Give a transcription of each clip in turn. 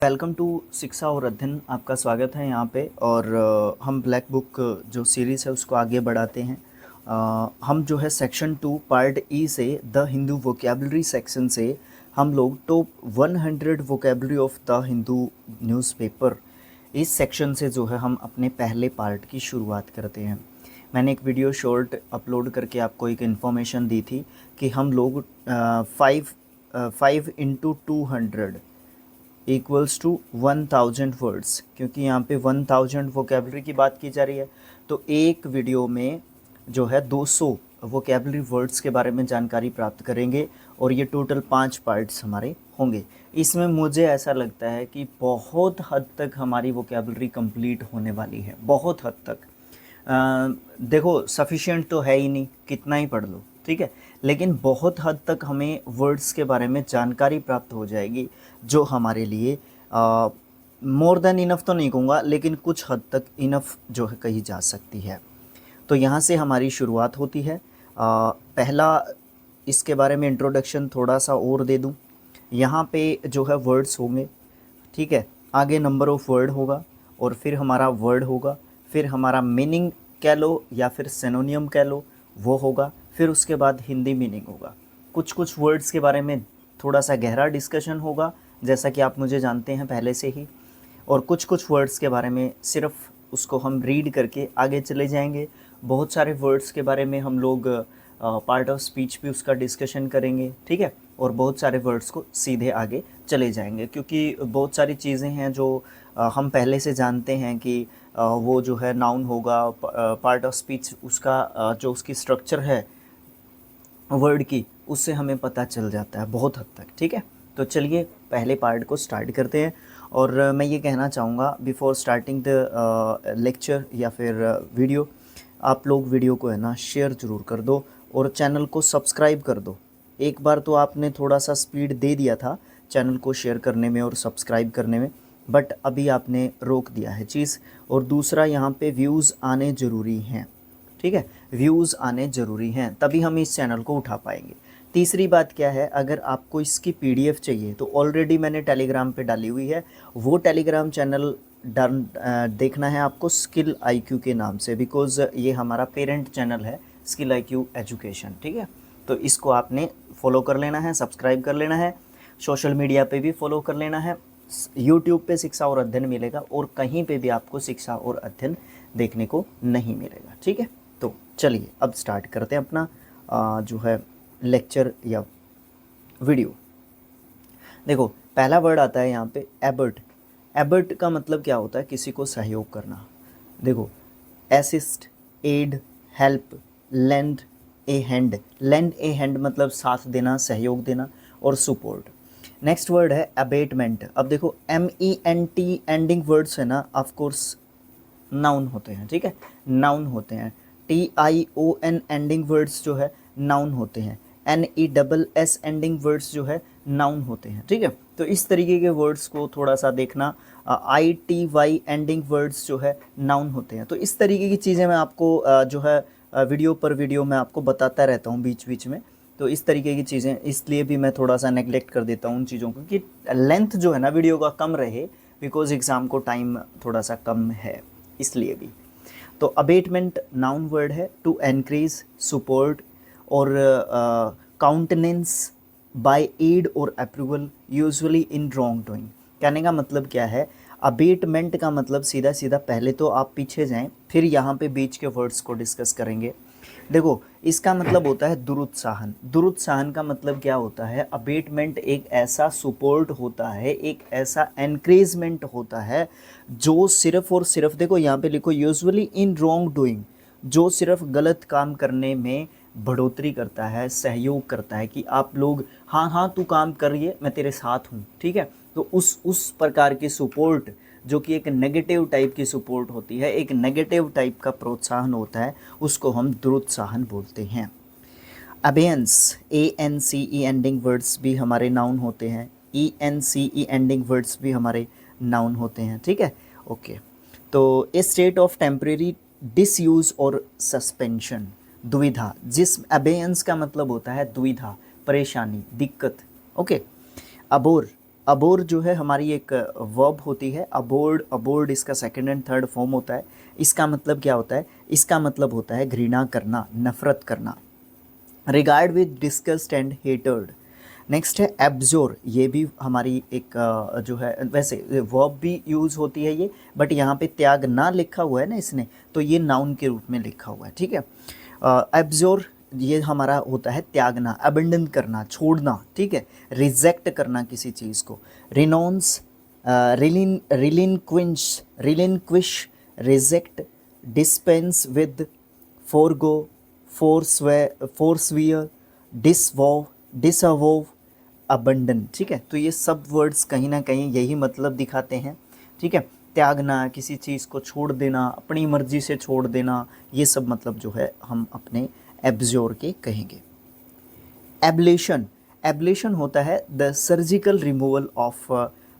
Welcome to शिक्षा और अध्ययन। आपका स्वागत है यहाँ पे। और हम ब्लैक बुक जो सीरीज़ है उसको आगे बढ़ाते हैं। हम जो है सेक्शन 2 पार्ट ई से द हिंदू वोकेबलरी सेक्शन से हम लोग top 100 vocabulary of the Hindu newspaper, इस सेक्शन से जो है हम अपने पहले पार्ट की शुरुआत करते हैं। मैंने एक वीडियो शॉर्ट अपलोड करके आपको एक इन्फॉर्मेशन दी थी कि हम लोग 5 इंटू 200 इक्वल्स टू 1000 वर्ड्स, क्योंकि यहाँ पे 1000 वोकेबलरी की बात की जा रही है, तो एक वीडियो में जो है 200 वोकेबलरी वर्ड्स के बारे में जानकारी प्राप्त करेंगे और ये टोटल 5 पार्ट्स हमारे होंगे। इसमें मुझे ऐसा लगता है कि बहुत हद तक हमारी वोकेबलरी कंप्लीट होने वाली है, बहुत हद तक। देखो सफिशिएंट तो है ही नहीं, कितना ही पढ़ लो, ठीक है, लेकिन बहुत हद तक हमें वर्ड्स के बारे में जानकारी प्राप्त हो जाएगी जो हमारे लिए मोर देन इनफ तो नहीं कहूँगा, लेकिन कुछ हद तक इनफ जो है कही जा सकती है। तो यहाँ से हमारी शुरुआत होती है। पहला इसके बारे में इंट्रोडक्शन थोड़ा सा और दे दूँ। यहाँ पे जो है वर्ड्स होंगे, ठीक है, आगे नंबर ऑफ़ वर्ड होगा और फिर हमारा वर्ड होगा, फिर हमारा मीनिंग कह लो या फिर सिनोनियम कह लो वो होगा, फिर उसके बाद हिंदी मीनिंग होगा। कुछ कुछ वर्ड्स के बारे में थोड़ा सा गहरा डिस्कशन होगा, जैसा कि आप मुझे जानते हैं पहले से ही, और कुछ कुछ वर्ड्स के बारे में सिर्फ उसको हम रीड करके आगे चले जाएंगे। बहुत सारे वर्ड्स के बारे में हम लोग पार्ट ऑफ स्पीच भी उसका डिस्कशन करेंगे, ठीक है, और बहुत सारे वर्ड्स को सीधे आगे चले जाएंगे, क्योंकि बहुत सारी चीज़ें हैं जो हम पहले से जानते हैं कि वो जो है नाउन होगा, पार्ट ऑफ स्पीच उसका जो उसकी स्ट्रक्चर है वर्ड की, उससे हमें पता चल जाता है बहुत हद तक, ठीक है। तो चलिए पहले पार्ट को स्टार्ट करते हैं। और मैं ये कहना चाहूँगा बिफोर स्टार्टिंग द लेक्चर या फिर वीडियो, आप लोग वीडियो को है ना शेयर ज़रूर कर दो और चैनल को सब्सक्राइब कर दो। एक बार तो आपने थोड़ा सा स्पीड दे दिया था चैनल को शेयर करने में और सब्सक्राइब करने में, बट अभी आपने रोक दिया है चीज़। और दूसरा, यहाँ पे व्यूज़ आने ज़रूरी हैं, ठीक है, व्यूज़ आने ज़रूरी हैं, तभी हम इस चैनल को उठा पाएंगे। तीसरी बात क्या है, अगर आपको इसकी पीडीएफ चाहिए तो ऑलरेडी मैंने टेलीग्राम पे डाली हुई है, वो टेलीग्राम चैनल देखना है आपको स्किल आईक्यू के नाम से, बिकॉज़ ये हमारा पेरेंट चैनल है स्किल आईक्यू एजुकेशन, ठीक है। तो इसको आपने फॉलो कर लेना है, सब्सक्राइब कर लेना है, सोशल मीडिया पे भी फॉलो कर लेना है। यूट्यूब पे शिक्षा और अध्ययन मिलेगा और कहीं पे भी आपको शिक्षा और अध्ययन देखने को नहीं मिलेगा, ठीक है। तो चलिए अब स्टार्ट करते हैं अपना जो है लेक्चर या वीडियो। देखो पहला वर्ड आता है यहाँ पे एबर्ट। एबर्ट का मतलब क्या होता है, किसी को सहयोग करना। देखो असिस्ट, एड, हेल्प, लेंड ए हैंड। लेंड ए हैंड मतलब साथ देना, सहयोग देना और सपोर्ट। नेक्स्ट वर्ड है अबेटमेंट। अब देखो MENT एंडिंग वर्ड्स है ना, ऑफ कोर्स नाउन होते हैं, ठीक है, नाउन होते हैं। TION एंडिंग वर्ड्स जो है नाउन होते हैं। NESS एंडिंग वर्ड्स जो है नाउन होते हैं, ठीक है। तो इस तरीके के वर्ड्स को थोड़ा सा देखना। ITY एंडिंग वर्ड्स जो है नाउन होते हैं। तो इस तरीके की चीज़ें मैं आपको जो है वीडियो पर वीडियो मैं आपको बताता रहता हूँ बीच बीच में। तो इस तरीके की चीज़ें, इसलिए भी मैं थोड़ा सा नेगलेक्ट कर देता हूँ उन चीज़ों को कि लेंथ जो है ना वीडियो का कम रहे, बिकॉज एग्ज़ाम को टाइम थोड़ा सा कम है, इसलिए भी। तो अबेटमेंट नाउन वर्ड है, टू एनक्रीज, सपोर्ट और काउंटेनेंस बाय एड और approval usually in wrong doing. कहने का मतलब क्या है, अबेटमेंट का मतलब सीधा सीधा, पहले तो आप पीछे जाएं फिर यहाँ पे बीच के वर्ड्स को डिस्कस करेंगे। देखो इसका मतलब होता है दुरुत्साहन। दुरुत्साहन का मतलब क्या होता है, अबेटमेंट एक ऐसा सपोर्ट होता है, एक ऐसा एनकरेजमेंट होता है जो सिर्फ और सिर्फ, देखो यहाँ पे लिखो यूजुअली इन रॉन्ग डूइंग, जो सिर्फ गलत काम करने में बढ़ोतरी करता है, सहयोग करता है कि आप लोग हाँ हाँ तू काम करिए मैं तेरे साथ हूँ, ठीक है। तो उस प्रकार की सपोर्ट जो कि एक नेगेटिव टाइप की सपोर्ट होती है, एक नेगेटिव टाइप का प्रोत्साहन होता है, उसको हम दुरुत्साहन बोलते हैं। अबेयंस, ANCE एंडिंग वर्ड्स भी हमारे नाउन होते हैं। ENCE एंडिंग वर्ड्स भी हमारे नाउन होते हैं, ठीक है, ओके। तो ए स्टेट ऑफ टेम्परेरी डिसयूज और सस्पेंशन, दुविधा। जिस अबेयंस का मतलब होता है दुविधा, परेशानी, दिक्कत, ओके। अबोर, अबोर जो है हमारी एक वर्ब होती है, अबोर्ड, अबोर्ड इसका सेकंड एंड थर्ड फॉर्म होता है। इसका मतलब क्या होता है? इसका मतलब होता है घृणा करना, नफरत करना। Regard with discussed and hatred. Next है एब्जोर, ये भी हमारी एक जो है, वैसे वर्ब भी यूज़ होती है ये, बट यहाँ पे त्याग ना लिखा हुआ है ना इसने, तो ये नाउन के रूप में लिखा हुआ है, ठीक है। एब्जोर ये हमारा होता है त्यागना, अबेंडन करना, छोड़ना, ठीक है, रिजेक्ट करना किसी चीज़ को। Renounce, relinquish, reject, dispense with, forgo, forswear, disavow, disavow, abandon, ठीक है। तो ये सब वर्ड्स कहीं ना कहीं यही मतलब दिखाते हैं, ठीक है। त्यागना, किसी चीज़ को छोड़ देना, अपनी मर्जी से छोड़ देना, ये सब मतलब जो है हम अपने एब्जोर के कहेंगे। एब्लेशन, एब्लेशन होता है the surgical removal of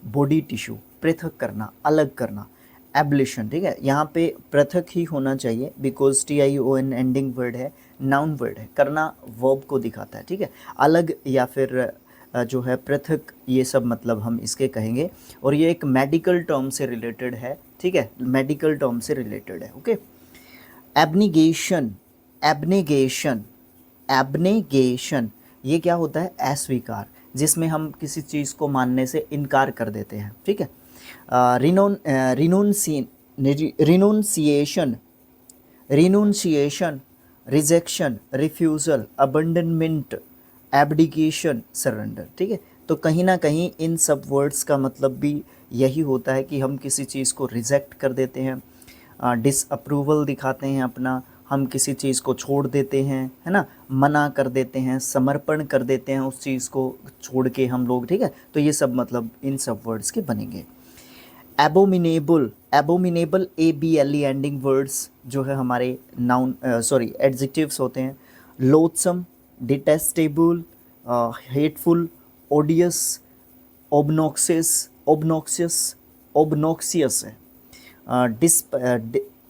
body tissue, पृथक करना, अलग करना, एब्लेशन, ठीक है। यहाँ पे पृथक ही होना चाहिए बिकॉज TION एंडिंग वर्ड है, नाउन वर्ड है, करना वर्ब को दिखाता है, ठीक है। अलग या फिर जो है पृथक, ये सब मतलब हम इसके कहेंगे। और ये एक मेडिकल टर्म से रिलेटेड है, ठीक है, मेडिकल टर्म से रिलेटेड है, ओके। एब्निगेशन, एब्नेगेशन, एब्नेगेशन, ये क्या होता है? अस्वीकार, जिसमें हम किसी चीज़ को मानने से इनकार कर देते हैं, ठीक है। रिनोन्सिएशन, रिनोन्सिएशन, रिजेक्शन, रिफ्यूज़ल, अबंडनमेंट, एब्डिकेशन, सरेंडर, ठीक है। तो कहीं ना कहीं इन सब वर्ड्स का मतलब भी यही होता है कि हम किसी चीज़ को रिजेक्ट कर देते हैं, डिसअप्रूवल दिखाते हैं अपना, हम किसी चीज़ को छोड़ देते हैं, है ना, मना कर देते हैं, समर्पण कर देते हैं उस चीज़ को छोड़ के हम लोग, ठीक है। तो ये सब मतलब इन सब वर्ड्स के बनेंगे। Abominable, abominable, ABLE ending words जो है हमारे नाउन सॉरी एडजेक्टिव्स होते हैं। लोथसम, डिटेस्टेबल, हेटफुल, ओडियस, ओबनॉक्सियस, ओबनॉक्सियस, ओबनॉक्सियस है।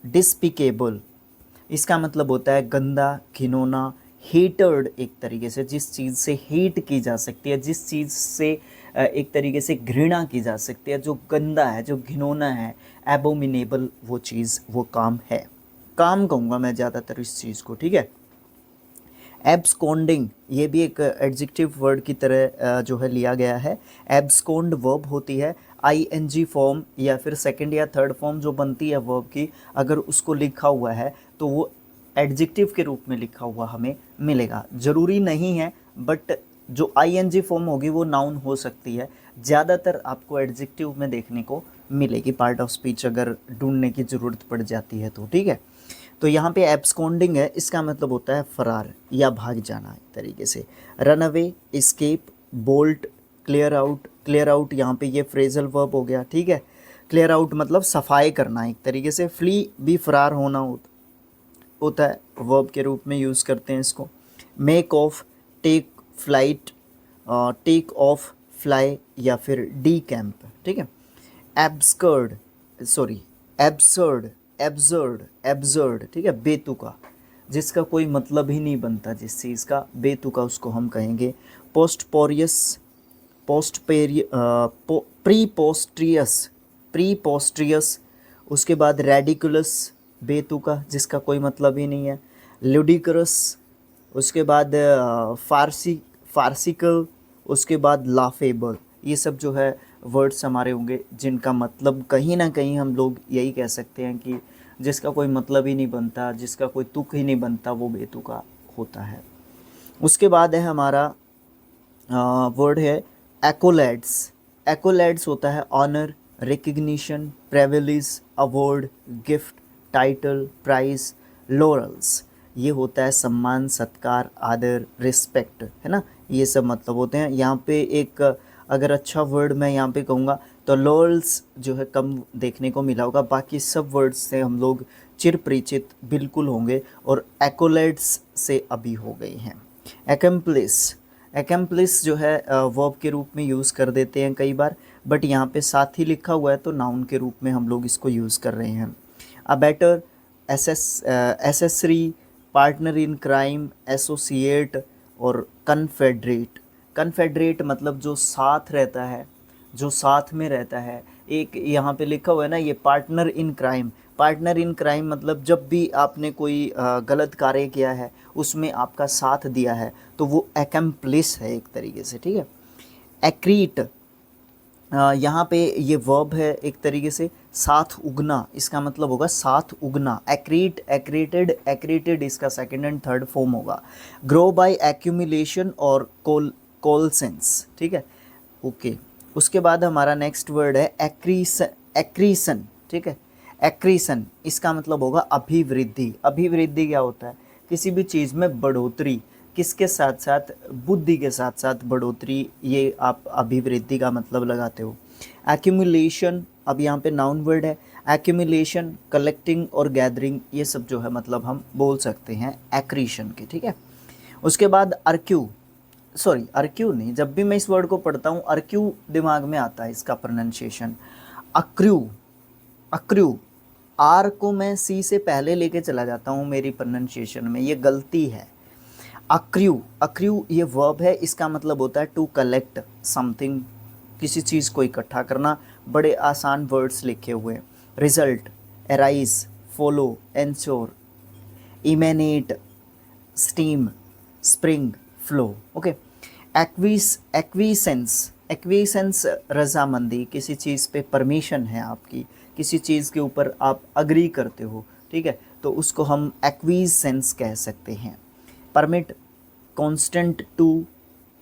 डिस्पिकेबल, इसका मतलब होता है गंदा, घिनौना, हेटर्ड, एक तरीके से जिस चीज़ से हेट की जा सकती है, जिस चीज़ से एक तरीके से घृणा की जा सकती है, जो गंदा है, जो घिनौना है, एबोमिनेबल वो चीज़, वो काम है, काम कहूँगा मैं ज़्यादातर इस चीज़ को, ठीक है। एब्सकॉन्डिंग, ये भी एक एडजेक्टिव वर्ड की तरह जो है लिया गया है। एब्सकॉन्ड वर्ब होती है, ING फॉर्म या फिर सेकंड या थर्ड फॉर्म जो बनती है वर्ब की, अगर उसको लिखा हुआ है तो वो एडजेक्टिव के रूप में लिखा हुआ हमें मिलेगा। ज़रूरी नहीं है, बट जो ING फॉर्म होगी वो नाउन हो सकती है, ज़्यादातर आपको एडजेक्टिव में देखने को मिलेगी, पार्ट ऑफ स्पीच अगर ढूंढने की ज़रूरत पड़ जाती है तो, ठीक है। तो यहाँ पे एब्सकॉन्डिंग है, इसका मतलब होता है फरार या भाग जाना एक तरीके से। Run away, escape, bolt, clear out, clear out यहाँ पे ये फ्रेजल वर्ब हो गया, ठीक है। क्लियर आउट मतलब सफाई करना एक तरीके से। फ्ली भी फरार होना होता है, वर्ब के रूप में यूज़ करते हैं इसको। Make off, take flight, take off, fly या फिर डी कैंप, ठीक है। एब्सकर्ड, सॉरी एब्सर्ड, एब्जर्ड, एब्जर्ड, ठीक है, बेतुका, जिसका कोई मतलब ही नहीं बनता, जिस चीज़ का, बेतुका उसको हम कहेंगे। पोस्टपोरियस, प्रीपोस्ट्रियस, प्रीपोस्ट्रियस, उसके बाद रेडिकुलस, बेतुका जिसका कोई मतलब ही नहीं है। लुडिकरस, उसके बाद फार्सिकल, उसके बाद लाफेबल, ये सब जो है वर्ड्स हमारे होंगे जिनका मतलब कहीं ना कहीं हम लोग यही कह सकते हैं कि जिसका कोई मतलब ही नहीं बनता, जिसका कोई तुक ही नहीं बनता, वो बेतुका होता है। उसके बाद है हमारा वर्ड है एक्कोलैड्स। एक्कोलैड्स होता है honour, recognition, privilege, award, gift, title, prize, laurels, ये होता है सम्मान, सत्कार, आदर, रिस्पेक्ट, है ना, ये सब मतलब होते हैं। यहाँ पे एक अगर अच्छा वर्ड मैं यहाँ पे कहूँगा तो लॉरल्स जो है कम देखने को मिला होगा, बाकी सब वर्ड्स से हम लोग चिर परिचित बिल्कुल होंगे और एक्कोलैड्स से अभी हो गए हैं। एकम्प्लिस, एकम्प्लिस जो है वर्ब के रूप में यूज़ कर देते हैं कई बार, बट यहाँ पे साथ ही लिखा हुआ है तो नाउन के रूप में हम लोग इसको यूज़ कर रहे हैं। Abettor, accessory, partner in crime, associate और कन्फेडरेट। कन्फेडरेट मतलब जो साथ रहता है, जो साथ में रहता है। एक यहाँ पे लिखा हुआ है ना, ये partner in crime. Partner in crime मतलब जब भी आपने कोई गलत कार्य किया है उसमें आपका साथ दिया है तो वो एक्म्प्लिस है एक तरीके से, ठीक है। एक्रीट, यहाँ पे ये वर्ब है एक तरीके से, साथ उगना, इसका मतलब होगा साथ उगना। एक्रीट, एक्रीटेड, एक्रीटेड इसका सेकंड एंड थर्ड फॉर्म होगा। ग्रो बाय एक्यूमुलेशन और कोलसेंस, ठीक है, ओके। उसके बाद हमारा नेक्स्ट वर्ड है एक्रीसन, एक्रीसन, ठीक है। एक्रीसन इसका मतलब होगा अभिवृद्धि। अभिवृद्धि क्या होता है? किसी भी चीज़ में बढ़ोतरी, किसके साथ साथ? बुद्धि के साथ साथ बढ़ोतरी, ये आप अभिवृद्धि का मतलब लगाते हो। एक्यूमुलेशन, अब यहाँ पे नाउन वर्ड है। एक्यूमुलेशन, कलेक्टिंग और गैदरिंग, ये सब जो है मतलब हम बोल सकते हैं एक्रीशन के, ठीक है। उसके बाद अर्क्यू, सॉरी अर्क्यू नहीं, जब भी मैं इस वर्ड को पढ़ता हूँ अर्क्यू दिमाग में आता है इसका प्रोनाउंसिएशन। अक्र्यू, अक्र्यू, आर को मैं सी से पहले लेके चला जाता हूँ मेरी प्रोनाउंसिएशन में, ये गलती है। अक्र्यू, अक्र्यू ये वर्ब है, इसका मतलब होता है टू कलेक्ट समथिंग, किसी चीज़ को इकट्ठा करना। बड़े आसान वर्ड्स लिखे हुए हैं। Result, arise, follow, ensure, emanate, stem, spring, flow, okay. Acquiescence, acquiescence रजामंदी, किसी चीज़ पे परमिशन है आपकी, किसी चीज़ के ऊपर आप अग्री करते हो, ठीक है, तो उसको हम एक्वीसेंस कह सकते हैं। परमिट, कांस्टेंट टू,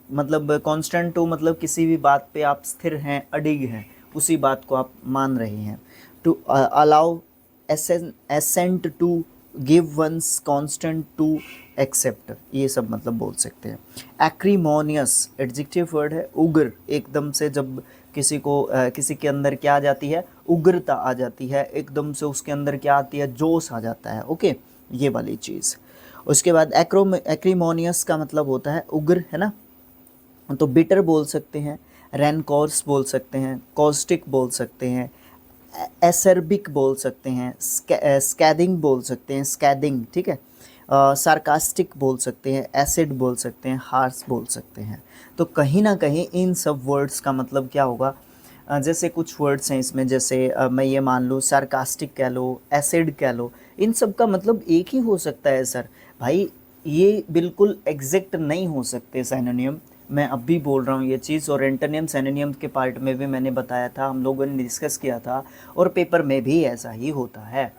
मतलब कांस्टेंट टू मतलब किसी भी बात पे आप स्थिर हैं, अडिग हैं, उसी बात को आप मान रहे हैं। To allow, assent to, give one's, consent to, accept, ये सब मतलब बोल सकते हैं। एक्रीमोनियस एडजेक्टिव वर्ड है। उग्र, एकदम से जब किसी को किसी के अंदर क्या आ जाती है? उग्रता आ जाती है, एकदम से उसके अंदर क्या आती है? जोश आ जाता है, ओके, ये वाली चीज़। उसके बाद एक्रीमोनियस का मतलब होता है उग्र, है ना, तो बिटर बोल सकते हैं, रैनकोर्स बोल सकते हैं, कॉस्टिक बोल सकते हैं, एसर्बिक बोल सकते हैं, स्कैदिंग बोल सकते हैं, स्कैदिंग, ठीक है, सार्कास्टिक बोल सकते हैं, एसिड बोल सकते हैं, हार्स बोल सकते हैं। तो कहीं ना कहीं इन सब वर्ड्स का मतलब क्या होगा? जैसे कुछ वर्ड्स हैं इसमें, जैसे मैं ये मान लूँ सार्कास्टिक कह लो, एसिड कह लो, इन सब का मतलब एक ही हो सकता है सर। भाई ये बिल्कुल एग्जैक्ट नहीं हो सकते सिनोनिम, मैं अब भी बोल रहा हूँ ये चीज़, और एंटोनिम सिनोनिम के पार्ट में भी मैंने बताया था, हम लोगों ने डिस्कस किया था, और पेपर में भी ऐसा ही होता है।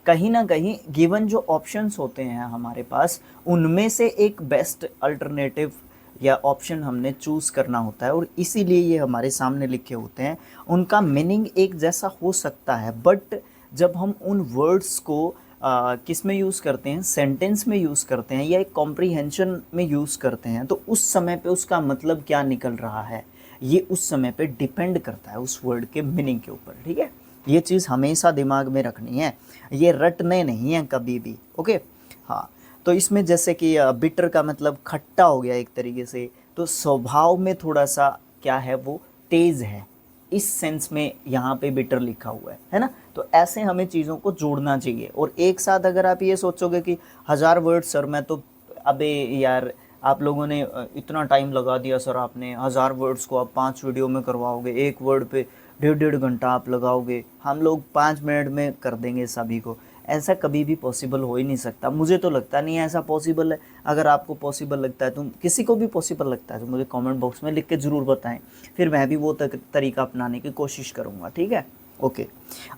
कहीं ना कहीं गिवन जो ऑप्शंस होते हैं हमारे पास, उनमें से एक बेस्ट अल्टरनेटिव या ऑप्शन हमने चूज़ करना होता है, और इसीलिए ये हमारे सामने लिखे होते हैं। उनका मीनिंग एक जैसा हो सकता है, बट जब हम उन वर्ड्स को किस में यूज़ करते हैं? सेंटेंस में यूज़ करते हैं या एक कॉम्प्रीहेंशन में यूज़ करते हैं, तो उस समय पे उसका मतलब क्या निकल रहा है, ये उस समय पे डिपेंड करता है उस वर्ड के मीनिंग के ऊपर, ठीक है। ये चीज़ हमेशा दिमाग में रखनी है, ये रटने नहीं है कभी भी, ओके। हाँ, तो इसमें जैसे कि बिटर का मतलब खट्टा हो गया एक तरीके से, तो स्वभाव में थोड़ा सा क्या है, वो तेज़ है, इस सेंस में यहाँ पे बिटर लिखा हुआ है ना। तो ऐसे हमें चीज़ों को जोड़ना चाहिए, और एक साथ अगर आप ये सोचोगे कि 1000 वर्ड सर मैं तो, अबे यार आप लोगों ने इतना टाइम लगा दिया सर, आपने 1000 वर्ड्स को आप 5 वीडियो में करवाओगे, एक वर्ड पे 1.5 घंटा आप लगाओगे, हम लोग 5 मिनट में कर देंगे सभी को। ऐसा कभी भी पॉसिबल हो ही नहीं सकता, मुझे तो लगता नहीं है ऐसा पॉसिबल है। अगर आपको पॉसिबल लगता है, तो किसी को भी पॉसिबल लगता है, तो मुझे कमेंट बॉक्स में लिख के ज़रूर बताएं, फिर मैं भी वो तरीका अपनाने की कोशिश करूँगा, ठीक है, ओके।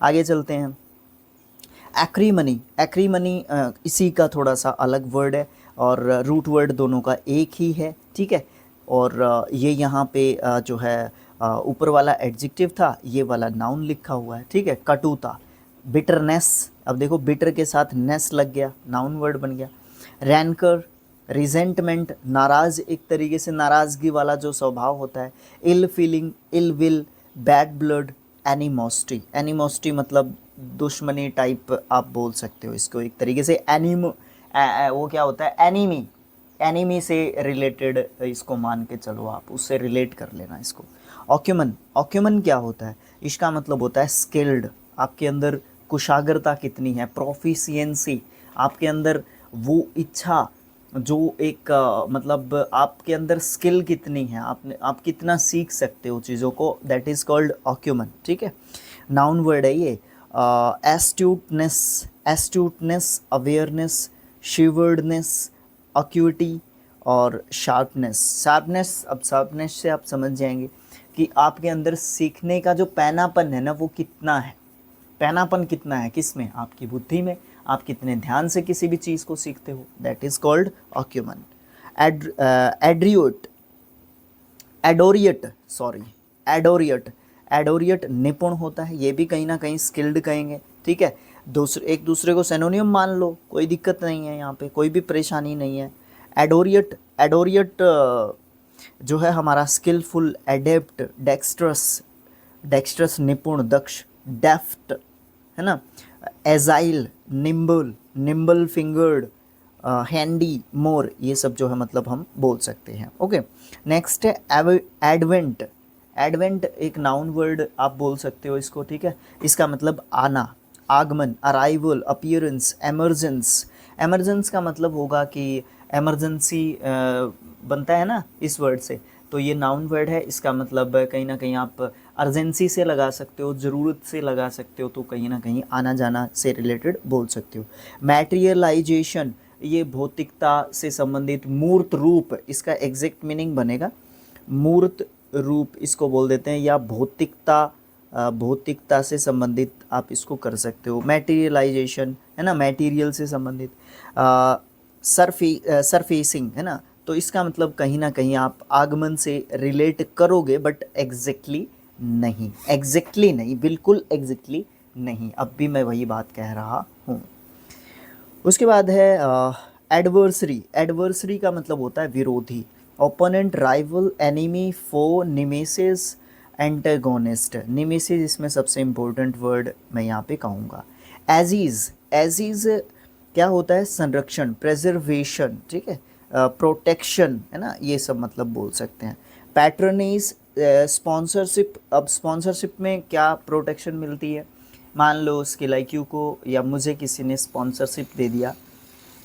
आगे चलते हैं। एक्रीमनी, एक्रीमनी इसी का थोड़ा सा अलग वर्ड है, और रूट वर्ड दोनों का एक ही है, ठीक है। और ये यहाँ पे जो है ऊपर वाला एडजेक्टिव था, ये वाला नाउन लिखा हुआ है, ठीक है। कटुता, बिटरनेस, अब देखो बिटर के साथ नेस लग गया, नाउन वर्ड बन गया। रैनकर, रिजेंटमेंट, नाराज़, एक तरीके से नाराज़गी वाला जो स्वभाव होता है। Ill feeling, ill will, bad blood, animosity, animosity मतलब दुश्मनी टाइप आप बोल सकते हो इसको एक तरीके से। वो क्या होता है? एनिमी, एनिमी से रिलेटेड इसको मान के चलो, आप उससे रिलेट कर लेना इसको। ऑक्यूमन, ऑक्यूमन क्या होता है? इसका मतलब होता है स्किल्ड, आपके अंदर कुशाग्रता कितनी है, प्रोफिशिएंसी, आपके अंदर वो इच्छा जो एक मतलब आपके अंदर स्किल कितनी है, आप कितना सीख सकते हो चीज़ों को, दैट इज़ कॉल्ड ऑक्यूमन, ठीक है। नाउन वर्ड है ये। एस्ट्यूटनेस, एस्ट्यूटनेस, अवेयरनेस, शिवर्डनेस, अक्यूटी और शार्पनेस। शार्पनेस, अब शार्पनेस से आप समझ जाएंगे कि आपके अंदर सीखने का जो पैनापन है ना वो कितना है। पैनापन कितना है किस में, आपकी बुद्धि में, आप कितने ध्यान से किसी भी चीज़ को सीखते हो, दैट इज़ कॉल्ड ऑक्यूमन। एड्रियोट, एडोरियट, सॉरी, एडोरियट, एडोरियट निपुण होता है, ये भी कहीं ना कहीं स्किल्ड कहेंगे, ठीक है। एक दूसरे को सेनोनियम मान लो, कोई दिक्कत नहीं है, यहाँ पे कोई भी परेशानी नहीं है। एडोरियट, एडोरियट जो है हमारा स्किलफुल, एडेप्ट, डेक्स्ट्रस, डेक्स्ट्रस निपुण, दक्ष, डेफ्ट, है ना, agile, nimble, nimble fingered, handy, more, ये सब जो है मतलब हम बोल सकते हैं। ओके, नेक्स्ट है एडवेंट। एडवेंट एक नाउन वर्ड आप बोल सकते हो इसको, ठीक है। इसका मतलब आना, आगमन, अराइवल, अपीयरेंस, एमरजेंस। एमरजेंस का मतलब होगा कि एमरजेंसी बनता है ना इस वर्ड से, तो ये नाउन वर्ड है। इसका मतलब कहीं ना कहीं आप अर्जेंसी से लगा सकते हो, ज़रूरत से लगा सकते हो, तो कहीं ना कहीं आना जाना से रिलेटेड बोल सकते हो। मैटेरियलाइजेशन, ये भौतिकता से संबंधित, मूर्त रूप, इसका एग्जैक्ट मीनिंग बनेगा मूर्त रूप, इसको बोल देते हैं, या भौतिकता, भौतिकता से संबंधित आप इसको कर सकते हो। मैटेरियलाइजेशन है ना, मटेरियल से संबंधित। सरफेसिंग है ना, तो इसका मतलब कहीं ना कहीं आप आगमन से रिलेट करोगे, बट एग्जैक्टली नहीं, एग्जैक्टली नहीं, बिल्कुल एग्जैक्टली नहीं, अब भी मैं वही बात कह रहा हूँ। उसके बाद है एडवर्सरी। एडवर्सरी का मतलब होता है विरोधी, ओपोनेंट, राइवल, एनिमी, फो, निमेसिस, एंटागोनिस्ट। निमेसिस इसमें सबसे इम्पोर्टेंट वर्ड मैं यहाँ पे कहूँगा। एजीज, एजीज क्या होता है, संरक्षण, प्रेजर्वेशन, ठीक है, प्रोटेक्शन, है ना, ये सब मतलब बोल सकते हैं। पैट्रनेज, स्पॉन्सरशिप, अब स्पॉन्सरशिप में क्या प्रोटेक्शन मिलती है, मान लो स्किल IQ को या मुझे किसी ने स्पॉन्सरशिप दे दिया,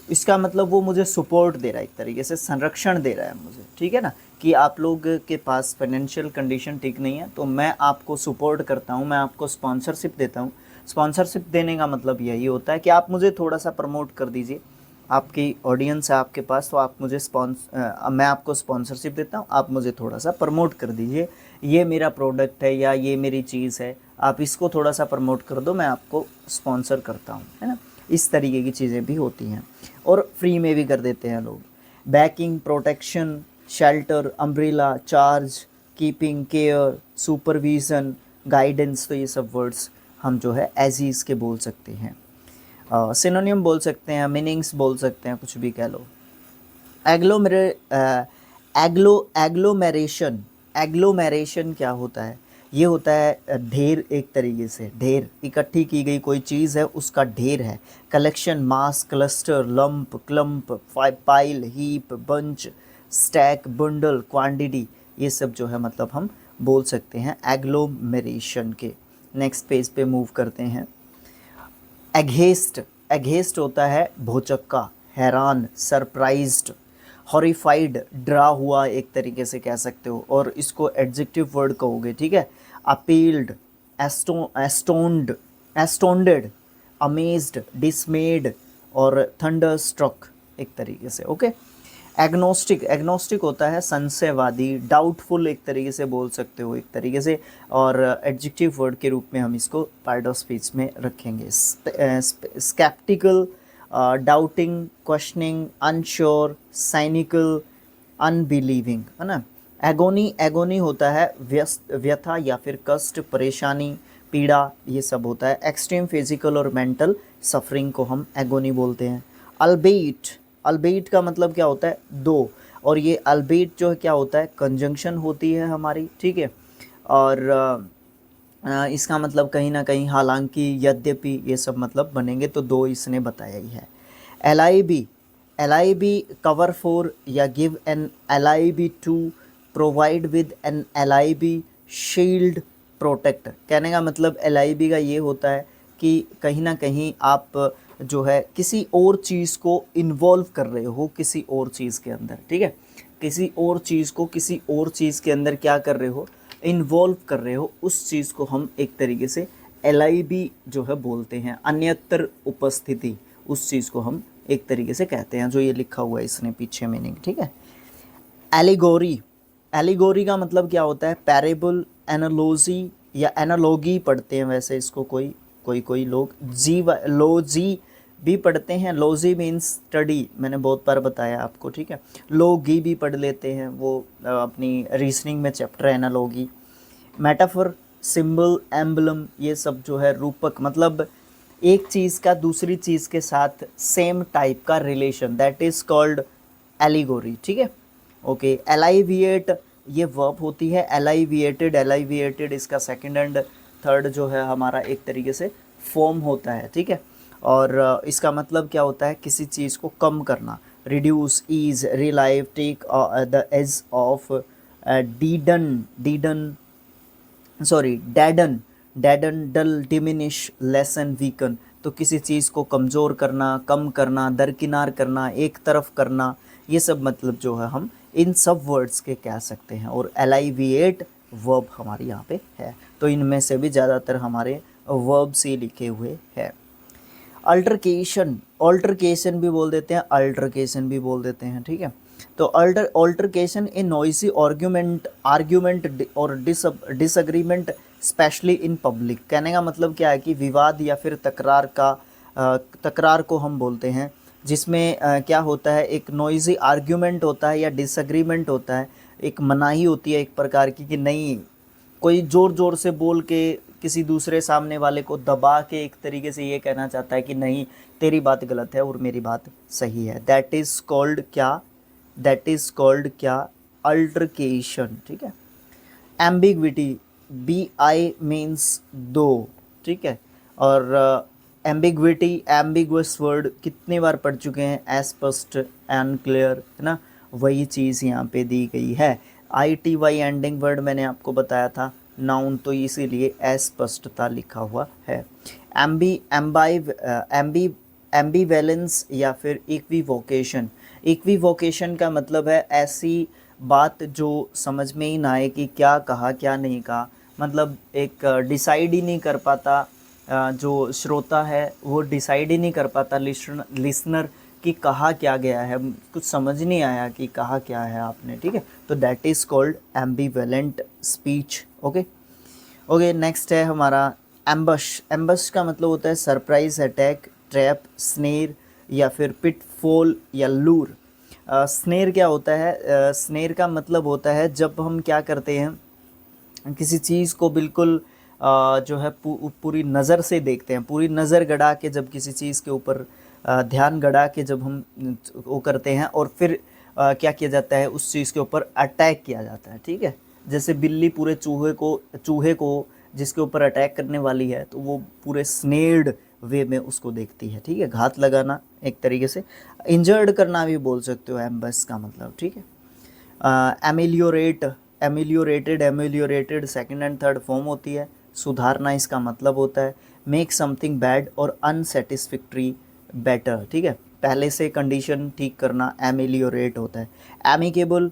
इसका मतलब वो मुझे सपोर्ट दे रहा है, एक तरीके से संरक्षण दे रहा है मुझे, ठीक है ना, कि आप लोग के पास फाइनेंशियल कंडीशन ठीक नहीं है तो मैं आपको सपोर्ट करता हूँ, मैं आपको स्पॉन्सरशिप देता हूँ। स्पॉन्सरशिप देने का मतलब यही होता है कि आप मुझे थोड़ा सा प्रमोट कर दीजिए, आपकी ऑडियंस है आपके पास, तो आप मुझे मैं आपको स्पॉन्सरशिप देता हूँ, आप मुझे थोड़ा सा प्रमोट कर दीजिए, ये मेरा प्रोडक्ट है या ये मेरी चीज़ है, आप इसको थोड़ा सा प्रमोट कर दो, मैं आपको स्पॉन्सर करता हूँ, है ना। इस तरीके की चीज़ें भी होती हैं, और फ्री में भी कर देते हैं लोग। Banking, protection, shelter, umbrella, charge, keeping, care, supervision, guidance, तो ये सब वर्ड्स हम जो है एजीज के बोल सकते हैं। सिनोनियम बोल सकते हैं, मीनिंग्स बोल सकते हैं, कुछ भी कह लो। एग्लोमेरेशन, एग्लोमेरेशन क्या होता है, ये होता है ढेर, एक तरीके से ढेर, इकट्ठी की गई कोई चीज़ है उसका ढेर है। Collection, mass, cluster, lump, clump, pile, heap, bunch, stack, bundle, quantity, ये सब जो है मतलब हम बोल सकते हैं एग्लोमेरेशन के। नेक्स्ट पेज पे मूव करते हैं। एघेस्ट, एघेस्ट होता है भौचक्का, हैरान, सरप्राइज्ड, हॉरिफाइड, डरा हुआ, एक तरीके से कह सकते हो, और इसको एडजेक्टिव वर्ड कहोगे, ठीक है। अपील्ड, एस्टोन्ड, एस्टोंडेड, अमेज्ड, डिसमेड और थंडर स्ट्रक, एक तरीके से। ओके, एग्नोस्टिक, एग्नोस्टिक होता है संशयवादी, डाउटफुल, एक तरीके से बोल सकते हो, एक तरीके से, और एडजेक्टिव वर्ड के रूप में हम इसको पार्ट ऑफ स्पीच में रखेंगे। Sceptical, doubting, questioning, unsure, cynical, unbelieving, है ना। एगोनी, एगोनी होता है व्यथा या फिर कष्ट, परेशानी, पीड़ा, ये सब होता है। एक्सट्रीम फिजिकल और मेंटल सफरिंग को हम एगोनी बोलते हैं। अल्बेट, अल्बेट का मतलब क्या होता है, दो, और ये अल्बेट जो है क्या होता है, कंजंक्शन होती है हमारी, ठीक है, और इसका मतलब कहीं ना कहीं हालांकि, यद्यपि, ये सब मतलब बनेंगे, तो दो इसने बताया ही है। LIB, LIB कवर फॉर या give an LIB to, provide with an LIB shield, protect, कहने का मतलब LIB का ये होता है कि कहीं ना कहीं आप जो है किसी और चीज़ को इन्वॉल्व कर रहे हो किसी और चीज़ के अंदर, ठीक है, किसी और चीज़ को किसी और चीज़ के अंदर क्या कर रहे हो, इन्वॉल्व कर रहे हो, उस चीज़ को हम एक तरीके से एलआईबी जो है बोलते हैं, अन्यत्र उपस्थिति, उस चीज़ को हम एक तरीके से कहते हैं, जो ये लिखा हुआ है इसने पीछे मीनिंग, ठीक है। एलिगोरी, एलिगोरी का मतलब क्या होता है, पैरेबल, एनालॉजी या एनालॉगी पढ़ते हैं वैसे इसको कोई लोग, लॉजी भी पढ़ते हैं, लॉजी मीन्स स्टडी, मैंने बहुत बार बताया आपको, ठीक है। लॉगी भी पढ़ लेते हैं, वो अपनी रीजनिंग में चैप्टर है एनालॉगी। मेटाफर, सिंबल, एम्बलम, ये सब जो है रूपक, मतलब एक चीज़ का दूसरी चीज़ के साथ सेम टाइप का relation, that is called allegory, ठीक है। ओके, एलाइविएट ये वर्ब होती है, एलाइविएटेड, एलाइविएटेड इसका सेकंड एंड थर्ड जो है हमारा एक तरीके से फॉर्म होता है, ठीक है। और इसका मतलब क्या होता है, किसी चीज़ को कम करना, reduce, ease, relieve, take the edge off, deaden, dull, diminish, lessen, weaken, तो किसी चीज़ को कमज़ोर करना, कम करना, दरकिनार करना, एक तरफ करना, ये सब मतलब जो है हम इन सब वर्ड्स के कह सकते हैं। और एलाइविएट वर्ब हमारे यहाँ पे है, तो इनमें से भी ज़्यादातर हमारे वर्ब्स ही लिखे हुए हैं। अल्टरकेशन, ऑल्टरकेशन भी बोल देते हैं, अल्टरकेशन भी बोल देते हैं, ठीक है। तो ऑल्टरकेशन ए नॉइसी आर्ग्यूमेंट और डिसएग्रीमेंट स्पेशली इन पब्लिक, कहने का मतलब क्या है कि विवाद या फिर तकरार को हम बोलते हैं, जिसमें क्या होता है, एक नॉइजी आर्ग्यूमेंट होता है या डिसएग्रीमेंट होता है, एक मनाही होती है एक प्रकार की कि नहीं, कोई ज़ोर ज़ोर से बोल के किसी दूसरे सामने वाले को दबा के एक तरीके से ये कहना चाहता है कि नहीं तेरी बात गलत है और मेरी बात सही है, दैट इज़ कॉल्ड क्या, अल्टरकेशन, ठीक है। एम्बिग्विटी, बी आई मीन्स दो, ठीक है। और एम्बिग्विटी, एम्बिगुअस वर्ड कितनी बार पढ़ चुके हैं, अस्पष्ट, अनक्लियर, है ना, वही चीज़ यहाँ पे दी गई है। ITY एंडिंग वर्ड मैंने आपको बताया था, नाउन, तो इसीलिए अस्पष्टता लिखा हुआ है। एम्बीवैलेंस या फिर इक्विवोकेशन, इक्विवोकेशन का मतलब है ऐसी बात जो समझ में ही ना आए कि क्या कहा क्या नहीं कहा, मतलब एक डिसाइड ही नहीं कर पाता, जो श्रोता है वो डिसाइड ही नहीं कर पाता, लिसनर कि कहा क्या गया है, कुछ समझ नहीं आया कि कहा क्या है आपने, ठीक है, तो that is called ambivalent speech. Okay, next है हमारा एम्बश, एम्बश का मतलब होता है सरप्राइज, अटैक, ट्रैप, स्नेर या फिर पिटफॉल या लूर। स्नेर क्या होता है, स्नेर का मतलब होता है जब हम क्या करते हैं, किसी चीज़ को बिल्कुल जो है पूरी नज़र से देखते हैं, पूरी नज़र गड़ा के जब किसी चीज़ के ऊपर ध्यान गड़ा के जब हम वो करते हैं और फिर क्या किया जाता है, उस चीज़ के ऊपर अटैक किया जाता है, ठीक है। जैसे बिल्ली पूरे चूहे को जिसके ऊपर अटैक करने वाली है तो वो पूरे स्नेर्ड वे में उसको देखती है, ठीक है, घात लगाना एक तरीके से, इंजर्ड करना भी बोल सकते हो एम्बस का मतलब, ठीक है। एमिलियोरेटेड सेकंड एंड थर्ड फॉर्म होती है, सुधारना इसका मतलब होता है, मेक समथिंग बैड और अनसेटिस्फैक्ट्री बेटर, ठीक है, पहले से कंडीशन ठीक करना एमिलियोरेट होता है। एमिकेबल,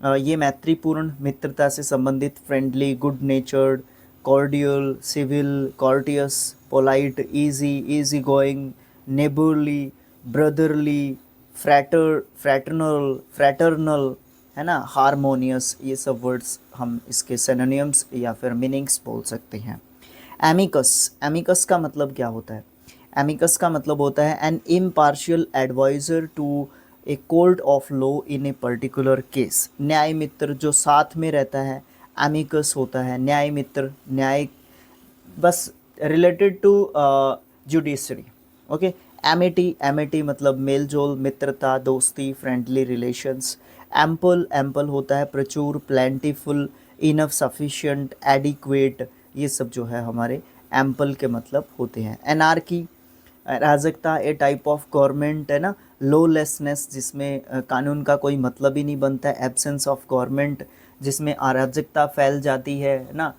ये मैत्रीपूर्ण, मित्रता से संबंधित, friendly, good natured, cordial, civil, courteous, polite, easy going, neighbourly, brotherly, fraternal, है ना, हारमोनियस, ये सब वर्ड्स हम इसके सिनोनिम्स या फिर मीनिंग्स बोल सकते हैं। एमिकस का मतलब क्या होता है, एमिकस का मतलब होता है an impartial adviser to a court of law in a particular case, न्याय मित्र जो साथ में रहता है, एमिकस होता है न्याय मित्र, न्याय बस related to judiciary. Okay, amity मतलब मेल जोल, मित्रता, दोस्ती, फ्रेंडली रिलेशंस। एम्पल होता है प्रचुर, प्लेंटीफुल, इनफ, सफिशिएंट, एडिक्वेट, ये सब जो है हमारे एम्पल के मतलब होते हैं। एनार्की, अराजकता, ए टाइप ऑफ गवर्नमेंट, है ना, लॉलेसनेस जिसमें कानून का कोई मतलब ही नहीं बनता है, एब्सेंस ऑफ गवर्नमेंट जिसमें अराजकता फैल जाती है ना,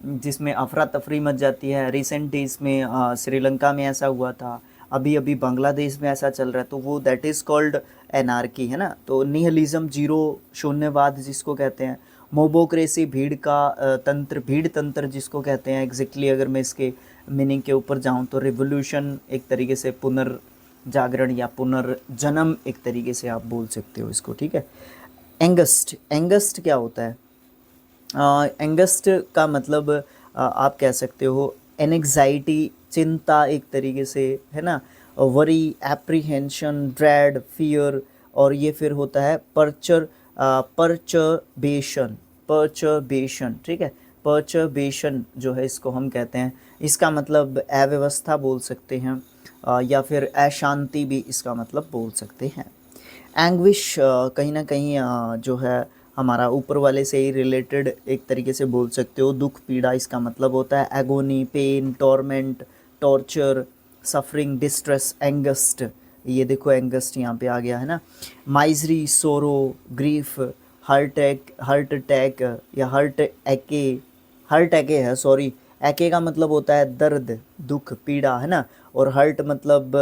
जिसमें अफरा तफरी मच जाती है। रिसेंट डेज में श्रीलंका में ऐसा हुआ था, अभी अभी बांग्लादेश में ऐसा चल रहा है, तो वो दैट इज़ कॉल्ड एनार्की, है ना। तो निहिलिज्म, जीरो शून्यवाद जिसको कहते हैं, मोबोक्रेसी, भीड़ का तंत्र, भीड़ तंत्र जिसको कहते हैं एग्जैक्टली अगर मैं इसके मीनिंग के ऊपर जाऊं तो रिवोल्यूशन एक तरीके से पुनर्जागरण या पुनर्जन्म एक तरीके से आप बोल सकते हो इसको, ठीक है। एंगस्ट, एंगस्ट क्या होता है? एंगस्ट का मतलब आप कह सकते हो एनग्जाइटी, चिंता एक तरीके से, है ना, वरी, एप्रीहेंशन, ड्रेड, फियर, और ये फिर होता है परचर्बेशन, परचर्बेशन, ठीक है। परचर्बेशन जो है इसको हम कहते हैं, इसका मतलब अव्यवस्था बोल सकते हैं या फिर अशांति भी इसका मतलब बोल सकते हैं। एंग्विश कहीं ना कहीं जो है हमारा ऊपर वाले से ही रिलेटेड एक तरीके से बोल सकते हो, दुख, पीड़ा, इसका मतलब होता है agony, pain, torment, torture, suffering, distress, angst, ये देखो एंगस्ट यहाँ पे आ गया, है ना। माइजरी, सोरो, ग्रीफ, हार्ट अटैक या हार्ट एके है, सॉरी, एके का मतलब होता है दर्द, दुख, पीड़ा, है ना, और हर्ट मतलब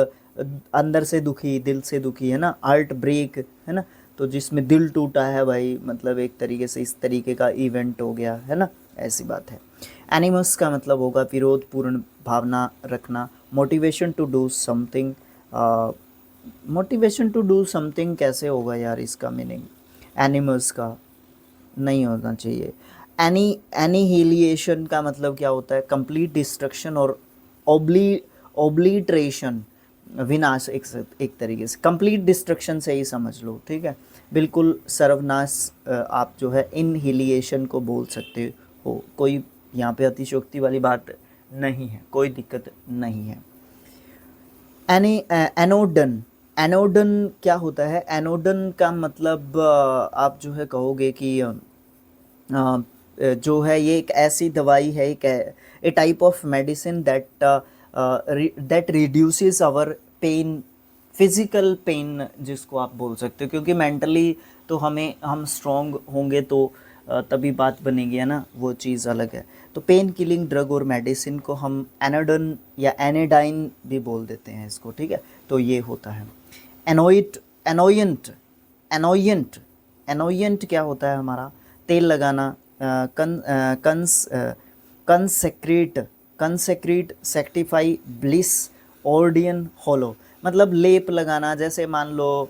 अंदर से दुखी, दिल से दुखी, है ना। हार्ट ब्रेक, है ना, तो जिसमें दिल टूटा है भाई, मतलब एक तरीके से इस तरीके का इवेंट हो गया, है ना, ऐसी बात है। एनिमस का मतलब होगा विरोधपूर्ण भावना रखना, motivation to do something, motivation to do something कैसे होगा यार इसका मीनिंग, एनिमल्स का नहीं होना चाहिए। एनिहिलिएशन का मतलब क्या होता है? कंप्लीट डिस्ट्रक्शन और ओब्लीट्रेशन, विनाश, एक तरीके से कंप्लीट डिस्ट्रक्शन से ही समझ लो, ठीक है, बिल्कुल सर्वनाश आप जो है इनहिलिएशन को बोल सकते हो। कोई यहाँ पे अतिशयोक्ति वाली बात नहीं है, कोई दिक्कत नहीं है। एनोडन, एनोडन क्या होता है? एनोडन का मतलब आप जो है कहोगे कि जो है ये एक ऐसी दवाई है, एक a type of medicine that reduces our pain, physical pain जिसको आप बोल सकते हो, क्योंकि मेंटली तो हम स्ट्रॉन्ग होंगे तो तभी बात बनेगी, है ना, वो चीज़ अलग है। तो पेन किलिंग ड्रग और मेडिसिन को हम एनोडन या एनेडाइन भी बोल देते हैं इसको, ठीक है। तो ये होता है एनोइट, एनोयंट, एनोयंट, एनोयंट क्या होता है हमारा? तेल लगाना, कंसेक्रेट, कंसेक्रेट, सेक्टिफाई, ब्लिस, ऑर्डियन, होलो, मतलब लेप लगाना। जैसे मान लो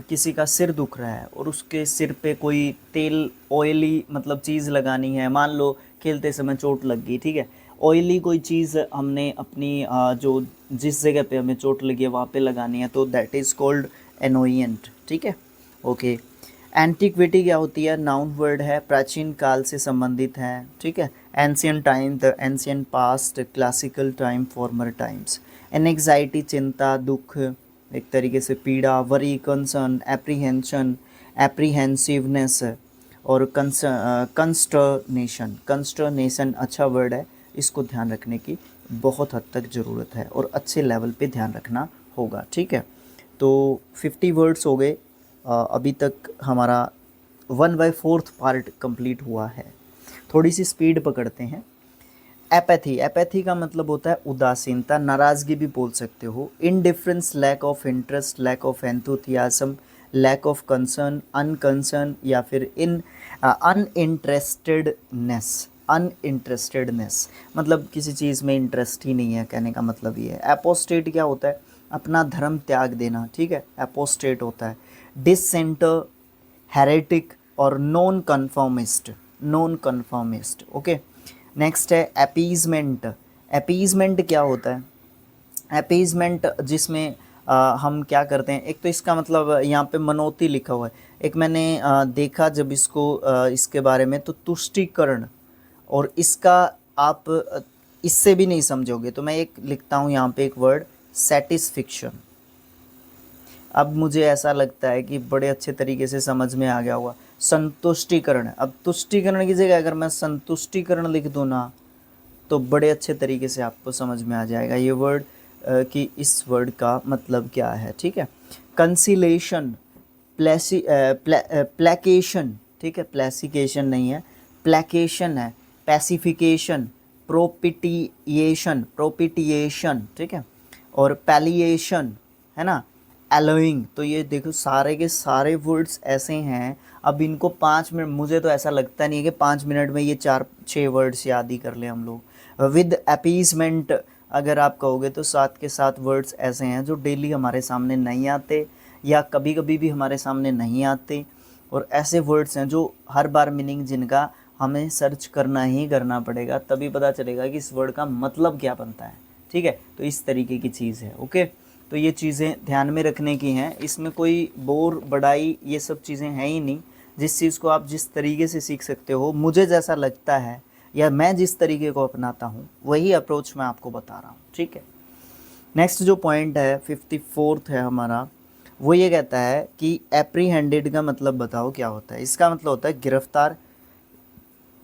किसी का सिर दुख रहा है और उसके सिर पे कोई तेल, ऑयली मतलब चीज़ लगानी है, मान लो खेलते समय चोट लग गई, ठीक है, ऑयली कोई चीज़ हमने अपनी जो जिस जगह पे हमें चोट लगी है वहाँ पे लगानी है, तो दैट इज़ कॉल्ड एनोयंट, ठीक है, ओके। एंटीक्विटी क्या होती है? नाउन वर्ड है, प्राचीन काल से संबंधित है, ठीक है। Ancient time, the ancient past, classical time, farmer times. Anxiety, चिंता, दुख, एक तरीके से पीड़ा, वरी, कंसर्न, एप्रीहेंशन, एप्रीहेंसिवनेस, और कंस्टर्नेशन, कंस्टर्नेशन अच्छा वर्ड है, इसको ध्यान रखने की बहुत हद तक ज़रूरत है और अच्छे लेवल पे ध्यान रखना होगा, ठीक है। तो 50 वर्ड्स हो गए, अभी तक हमारा 1/4 पार्ट कंप्लीट हुआ है। थोड़ी सी स्पीड पकड़ते हैं। एपैथी, एपैथी का मतलब होता है उदासीनता, नाराज़गी भी बोल सकते हो। Indifference, lack of interest, lack of enthusiasm, lack of concern, unconcern, या फिर अनइंटरेस्टेडनेस, अनइंटरेस्टेडनेस मतलब किसी चीज़ में इंटरेस्ट ही नहीं है, कहने का मतलब ये है। एपोस्टेट क्या होता है? अपना धर्म त्याग देना, ठीक है, एपोस्टेट होता है। डिसेंटर, हेरेटिक और non conformist, non conformist, okay. Next है अपीजमेंट। अपीजमेंट क्या होता है? अपीजमेंट जिसमें हम क्या करते हैं, एक तो इसका मतलब यहाँ पे मनोती लिखा हुआ है, एक मैंने देखा जब इसको इसके बारे में, तो तुष्टीकरण, और इसका आप इससे भी नहीं समझोगे, तो मैं एक लिखता हूँ यहाँ पे एक वर्ड, सेटिस्फिक्शन। अब मुझे ऐसा लगता है कि बड़े अच्छे तरीके से समझ में आ गया होगा। संतुष्टिकरण, अब तुष्टिकरण की जगह अगर मैं संतुष्टिकरण लिख दूँ ना, तो बड़े अच्छे तरीके से आपको समझ में आ जाएगा ये वर्ड कि इस वर्ड का मतलब क्या है, ठीक है। कंसिलेशन, प्लेकेशन, ठीक है, प्लेसिकेशन नहीं है, प्लेकेशन है, पैसिफिकेशन, प्रोपिटिएशन, प्रोपिटिएशन, ठीक है, और पैलिएशन, है ना, एलोइंग। तो ये देखो सारे के सारे वर्ड्स ऐसे हैं। अब इनको 5 मिनट, मुझे तो ऐसा लगता नहीं है कि 5 मिनट में ये 4-6 वर्ड्स याद ही कर लें हम लोग। विद अपीसमेंट अगर आप कहोगे तो 7 के 7 वर्ड्स ऐसे हैं जो डेली हमारे सामने नहीं आते या कभी कभी भी हमारे सामने नहीं आते, और ऐसे वर्ड्स हैं जो हर बार मीनिंग जिनका हमें सर्च करना ही करना पड़ेगा, तभी पता चलेगा कि इस वर्ड का मतलब क्या बनता है। ठीक है, तो इस तरीके की चीज़ है। ओके, तो ये चीज़ें ध्यान में रखने की हैं। इसमें कोई बोर बढ़ाई ये सब चीज़ें हैं ही नहीं। जिस चीज़ को आप जिस तरीके से सीख सकते हो, मुझे जैसा लगता है या मैं जिस तरीके को अपनाता हूँ वही अप्रोच मैं आपको बता रहा हूँ। ठीक है, नेक्स्ट जो पॉइंट है 54th है हमारा, वो ये कहता है कि एप्रीहेंडेड का मतलब बताओ क्या होता है। इसका मतलब होता है गिरफ्तार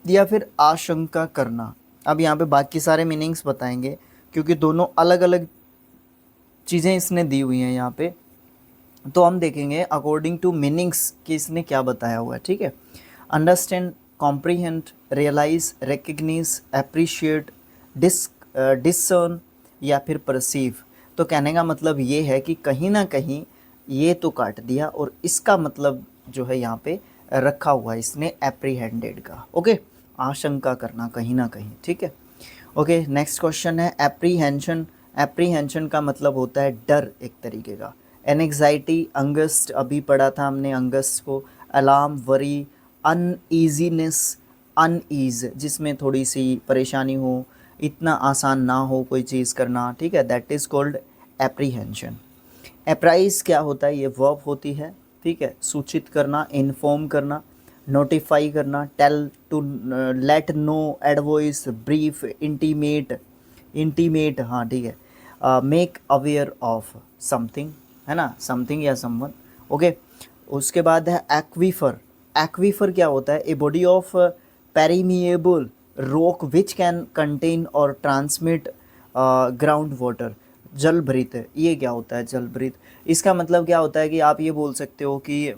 या फिर आशंका करना। अब यहाँ पे बाकी सारे मीनिंग्स बताएंगे क्योंकि दोनों अलग अलग चीज़ें इसने दी हुई हैं यहाँ पे, तो हम देखेंगे अकॉर्डिंग टू मीनिंग्स कि इसने क्या बताया हुआ है। ठीक है, understand, comprehend, realise, recognise, appreciate, discern या फिर परसीव। तो कहने का मतलब ये है कि कहीं ना कहीं ये तो काट दिया और इसका मतलब जो है यहाँ पे रखा हुआ है इसने एप्रीहेंडेड का। ओके, आशंका करना कहीं ना कहीं। ठीक है, ओके, नेक्स्ट क्वेश्चन है एप्रीहेंशन। एप्रीहेंशन का मतलब होता है डर एक तरीके का। एनएग्जाइटी, अंगस्ट, अभी पढ़ा था हमने अंगस्ट को। अलार्म, वरी, अनईजीनेस, अनईज जिसमें थोड़ी सी परेशानी हो, इतना आसान ना हो कोई चीज़ करना। ठीक है, that is called apprehension. Apprise क्या होता है, ये वर्ब होती है। ठीक है, सूचित करना, इन्फॉर्म करना, नोटिफाई करना, tell, to, let know, advise, brief, intimate, intimate, हाँ ठीक है, मेक अवेयर ऑफ समथिंग, है ना, समथिंग या समवन। ओके, उसके बाद है एक्वीफर। एक्वीफर क्या होता है, a body of permeable rock which can contain और ट्रांसमिट ग्राउंड वाटर। जल भरित, ये क्या होता है जल भरित। इसका मतलब क्या होता है कि आप ये बोल सकते हो कि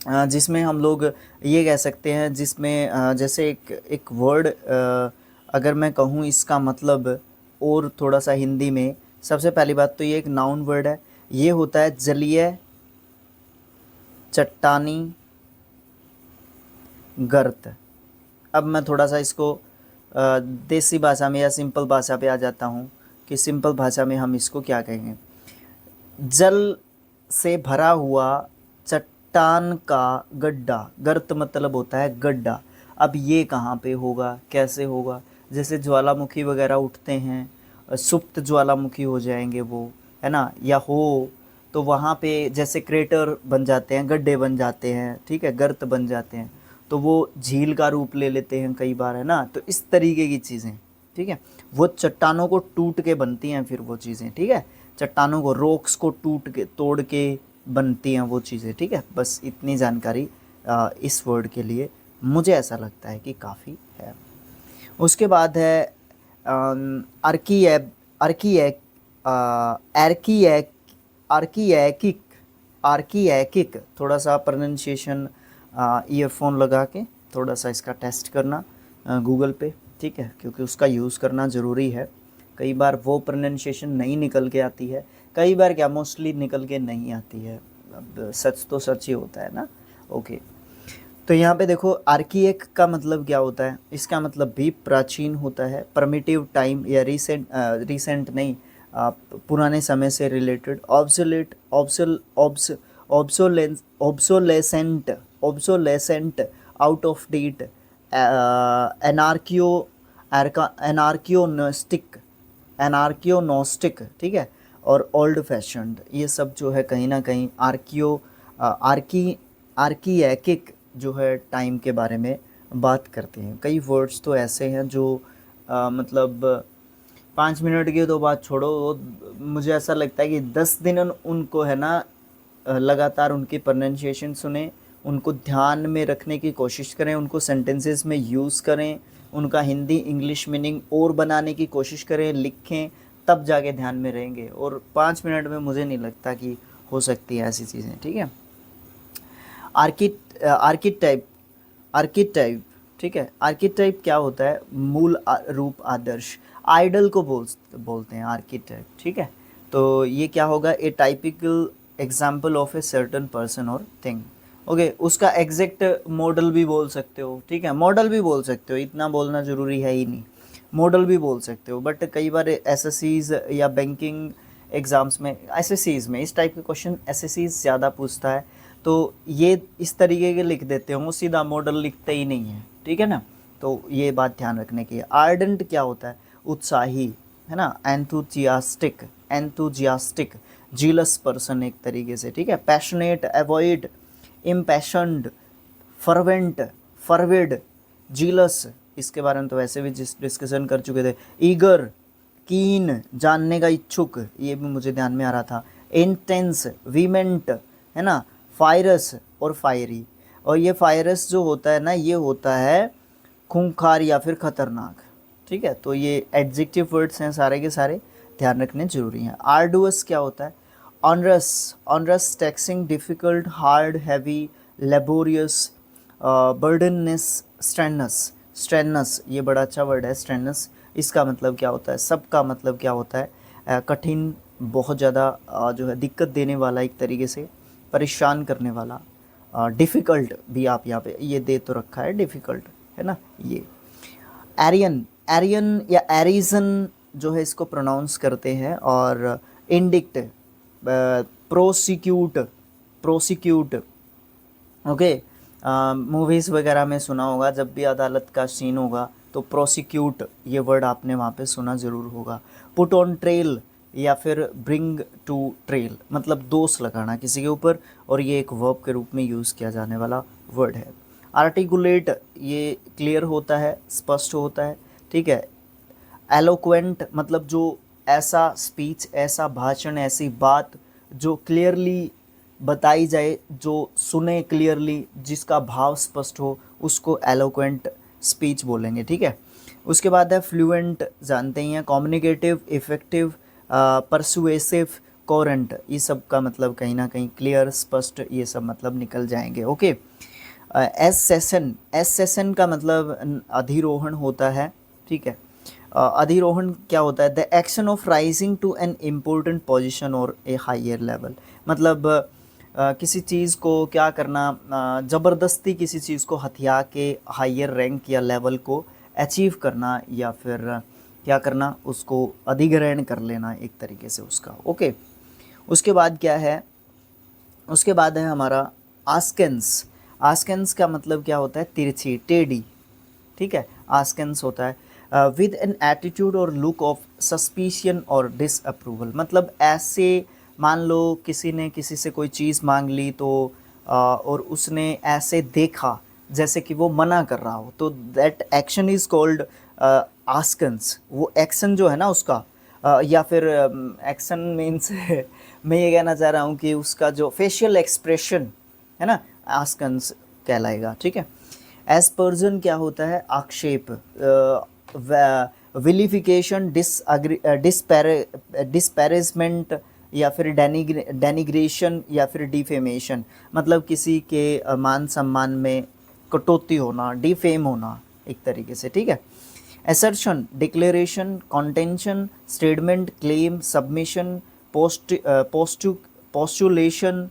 जिसमें हम लोग ये कह सकते हैं, जिसमें जैसे एक वर्ड अगर मैं कहूँ इसका मतलब और थोड़ा सा हिंदी में, सबसे पहली बात तो ये एक नाउन वर्ड है, ये होता है जलीय, चट्टानी, गर्त। अब मैं थोड़ा सा इसको देसी भाषा में या सिंपल भाषा पे आ जाता हूँ कि सिंपल भाषा में हम इसको क्या कहेंगे। जल से भरा हुआ चट्टान का गड्ढा, गर्त मतलब होता है गड्ढा। अब ये कहाँ पे होगा, कैसे होगा, जैसे ज्वालामुखी वगैरह उठते हैं, सुप्त ज्वालामुखी हो जाएंगे वो, है ना, या हो तो वहाँ पे जैसे क्रेटर बन जाते हैं, गड्ढे बन जाते हैं, ठीक है, गर्त बन जाते हैं, तो वो झील का रूप ले लेते हैं कई बार, है ना। तो इस तरीके की चीज़ें, ठीक है, वो चट्टानों को टूट के बनती हैं फिर वो चीज़ें। ठीक है, चट्टानों को, रॉक्स को टूट के तोड़ के बनती हैं वो चीज़ें। ठीक है, बस इतनी जानकारी इस वर्ड के लिए मुझे ऐसा लगता है कि काफ़ी है। उसके बाद है आर्किएब, आर्किएक, आर्किएक, आर्किएकिक, आर्किएकिक। थोड़ा सा प्रोनाउंसिएशन ईयरफोन लगा के थोड़ा सा इसका टेस्ट करना गूगल पे। ठीक है, क्योंकि उसका यूज़ करना ज़रूरी है। कई बार वो प्रोनाउंसिएशन नहीं निकल के आती है, कई बार क्या मोस्टली निकल के नहीं आती है। अब सच तो सच ही होता है ना। ओके, तो यहाँ पे देखो आर्किएक का मतलब क्या होता है, इसका मतलब भी प्राचीन होता है, प्रिमिटिव टाइम या रीसेंट नहीं, पुराने समय से related. Obsolete, obsolescent, obsolescent, out of date, एनार्कियो, एनार्कियोनोस्टिक, एनार्कियोनोस्टिक, ठीक है, और ओल्ड फैशन्ड। ये सब जो है कहीं ना कहीं आर्किएकिक जो है टाइम के बारे में बात करते हैं। कई वर्ड्स तो ऐसे हैं जो मतलब 5 मिनट की तो बात छोड़ो, मुझे ऐसा लगता है कि 10 दिन उनको है ना लगातार उनकी प्रोनाउंसिएशन सुने, उनको ध्यान में रखने की कोशिश करें, उनको सेंटेंसेस में यूज़ करें, उनका हिंदी इंग्लिश मीनिंग और बनाने की कोशिश करें, लिखें, तब जाके ध्यान में रहेंगे। और 5 मिनट में मुझे नहीं लगता कि हो सकती है ऐसी चीज़ें। ठीक है, आर्किटाइप, आर्किटाइप, ठीक है, आर्किटाइप क्या होता है, मूल रूप, आदर्श। आइडल को बोलते हैं आर्किटेक्ट, ठीक है। तो ये क्या होगा, a typical example of a certain person और थिंग। ओके, उसका एग्जैक्ट मॉडल भी बोल सकते हो, ठीक है, मॉडल भी बोल सकते हो, इतना बोलना ज़रूरी है ही नहीं, मॉडल भी बोल सकते हो। बट कई बार एसएससीज या बैंकिंग एग्ज़ाम्स में, एसएससीज में इस टाइप के क्वेश्चन एसएससीज ज़्यादा पूछता है, तो ये इस तरीके के लिख देते हो, सीधा मॉडल लिखते ही नहीं है, ठीक है ना। तो ये बात ध्यान रखने की है। आर्डेंट क्या होता है, उत्साही, है ना। एंथुजियास्टिक, एंथुजियास्टिक, जीलस पर्सन एक तरीके से, ठीक है। पैशनेट, अवॉइड, इम्पैशन्ड, फर्वेंट, फर्विड, जीलस, इसके बारे में तो वैसे भी डिस्कशन कर चुके थे। ईगर, कीन, जानने का इच्छुक, ये भी मुझे ध्यान में आ रहा था। इंटेंस, वीमेंट, है ना। फायरस और फायरी, और ये फायरस जो होता है ना, ये होता है खूंखार या फिर खतरनाक, ठीक है। तो ये एडजेक्टिव वर्ड्स हैं सारे के सारे, ध्यान रखने जरूरी हैं। आर्डुअस क्या होता है, onerous, onerous, taxing, difficult, hard, heavy, laborious, burdensome, strenuous, strenuous, ये बड़ा अच्छा वर्ड है स्ट्रेनस। इसका मतलब क्या होता है, सब का मतलब क्या होता है, कठिन, बहुत ज़्यादा जो है दिक्कत देने वाला, एक तरीके से परेशान करने वाला। डिफ़िकल्ट भी आप यहाँ पे ये दे तो रखा है, डिफ़िकल्ट, है ना। ये एरियन, एरियन या एरिजन जो है इसको प्रोनाउंस करते हैं। और indict, prosecute, prosecute, okay. Movies वगैरह में सुना होगा, जब भी अदालत का सीन होगा तो प्रोसिक्यूट, ये वर्ड आपने वहाँ पे सुना ज़रूर होगा। पुट ऑन ट्रेल या फिर ब्रिंग टू ट्रेल, मतलब दोष लगाना किसी के ऊपर, और ये एक वर्ब के रूप में यूज़ किया जाने वाला वर्ड है। आर्टिकुलेट, ये क्लियर होता है, स्पष्ट होता है, ठीक है। एलोक्वेंट, मतलब जो ऐसा स्पीच, ऐसा भाषण, ऐसी बात जो क्लियरली बताई जाए, जो सुने क्लियरली, जिसका भाव स्पष्ट हो, उसको एलोक्वेंट स्पीच बोलेंगे, ठीक है। उसके बाद है फ्लुएंट, जानते ही हैं, कम्युनिकेटिव, इफेक्टिव, परसुएसिव, कोरेंट, ये सब का मतलब कहीं ना कहीं क्लियर, स्पष्ट, ये सब मतलब निकल जाएंगे, ओके। एसेसन, एसेसन का मतलब अधिरोहण होता है, ठीक है। अधिरोहण क्या होता है, the action of rising to an important position और ए हायर लेवल, मतलब किसी चीज़ को क्या करना, ज़बरदस्ती किसी चीज़ को हथिया के हायर रैंक या लेवल को अचीव करना, या फिर क्या करना, उसको अधिग्रहण कर लेना एक तरीके से उसका, ओके। उसके बाद क्या है, उसके बाद है हमारा आस्केंस। आस्केंस का मतलब क्या होता है, तिरछी, टेढ़ी, ठीक है, आस्केंस होता है। विद एन एटीट्यूड और लुक ऑफ सस्पिशियन और डिसअप्रूवल, मतलब ऐसे, मान लो किसी ने किसी से कोई चीज़ मांग ली तो और उसने ऐसे देखा जैसे कि वो मना कर रहा हो, तो दैट एक्शन इज़ कॉल्ड आस्केंस। वो एक्शन जो है ना उसका, या फिर एक्शन मीन्स मैं ये कहना चाह रहा हूँ कि उसका जो फेशियल एक्सप्रेशन है ना, आस्केंस कहलाएगा, ठीक है। एस्पर्जन क्या होता है, आक्षेप, विलिफिकेशन, डिस्पैरेजमेंट, या फिर डेनिग्रेशन, या फिर डिफेमेशन, मतलब किसी के मान सम्मान में कटौती होना, डिफेम होना एक तरीके से, ठीक है। Assertion, declaration, contention, statement, claim, submission, postulation,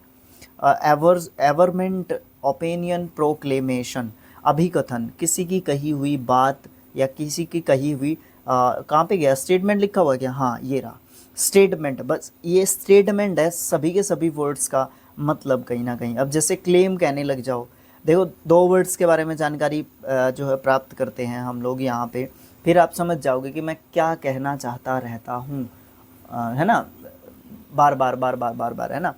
averment, opinion, proclamation, अभिकथन, किसी की कही हुई बात या किसी की कही हुई, कहाँ पे गया, स्टेटमेंट लिखा हुआ क्या, हाँ ये रहा स्टेटमेंट, बस ये स्टेटमेंट है। सभी के सभी वर्ड्स का मतलब कहीं ना कहीं, अब जैसे क्लेम कहने लग जाओ, देखो दो वर्ड्स के बारे में जानकारी जो है प्राप्त करते हैं हम लोग यहाँ पे, फिर आप समझ जाओगे कि मैं क्या कहना चाहता रहता हूँ, है ना, बार बार बार बार बार बार, है ना।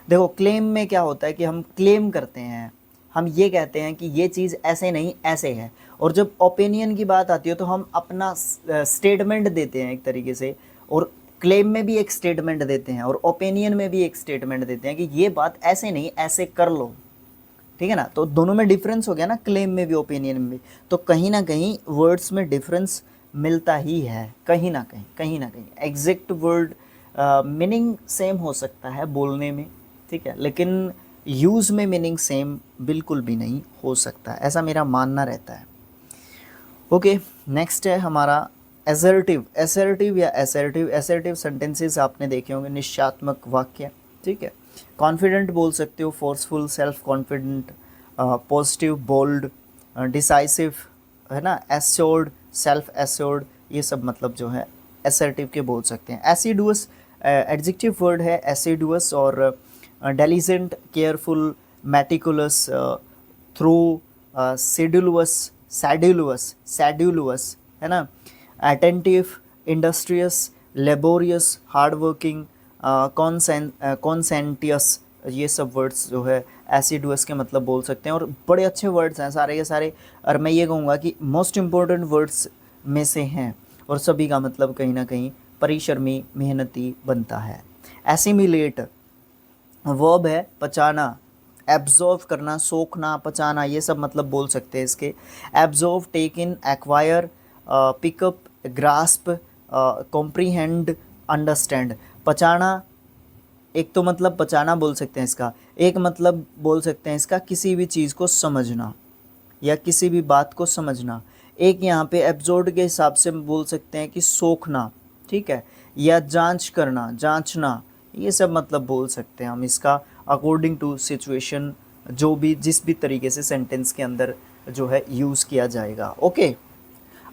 देखो क्लेम में क्या होता है कि हम क्लेम करते हैं, हम ये कहते हैं कि ये चीज़ ऐसे नहीं ऐसे है, और जब ओपिनियन की बात आती है तो हम अपना स्टेटमेंट देते हैं एक तरीके से, और क्लेम में भी एक स्टेटमेंट देते हैं, और ओपिनियन में भी एक स्टेटमेंट देते हैं कि ये बात ऐसे नहीं ऐसे कर लो, ठीक है ना। तो दोनों में डिफरेंस हो गया ना, क्लेम में भी ओपिनियन में भी, तो कहीं ना कहीं वर्ड्स में डिफरेंस मिलता ही है, कहीं ना कहीं, कहीं ना कहीं एग्जैक्ट वर्ड मीनिंग सेम हो सकता है बोलने में, ठीक है, लेकिन यूज़ में मीनिंग सेम बिल्कुल भी नहीं हो सकता, ऐसा मेरा मानना रहता है। ओके, नेक्स्ट है हमारा एसर्टिव, एसर्टिव या एसर्टिव, एसर्टिव सेंटेंसेस आपने देखे होंगे, निश्चयात्मक वाक्य, ठीक है। कॉन्फिडेंट बोल सकते हो, forceful, self confident, positive, bold, decisive, है ना, एश्योर्ड, सेल्फ एश्योर्ड, ये सब मतलब जो है एसर्टिव के बोल सकते हैं। एसिडुअस एडजेक्टिव वर्ड है, एसिडुअस, और diligent, careful, meticulous, thorough, sedulous, sedulous, sedulous, है ना, attentive, industrious, laborious, hard working, conscientious, ये सब वर्ड्स जो है एसिडुअस के मतलब बोल सकते हैं। और बड़े अच्छे वर्ड्स हैं सारे के सारे, और मैं ये कहूँगा कि मोस्ट इम्पोर्टेंट वर्ड्स में से हैं, और सभी का मतलब कहीं ना कहीं परिश्रमी, मेहनती बनता है। एसिमिलेट वर्ब है, पचाना, एब्जॉर्व करना, सोखना, पचाना, ये सब मतलब बोल सकते हैं इसके। Absorb, take in, acquire, pick up, grasp, comprehend, understand. पचाना एक तो मतलब पचाना बोल सकते हैं इसका, एक मतलब बोल सकते हैं इसका किसी भी चीज़ को समझना या किसी भी बात को समझना। एक यहाँ पे एब्जॉर्ब के हिसाब से बोल सकते हैं कि सोखना, ठीक है, या जांच करना, जांचना, ये सब मतलब बोल सकते हैं हम इसका अकॉर्डिंग टू सिचुएशन, जो भी जिस भी तरीके से सेंटेंस के अंदर जो है यूज़ किया जाएगा। ओके,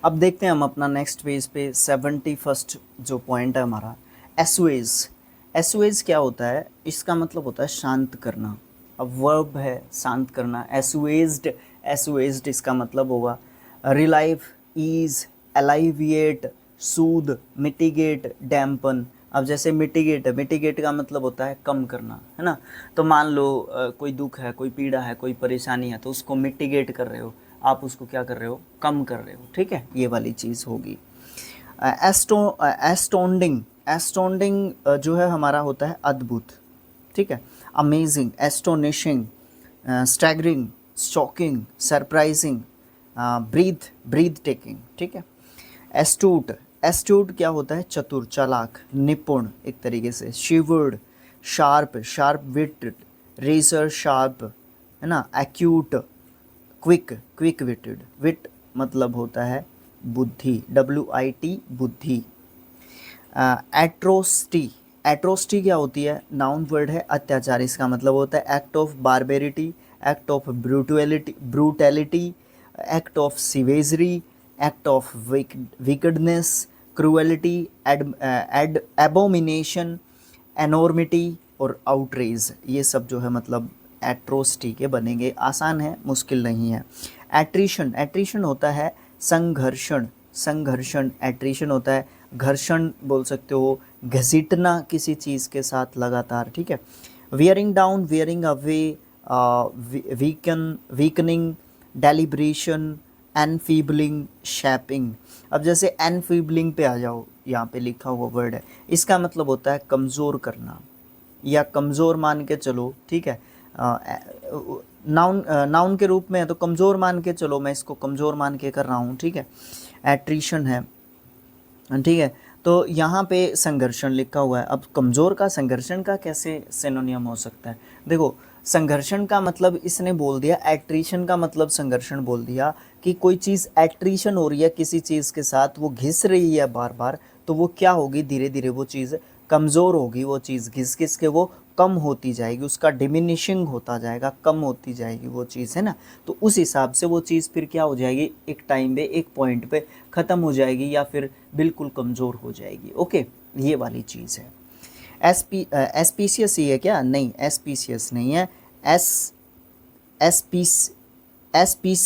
अब देखते हैं हम अपना नेक्स्ट पेज पे 71 जो पॉइंट है हमारा, एसुएज। एसुएज क्या होता है, इसका मतलब होता है शांत करना। अब वर्ब है शांत करना, एसुएज्ड, एसुएज्ड इसका मतलब होगा रिलाइव, ईज, एलाइविएट, सूद, मिटिगेट, डैम्पन। अब जैसे मिटिगेट है, मिटिगेट का मतलब होता है कम करना, है ना। तो मान लो कोई दुख है, कोई पीड़ा है, कोई परेशानी है, तो उसको मिटिगेट कर रहे हो आप, उसको क्या कर रहे हो, कम कर रहे हो, ठीक है, ये वाली चीज़ होगी। एस्टोंडिंग, एस्टोंडिंग जो है हमारा होता है अद्भुत, ठीक है। Amazing, astonishing, staggering, shocking, surprising, breath, breathtaking, ठीक है। एस्टूट, एस्टूट क्या होता है, चतुर, चालाक, निपुण एक तरीके से। Shrewd, sharp, sharp witted, razor sharp, है ना। Acute, quick, quick witted, wit मतलब होता है बुद्धि, WIT बुद्धि। एट्रोसिटी, एट्रोसिटी क्या होती है, नाउन वर्ड है, अत्याचार, इसका मतलब होता है act of barbarity, act of brutality, brutality, act of savagery, act of wickedness, cruelty, abomination, enormity और आउटरेज, ये सब जो है मतलब एट्रोसिटी के बनेंगे। आसान है, मुश्किल नहीं है। एट्रिशन, एट्रिशन होता है संघर्षण, संघर्षण, एट्रिशन होता है घर्षण बोल सकते हो, घसीटना किसी चीज़ के साथ लगातार, ठीक है। Wearing down, wearing away, weakening, deliberation, enfeebling, shaping. अब जैसे एनफीबलिंग पे आ जाओ, यहाँ पे लिखा हुआ वर्ड है, इसका मतलब होता है कमज़ोर करना या कमज़ोर मान के चलो, ठीक है। नाउन, नाउन के रूप में है तो कमज़ोर मान के चलो, मैं इसको कमज़ोर मान के कर रहा हूँ, ठीक है। एट्रिशन है, ठीक है। तो यहाँ पे संघर्षण लिखा हुआ है। अब कमज़ोर का संघर्षण का कैसे सिनोनियम हो सकता है, देखो संघर्षण का मतलब इसने बोल दिया, एट्रिशन का मतलब संघर्षण बोल दिया कि कोई चीज़ एट्रिशन हो रही है किसी चीज़ के साथ, वो घिस रही है बार बार, तो वो क्या होगी, धीरे धीरे वो चीज़ कमज़ोर होगी, वो चीज़ घिस घिस के वो कम होती जाएगी, उसका डिमिनिशिंग होता जाएगा, कम होती जाएगी वो चीज़, है ना। तो उस हिसाब से वो चीज़ फिर क्या हो जाएगी, एक टाइम पे, एक पॉइंट पे ख़त्म हो जाएगी या फिर बिल्कुल कमज़ोर हो जाएगी। ओके, ये वाली चीज़ है। एस्पीसियस ही है क्या, नहीं एस्पीसियस नहीं है, एस्पीस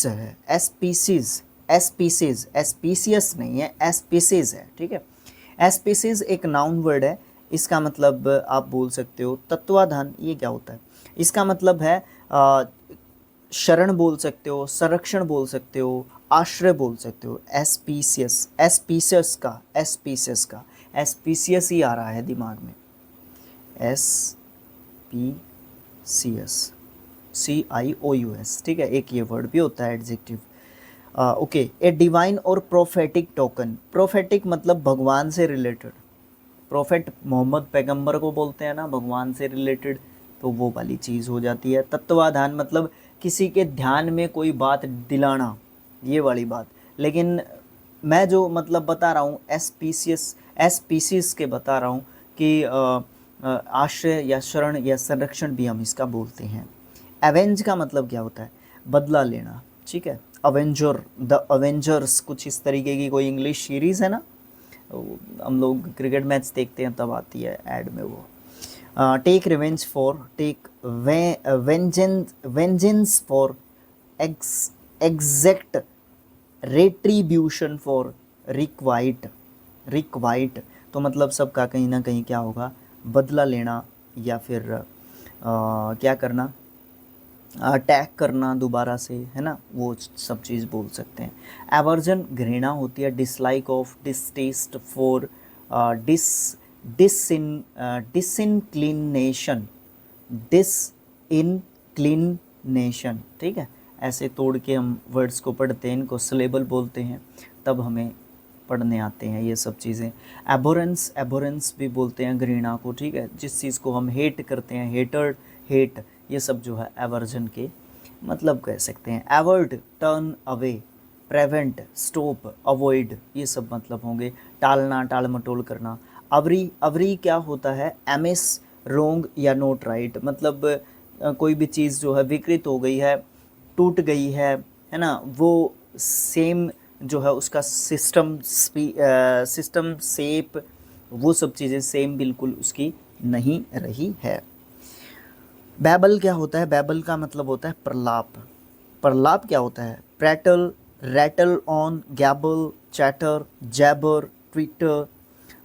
है, एस्पीसीज, एस्पीसीज, एस्पीसियस नहीं है, एस्पीसीज है, ठीक है। एस्पीसीज एक नाउन वर्ड है, इसका मतलब आप बोल सकते हो तत्वाधान। ये क्या होता है, इसका मतलब है शरण बोल सकते हो, संरक्षण बोल सकते हो, आश्रय बोल सकते हो। एस्पीसियस, एस्पीसियस का, एस्पीसियस का, एस्पीसियस ही आ रहा है दिमाग में, एस्पीसियस, CIOUS, ठीक है। एक ये वर्ड भी होता है एडजेक्टिव। ओके, ए डिवाइन और प्रोफेटिक टोकन, प्रोफेटिक मतलब भगवान से रिलेटेड, प्रोफेट मोहम्मद पैगंबर को बोलते हैं ना, भगवान से रिलेटेड, तो वो वाली चीज़ हो जाती है। तत्वाधान मतलब किसी के ध्यान में कोई बात दिलाना, ये वाली बात। लेकिन मैं जो मतलब बता रहा हूँ एस्पीसीज के बता रहा हूँ कि आश्रय या शरण या संरक्षण भी हम इसका बोलते हैं। एवेंज का मतलब क्या होता है? बदला लेना, ठीक है। अवेंजर, द अवेंजर्स, कुछ इस तरीके की कोई इंग्लिश सीरीज़ है ना, हम लोग क्रिकेट मैच देखते हैं तब आती है ऐड में वो। Take revenge for, take vengeance for, exact retribution for, requite. तो मतलब सबका कहीं ना कहीं क्या होगा? बदला लेना या फिर क्या करना, अटैक करना दोबारा से, है ना, वो सब चीज़ बोल सकते हैं। एवर्जन घृणा होती है, डिसलाइक ऑफ, डिसटेस्ट फॉर, डिसइनक्लिनेशन, डिसइनक्लिनेशन, ठीक है। ऐसे तोड़ के हम वर्ड्स को पढ़ते हैं, इनको सिलेबल बोलते हैं, तब हमें पढ़ने आते हैं ये सब चीज़ें। एबोरेंस भी बोलते हैं घृणा को, ठीक है। जिस चीज़ को हम हेट करते हैं, हेट, ये सब जो है एवर्जन के मतलब कह सकते हैं। Avert, turn away, prevent, stop, avoid, ये सब मतलब होंगे। टालना, टाल मटोल करना। अवरी क्या होता है? एमिस, रोंग या नोट राइट, मतलब कोई भी चीज़ जो है विकृत हो गई है, टूट गई है ना, वो सेम जो है उसका सिस्टम शेप, वो सब चीज़ें सेम बिल्कुल उसकी नहीं रही है। बैबल क्या होता है? बैबल का मतलब होता है प्रलाप। प्रलाप क्या होता है? Prattle, rattle on, gabble, chatter, jabber, twitter,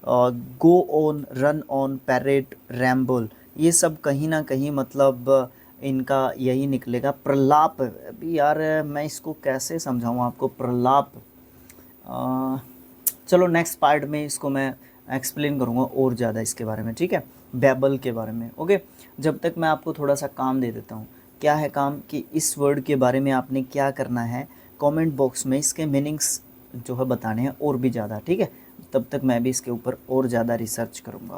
go on, run on, parrot, ramble, ये सब कहीं ना कहीं मतलब इनका यही निकलेगा, प्रलाप। अभी यार मैं इसको कैसे समझाऊँ आपको, प्रलाप। चलो नेक्स्ट पार्ट में इसको मैं एक्सप्लेन करूँगा और ज़्यादा इसके बारे में, ठीक है, बैबल के बारे में। ओके, जब तक मैं आपको थोड़ा सा काम दे देता हूँ। क्या है काम? कि इस वर्ड के बारे में आपने क्या करना है, कमेंट बॉक्स में इसके मीनिंग्स जो है बताने हैं और भी ज़्यादा, ठीक है। तब तक मैं भी इसके ऊपर और ज़्यादा रिसर्च करूँगा।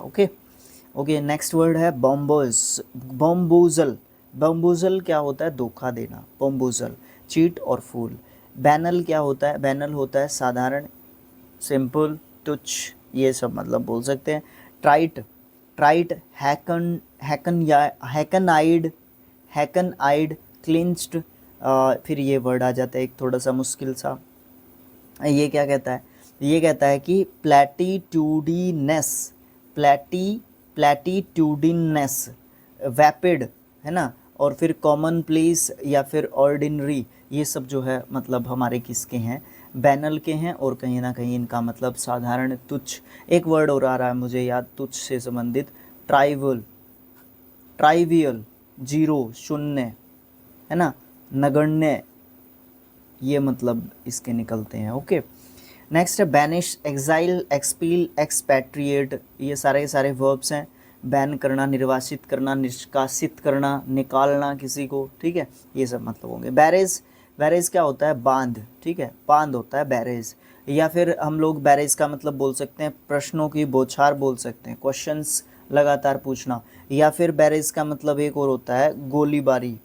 ओके, नेक्स्ट वर्ड है बॉम्बूजल। बॉम्बूजल क्या होता है? धोखा देना, बॉम्बूजल। चीट और फूल। बैनल क्या होता है? बैनल होता है साधारण, सिंपल, तुच्छ, ये सब मतलब बोल सकते हैं। ट्राइट, हैकन या हैकन आइड, क्लिंच्ड। फिर ये वर्ड आ जाता है एक थोड़ा सा मुश्किल सा। ये क्या कहता है? ये कहता है कि प्लेटिट्यूडिनस, वैपिड, है ना, और फिर कॉमन प्लेस या फिर ऑर्डिनरी, ये सब जो है मतलब हमारे किसके हैं? बैनल के हैं, और कहीं ना कहीं इनका मतलब साधारण, तुच्छ। एक वर्ड और आ रहा है मुझे याद तुच्छ से संबंधित, ट्राइवियल, जीरो, शून्य, है ना, नगण्य, ये मतलब इसके निकलते हैं। ओके, नेक्स्ट है बैनिश, एग्जाइल, एक्सपील, एक्सपैट्रिएट, ये सारे वर्ब्स हैं। बैन करना, निर्वासित करना, निष्कासित करना, निकालना किसी को, ठीक है, ये सब मतलब होंगे। बैरेज क्या होता है? बांध, ठीक है, बांध होता है बैरेज। या फिर हम लोग बैरेज का मतलब बोल सकते हैं प्रश्नों की बौछार बोल सकते हैं, क्वेश्चंस लगातार पूछना। या फिर बैरेज का मतलब एक और होता है गोलीबारी,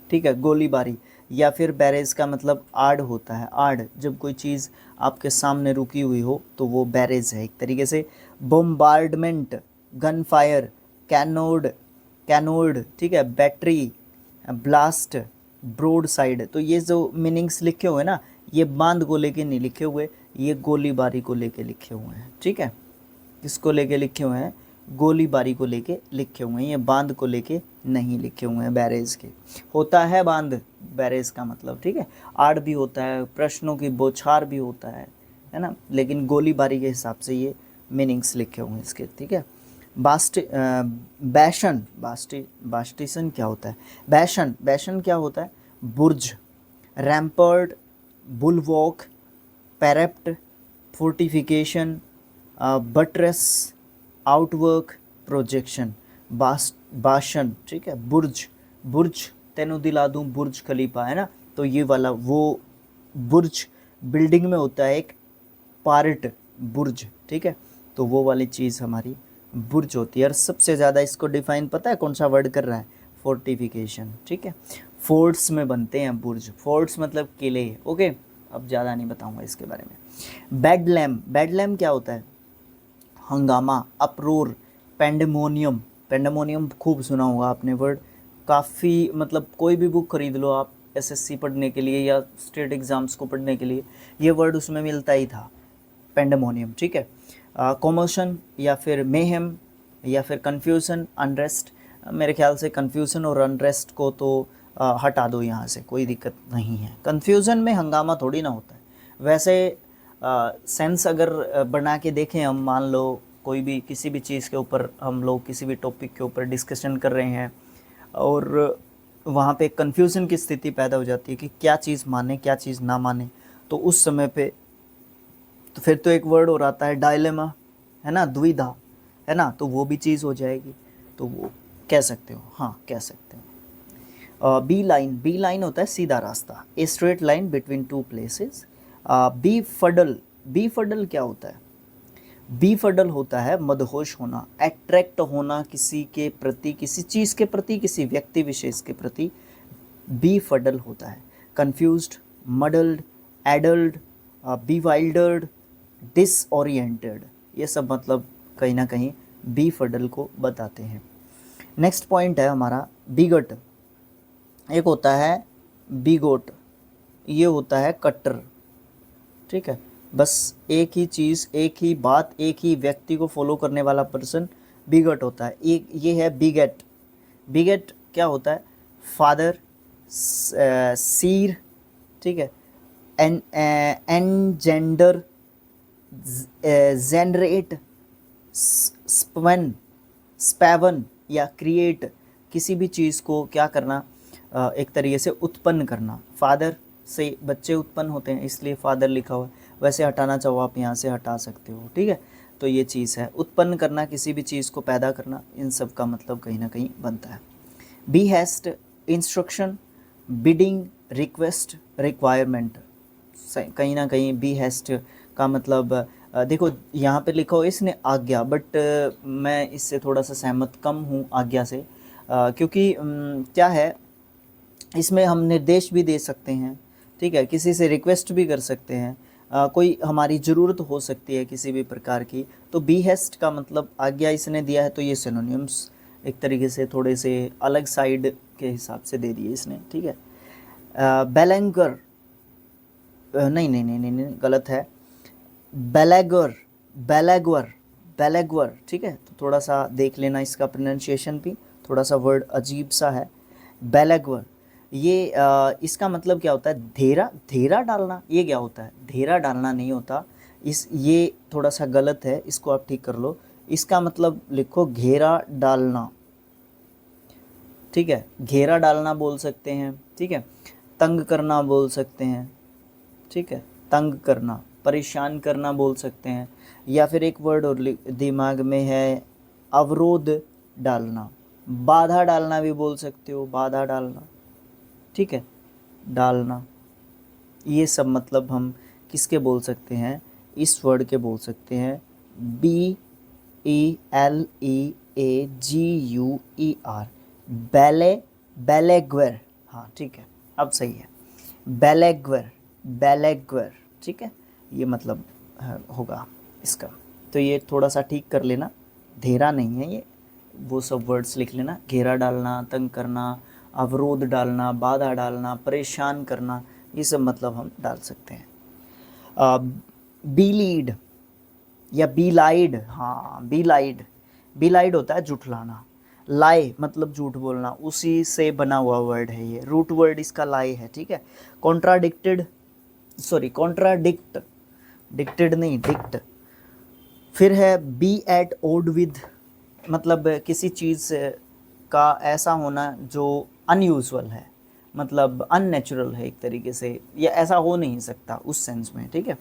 ठीक है, गोलीबारी। या फिर बैरेज का मतलब आड़ होता है, आड़, जब कोई चीज़ आपके सामने रुकी हुई हो तो वो बैरेज है एक तरीके से। बम्बार्डमेंट, गन फायर, कैनोड, ठीक है, बैटरी, ब्लास्ट, ब्रोड साइड। तो ये जो मीनिंग्स लिखे हुए हैं ना, ये बांध को लेके नहीं लिखे हुए, ये गोलीबारी को लेके लिखे हुए हैं, ठीक है। किसको लेके लिखे हुए हैं? गोलीबारी को लेके लिखे हुए हैं, ये बांध को लेके नहीं लिखे हुए हैं बैरेज के। होता है बांध बैरेज का मतलब, ठीक है, आड़ भी होता है, प्रश्नों की बौछार भी होता है ना, लेकिन गोलीबारी के हिसाब से ये मीनिंग्स लिखे हुए हैं इसके, ठीक है। बास्टिसन क्या होता है? बैशन क्या होता है? बुर्ज, रैम्पर्ड, बुलवॉक, पैरेप्ट, फोर्टिफिकेशन, बटरेस, आउटवर्क, प्रोजेक्शन। बाशन, ठीक है, बुर्ज तेनों दिला दूँ, बुर्ज खलीफा, है ना, तो ये वाला वो बुर्ज बिल्डिंग में होता है एक पार्ट, बुर्ज, ठीक है, तो वो वाली चीज़ हमारी बुर्ज होती है। और सबसे ज़्यादा इसको डिफाइन पता है कौन सा वर्ड कर रहा है? फोर्टिफिकेशन, ठीक है। फोर्ट्स में बनते हैं बुर्ज, फोर्ट्स मतलब किले। ओके, अब ज़्यादा नहीं बताऊंगा इसके बारे में। बेडलैम, बेडलैम क्या होता है? हंगामा, अप्रोर, पेंडेमोनियम। पेंडेमोनियम खूब सुना होगा आपने वर्ड, काफ़ी मतलब कोई भी बुक खरीद लो आप एसएससी पढ़ने के लिए या स्टेट एग्ज़ाम्स को पढ़ने के लिए, ये वर्ड उसमें मिलता ही था, पेंडेमोनियम, ठीक है। कॉमोशन या फिर मेहम या फिर कन्फ्यूज़न, अनरेस्ट। मेरे ख्याल से कन्फ्यूज़न और अनरेस्ट को तो हटा दो यहाँ से, कोई दिक्कत नहीं है। कन्फ्यूज़न में हंगामा थोड़ी ना होता है। वैसे सेंस अगर बना के देखें हम, मान लो कोई भी किसी भी चीज़ के ऊपर हम लोग किसी भी टॉपिक के ऊपर डिस्कशन कर रहे हैं और वहाँ पे कन्फ्यूज़न की स्थिति पैदा हो जाती है कि क्या चीज़ माने क्या चीज़ ना माने, तो उस समय पे तो फिर तो एक वर्ड और आता है डायलेमा, है ना, दुविधा, है ना, तो वो भी चीज़ हो जाएगी, तो वो कह सकते हो, हाँ कह सकते हो। बी लाइन, बी लाइन होता है सीधा रास्ता, a straight line between two places. Befuddle, befuddle क्या होता है? बी फडल होता है मदहोश होना, अट्रैक्ट होना किसी के प्रति, किसी चीज़ के प्रति, किसी व्यक्ति विशेष के प्रति बी फडल होता है। कंफ्यूज्ड, मडल्ड, एडल्ड, बीवाइल्डर्ड, डिसओरिएंटेड, ये सब मतलब कहीं ना कहीं बी फडल को बताते हैं। नेक्स्ट पॉइंट है हमारा बिगट। एक होता है बिगोट, ये होता है कट्टर, ठीक है, बस एक ही चीज़, एक ही बात, एक ही व्यक्ति को फॉलो करने वाला पर्सन बिगट होता है। एक ये है बिगेट। बिगेट क्या होता है? फादर, सीर, ठीक है, एनजेंडर, जेनरेट, स्पवन, स्पैवन या क्रिएट, किसी भी चीज़ को क्या करना, एक तरीके से उत्पन्न करना। फादर से बच्चे उत्पन्न होते हैं इसलिए फादर लिखा हुआ है, वैसे हटाना चाहो आप यहाँ से हटा सकते हो, ठीक है। तो ये चीज़ है, उत्पन्न करना, किसी भी चीज़ को पैदा करना, इन सब का मतलब कहीं ना कहीं बनता है। Behest, instruction, bidding, request, requirement. कहीं ना कहीं बी हैस्ट का मतलब देखो यहाँ पे लिखा हो इसने आज्ञा, बट मैं इससे थोड़ा सा सहमत कम हूँ आज्ञा से, क्योंकि क्या है, इसमें हम निर्देश भी दे सकते हैं, ठीक है, किसी से रिक्वेस्ट भी कर सकते हैं, कोई हमारी ज़रूरत हो सकती है किसी भी प्रकार की, तो बी हैस्ट का मतलब आज्ञा इसने दिया है, तो ये सिनोनिम्स एक तरीके से थोड़े से अलग साइड के हिसाब से दे दिए इसने, ठीक है। बेलेंगर, नहीं नहीं नहीं नहीं नहीं गलत है, बेलेगर, बेलेगवर, बेलेगवर, ठीक है, तो थोड़ा सा देख लेना इसका प्रोनाउंसिएशन भी, थोड़ा सा वर्ड अजीब सा है, बेलेगवर। ये इसका मतलब क्या होता है? धेरा, धेरा डालना, ये क्या होता है? धेरा डालना नहीं होता, ये थोड़ा सा गलत है, इसको आप ठीक कर लो। इसका मतलब लिखो घेरा डालना, ठीक है, घेरा डालना बोल सकते हैं, ठीक है, तंग करना बोल सकते हैं, ठीक है, तंग करना, परेशान करना बोल सकते हैं, या फिर एक वर्ड और दिमाग में है, अवरोध डालना, बाधा डालना भी बोल सकते हो, बाधा डालना, ठीक है, डालना। ये सब मतलब हम किसके बोल सकते हैं? इस वर्ड के बोल सकते हैं, BELEAGUER, बैले, बेलेग्वर, हाँ ठीक है, अब सही है, बेलेग्वर, बेलेग्वर, ठीक है, ये मतलब होगा इसका। तो ये थोड़ा सा ठीक कर लेना, धेरा नहीं है ये, वो सब वर्ड्स लिख लेना, घेरा डालना, तंग करना, अवरोध डालना, बाधा डालना, परेशान करना, ये सब मतलब हम डाल सकते हैं। बी लीड या बी लाइड, हाँ बी लाइड, बी लाइड होता है जुठलाना, लाई मतलब झूठ बोलना, उसी से बना हुआ वर्ड है ये, रूट वर्ड इसका लाई है, ठीक है। कॉन्ट्राडिक्टेड, सॉरी कॉन्ट्राडिक्ट, डिक्टेड नहीं डिक्ट। फिर है बी एट ओड विद, मतलब किसी चीज़ का ऐसा होना जो अनयूजुअल है, मतलब अननेचुरल है एक तरीके से, या ऐसा हो नहीं सकता उस सेंस में, ठीक है।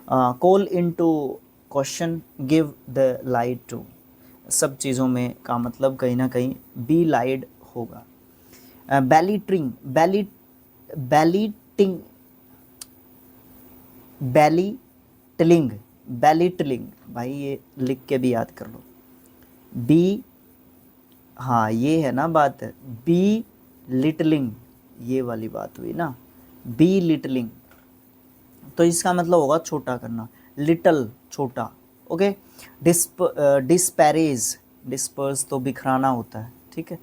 Call into question, give the lie to, सब चीज़ों में का मतलब कहीं ना कहीं बी लाइड होगा। बैलीट्रिंग, बैलीटिंग, बैलीटलिंग, बैलीटलिंग, भाई ये लिख के भी याद कर लो, बी, हाँ ये है ना बात, बी लिटलिंग, ये वाली बात हुई ना, बी लिटलिंग, तो इसका मतलब होगा छोटा करना, लिटल छोटा, ओके। डिस्पैरेज, डिस्पर्स तो बिखराना होता है, ठीक है।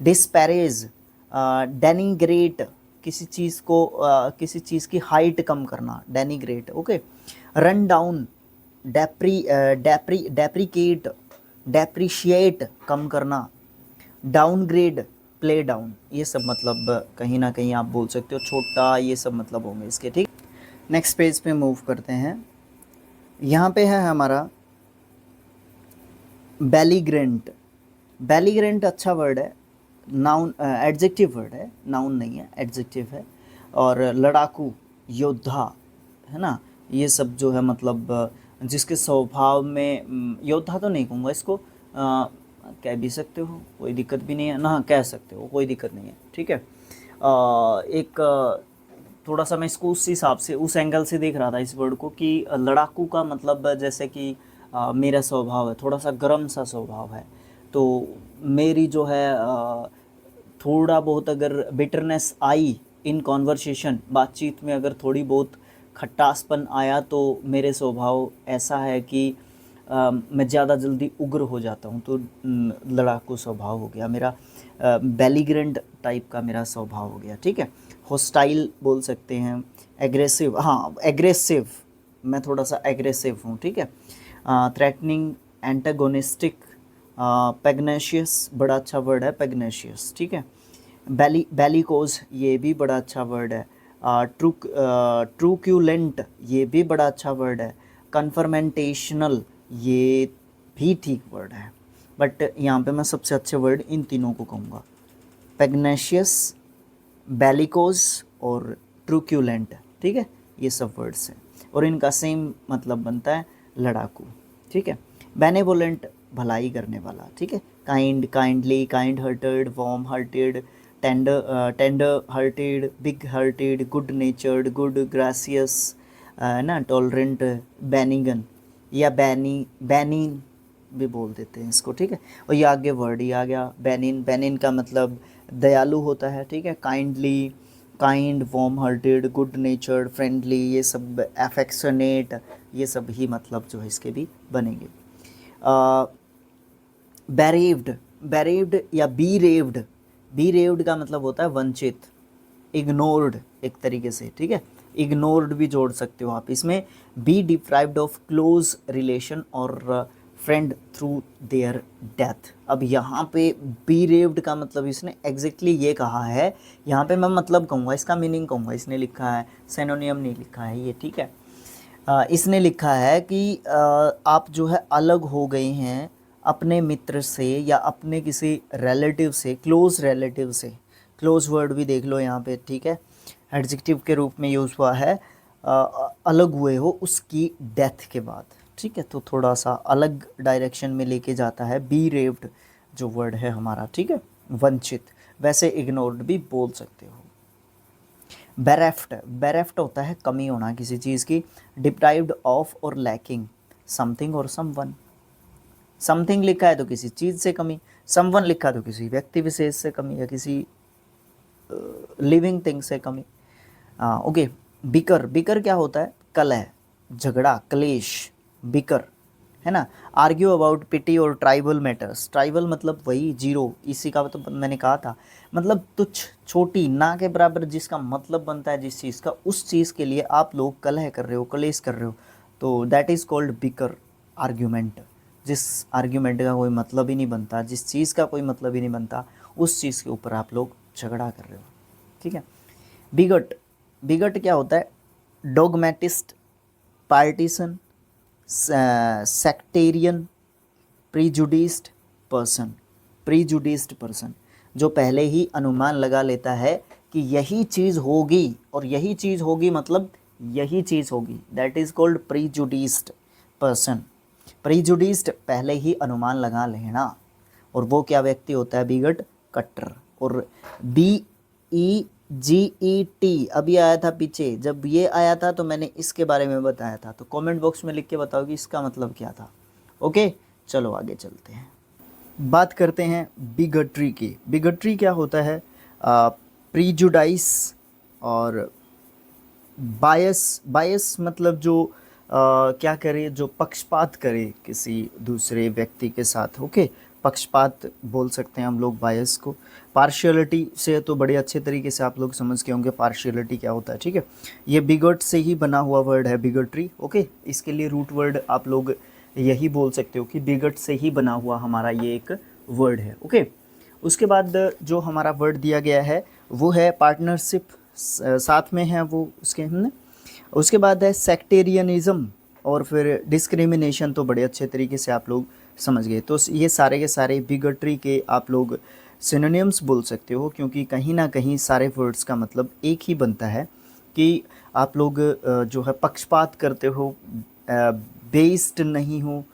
डिस्पैरेज, डेनिग्रेट, किसी चीज़ को किसी चीज़ की हाइट कम करना, denigrate, okay. Run down, deprecate, depreciate कम करना, डाउनग्रेड, प्ले डाउन, ये सब मतलब कहीं ना कहीं आप बोल सकते हो छोटा, ये सब मतलब होंगे इसके, ठीक। नेक्स्ट पेज पे मूव करते हैं। यहाँ पे है हमारा बेलीग्रेंट। बेलीग्रेंट अच्छा वर्ड है, नाउन एडजेक्टिव वर्ड है, नाउन नहीं है, एडजेक्टिव है। और लड़ाकू, योद्धा, है ना, ये सब जो है मतलब जिसके स्वभाव में, योद्धा तो नहीं कहूँगा इसको, कह भी सकते हो, कोई दिक्कत भी नहीं है ना, कह सकते हो, कोई दिक्कत नहीं है, ठीक है। एक थोड़ा सा मैं इसको उस हिसाब से, उस एंगल से देख रहा था इस वर्ड को कि लड़ाकू का मतलब जैसे कि मेरा स्वभाव है थोड़ा सा गर्म सा स्वभाव है, तो मेरी जो है थोड़ा बहुत अगर बिटरनेस आई इन कॉन्वर्सेशन, बातचीत में अगर थोड़ी बहुत खट्टासपन आया, तो मेरे स्वभाव ऐसा है कि मैं ज़्यादा जल्दी उग्र हो जाता हूँ, तो लड़ाकू स्वभाव हो गया मेरा, बेलीग्रेंट टाइप का मेरा स्वभाव हो गया, ठीक है। हॉस्टाइल बोल सकते हैं, एग्रेसिव, हाँ एग्रेसिव, मैं थोड़ा सा एग्रेसिव हूँ, ठीक है। थ्रेटनिंग, एंटागोनिस्टिक, पैग्नेशियस, बड़ा अच्छा वर्ड है पैग्नेशियस, ठीक है। बेलिकोज, ये भी बड़ा अच्छा वर्ड है। ट्रूक्यूलेंट, ये भी बड़ा अच्छा वर्ड है। कन्फर्मेंटेशनल, ये भी ठीक वर्ड है, बट यहाँ पे मैं सबसे अच्छे वर्ड इन तीनों को कहूँगा, पैग्नेशियस, बेलिकोज और ट्रूक्यूलेंट, ठीक है, ये सब वर्ड्स हैं और इनका सेम मतलब बनता है लड़ाकू, ठीक है। बेनेवोलेंट, भलाई करने वाला, ठीक है। Kind, kindly, kind hearted, warm hearted, tender hearted, big hearted, good नेचर्ड, good, gracious, ना, टॉलरेंट, बेनिगन या बैनिन भी बोल देते हैं इसको, ठीक है। और ये आगे वर्ड ही आ गया बेनिन, बेनिन का मतलब दयालु होता है, ठीक है। Kindly, kind, warm hearted, good नेचर्ड, friendly, ये सब, एफेक्शनेट, ये सब ही मतलब जो है इसके भी बनेंगे। बेरेव्ड, बेरेव्ड या बीरेव्ड, बीरेव्ड का मतलब होता है वंचित, इग्नोर्ड एक तरीके से, ठीक है, इग्नोर्ड भी जोड़ सकते हो आप इसमें। B deprived of close relation और फ्रेंड थ्रू देयर डेथ। अब यहाँ पे बी रेव्ड का मतलब इसने एग्जैक्टली ये कहा है, यहाँ पे मैं मतलब कहूँगा, इसका मीनिंग कहूँगा, इसने लिखा है, सेनोनियम नहीं लिखा है ये, ठीक है। इसने लिखा है कि आप जो है अलग हो गए हैं अपने मित्र से या अपने किसी रिलेटिव से, क्लोज रिलेटिव से, क्लोज वर्ड भी देख लो यहाँ पे, ठीक है, एडजेक्टिव के रूप में यूज़ हुआ है, अलग हुए हो उसकी डेथ के बाद, ठीक है। तो थोड़ा सा अलग डायरेक्शन में लेके जाता है बी रेव्ड जो वर्ड है हमारा, ठीक है, वंचित, वैसे इग्नोर्ड भी बोल सकते हो। बेरेफ्ट, बेरेफ्ट होता है कमी होना किसी चीज़ की, डिप्राइव्ड ऑफ और लैकिंग समथिंग और समवन, समथिंग लिखा है तो किसी चीज़ से कमी, समवन लिखा तो किसी व्यक्ति विशेष से कमी या किसी लिविंग थिंग से कमी। ओके। बिकर, बिकर क्या होता है, कलह, झगड़ा, क्लेश, बिकर, है ना। आर्ग्यू अबाउट पिटी और ट्राइबल मैटर्स, ट्राइबल मतलब वही जीरो, इसी का तो मैंने कहा था, मतलब तुच्छ, छोटी, ना के बराबर, जिसका मतलब बनता है जिस चीज़ का, उस चीज़ के लिए आप लोग कलह कर रहे हो, कलेश कर रहे हो, तो that is called beaker argument. जिस आर्ग्यूमेंट का कोई मतलब ही नहीं बनता, जिस चीज़ का कोई मतलब ही नहीं बनता, उस चीज़ के ऊपर आप लोग झगड़ा कर रहे हो, ठीक है। बिगट, बिगट क्या होता है, डोगमेटिस्ट, पार्टीसन, सेक्टेरियन, प्रीजुडिस्ड पर्सन, प्रीजुडिस्ड पर्सन, जो पहले ही अनुमान लगा लेता है कि यही चीज़ होगी और यही चीज़ होगी मतलब यही चीज़ होगी, दैट इज़ कॉल्ड प्रीजुडिस्ड पर्सन। प्रीजुडिस्ड पहले ही अनुमान लगा लेना, और वो क्या व्यक्ति होता है, बिगट, कट्टर। और BEGET अभी आया था पीछे, जब ये आया था तो मैंने इसके बारे में बताया था, तो कमेंट बॉक्स में लिख के बताओ कि इसका मतलब क्या था। ओके, चलो आगे चलते हैं, बात करते हैं बिगट्री की। बिगट्री क्या होता है, प्रीजुडाइस और बायस, बायस मतलब जो क्या करे, जो पक्षपात करे किसी दूसरे व्यक्ति के साथ, ओके, पक्षपात बोल सकते हैं हम लोग बायस को। पार्शियलिटी से तो बड़े अच्छे तरीके से आप लोग समझ के होंगे पार्शियलिटी क्या होता है, ठीक है। ये बिगट से ही बना हुआ वर्ड है, बिगटरी, ओके। इसके लिए रूट वर्ड आप लोग यही बोल सकते हो कि बिगट से ही बना हुआ हमारा ये एक वर्ड है, ओके। उसके बाद जो हमारा वर्ड दिया गया है वो है पार्टनरशिप, साथ में है वो उसके हमने। उसके बाद है सेक्टेरियनिज्म और फिर डिस्क्रिमिनेशन, तो बड़े अच्छे तरीके से आप लोग समझ गए। तो ये सारे के सारे बिगटरी के आप लोग सिनोनिम्स बोल सकते हो, क्योंकि कहीं ना कहीं सारे वर्ड्स का मतलब एक ही बनता है कि आप लोग जो है पक्षपात करते हो, बेस्ड नहीं हो,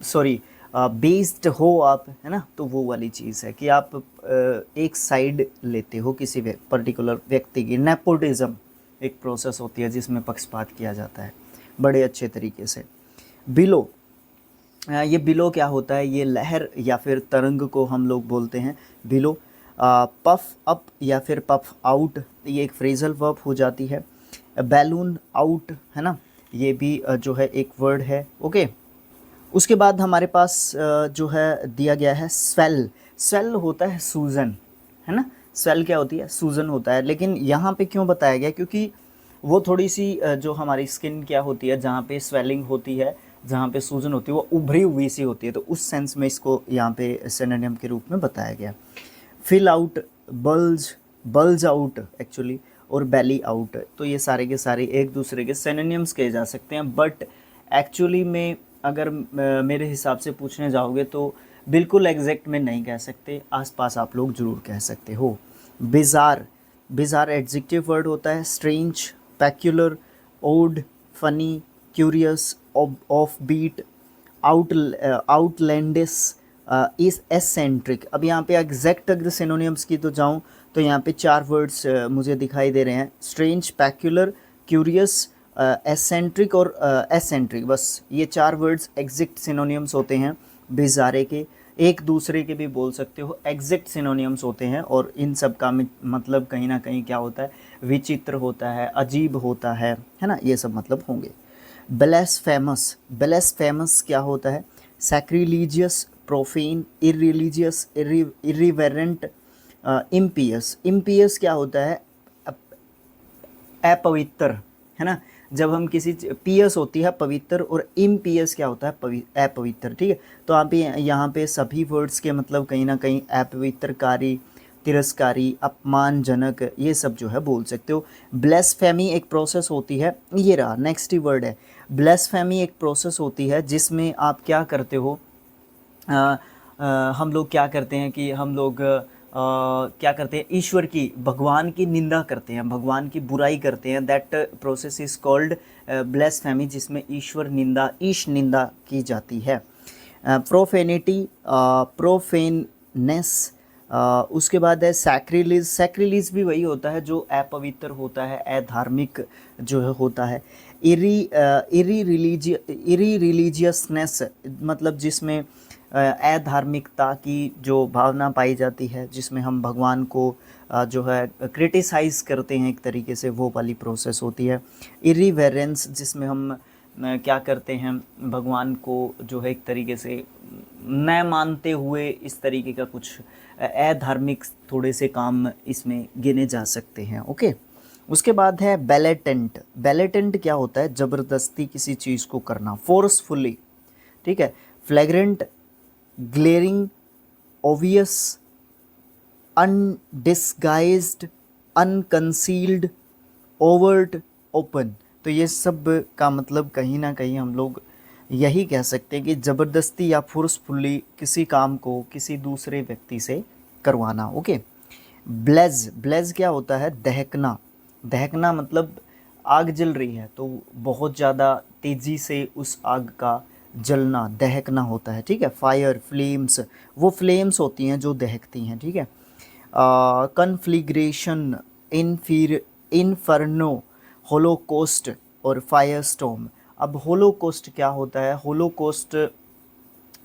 सॉरी बेस्ड हो आप, है ना। तो वो वाली चीज़ है कि आप एक साइड लेते हो किसी पर्टिकुलर व्यक्ति की। नेपोटिज्म एक प्रोसेस होती है जिसमें पक्षपात किया जाता है बड़े अच्छे तरीके से। बिलो, ये बिलो क्या होता है, ये लहर या फिर तरंग को हम लोग बोलते हैं बिलो। पफ अप या फिर पफ आउट, ये एक फ्रेजल वर्ब हो जाती है। बैलून आउट, है ना, ये भी जो है एक वर्ड है, ओके। उसके बाद हमारे पास जो है दिया गया है स्वेल। स्वेल होता है सूजन, है ना। स्वेल क्या होती है, सूजन होता है। लेकिन यहाँ पे क्यों बताया गया, क्योंकि वो थोड़ी सी जो हमारी स्किन क्या होती है, जहाँ पे स्वेलिंग होती है, जहाँ पे सूजन होती है, वो उभरी हुई सी होती है, तो उस सेंस में इसको यहाँ पे सिनोनिम के रूप में बताया गया। Fill out, bulge, bulge out actually, और बेली आउट, तो ये सारे के सारे एक दूसरे के सिनोनिम्स कहे जा सकते हैं। बट एक्चुअली में अगर मेरे हिसाब से पूछने जाओगे तो बिल्कुल एग्जैक्ट में नहीं कह सकते, आसपास आप लोग ज़रूर कह सकते हो। बिज़ार, बिज़ार एडजेक्टिव वर्ड होता है। Strange, peculiar, odd, funny, curious, off beat, outlandish, इस एसेंट्रिक। अब यहाँ पे एग्जैक्ट अगर सिनोनिम्स की तो जाऊँ तो यहाँ पे 4 वर्ड्स मुझे दिखाई दे रहे हैं, स्ट्रेंज, पेक्युलर, क्यूरियस, एसेंट्रिक और एसेंट्रिक। बस ये 4 वर्ड्स एग्जैक्ट सिनोनिम्स होते हैं बिज़ारे के। एक दूसरे के भी बोल सकते हो, एग्जैक्ट सिनोनिम्स होते हैं, और इन सब का मतलब कहीं ना कहीं क्या होता है, विचित्र होता है, अजीब होता है ना, ये सब मतलब होंगे। ब्लेसफेमस, ब्लेसफेमस क्या होता है, सैक्रिलीजियस, प्रोफेन, इररिलीजियस, इरिवेरेंट, इम्पियस। इम्पियस क्या होता है, अपवित्र, है ना। जब हम किसी पियस होती है पवित्र, और इम्पियस क्या होता है, अपवित्र, ठीक है। तो आप यहाँ पे सभी वर्ड्स के मतलब कहीं ना कहीं अपवित्रकारी, तिरस्कारी, अपमानजनक, ये सब जो है बोल सकते हो। ब्लेसफेमी एक प्रोसेस होती है, ये रहा नेक्स्ट ही वर्ड है। ब्लेसफेमी एक प्रोसेस होती है जिसमें आप क्या करते हो, हम लोग क्या करते हैं कि हम लोग क्या करते हैं, ईश्वर की, भगवान की निंदा करते हैं, भगवान की बुराई करते हैं। दैट प्रोसेस इज़ कॉल्ड ब्लेसफेमी, जिसमें ईश्वर निंदा, ईश निंदा की जाती है। प्रोफेनिटी, प्रोफेननेस, उसके बाद है सैक्रिलीज। सैक्रिलीज भी वही होता है जो अपवित्र होता है, अधार्मिक जो है होता है। इरी रिलीजियसनेस मतलब जिसमें अधार्मिकता की जो भावना पाई जाती है, जिसमें हम भगवान को जो है क्रिटिसाइज़ करते हैं एक तरीके से, वो वाली प्रोसेस होती है। इरिवेरेंस, जिसमें हम क्या करते हैं, भगवान को जो है एक तरीके से न मानते हुए इस तरीके का कुछ अधार्मिक थोड़े से काम इसमें गिने जा सकते हैं, ओके। उसके बाद है बेलेटेंट। बेलेटेंट क्या होता है, ज़बरदस्ती किसी चीज़ को करना, फोर्सफुली, ठीक है। Flagrant, glaring, obvious, undisguised, unconcealed, overt, open. तो ये सब का मतलब कहीं ना कहीं हम लोग यही कह सकते हैं कि ज़बरदस्ती या फोर्सफुली किसी काम को किसी दूसरे व्यक्ति से करवाना, ओके। ब्लेज, ब्लेज क्या होता है, दहकना। दहकना मतलब आग जल रही है तो बहुत ज़्यादा तेज़ी से उस आग का जलना, दहकना होता है, ठीक है। फायर, फ्लेम्स, वो फ्लेम्स होती हैं जो दहकती हैं, ठीक है। कन्फ्लिग्रेशन, इन्फर्नो, होलोकोस्ट और फायर स्टॉर्म। अब होलोकोस्ट क्या होता है, होलोकोस्ट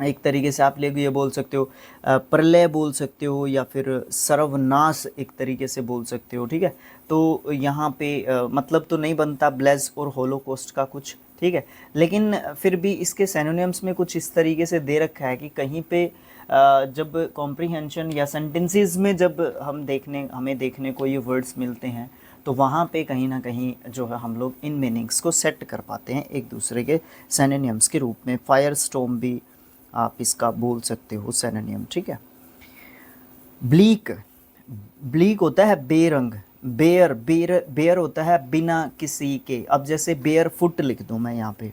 एक तरीके से आप लोग ये बोल सकते हो प्रलय बोल सकते हो, या फिर सर्वनाश एक तरीके से बोल सकते हो, ठीक है। तो यहाँ पे मतलब तो नहीं बनता ब्लेज और होलोकॉस्ट का कुछ, ठीक है, लेकिन फिर भी इसके सिनोनिम्स में कुछ इस तरीके से दे रखा है कि कहीं पे जब कॉम्प्रीहेंशन या सेंटेंसेस में जब हमें देखने को ये वर्ड्स मिलते हैं, तो वहाँ पे कहीं ना कहीं जो है हम लोग इन मीनिंग्स को सेट कर पाते हैं एक दूसरे के सिनोनिम्स के रूप में। फायर स्टॉर्म भी आप इसका बोल सकते हो सिनोनिम, ठीक है। ब्लीक, ब्लीक होता है बेरंग, बेयर होता है बिना किसी के। अब जैसे बेयर फुट लिख दूँ मैं यहाँ पे,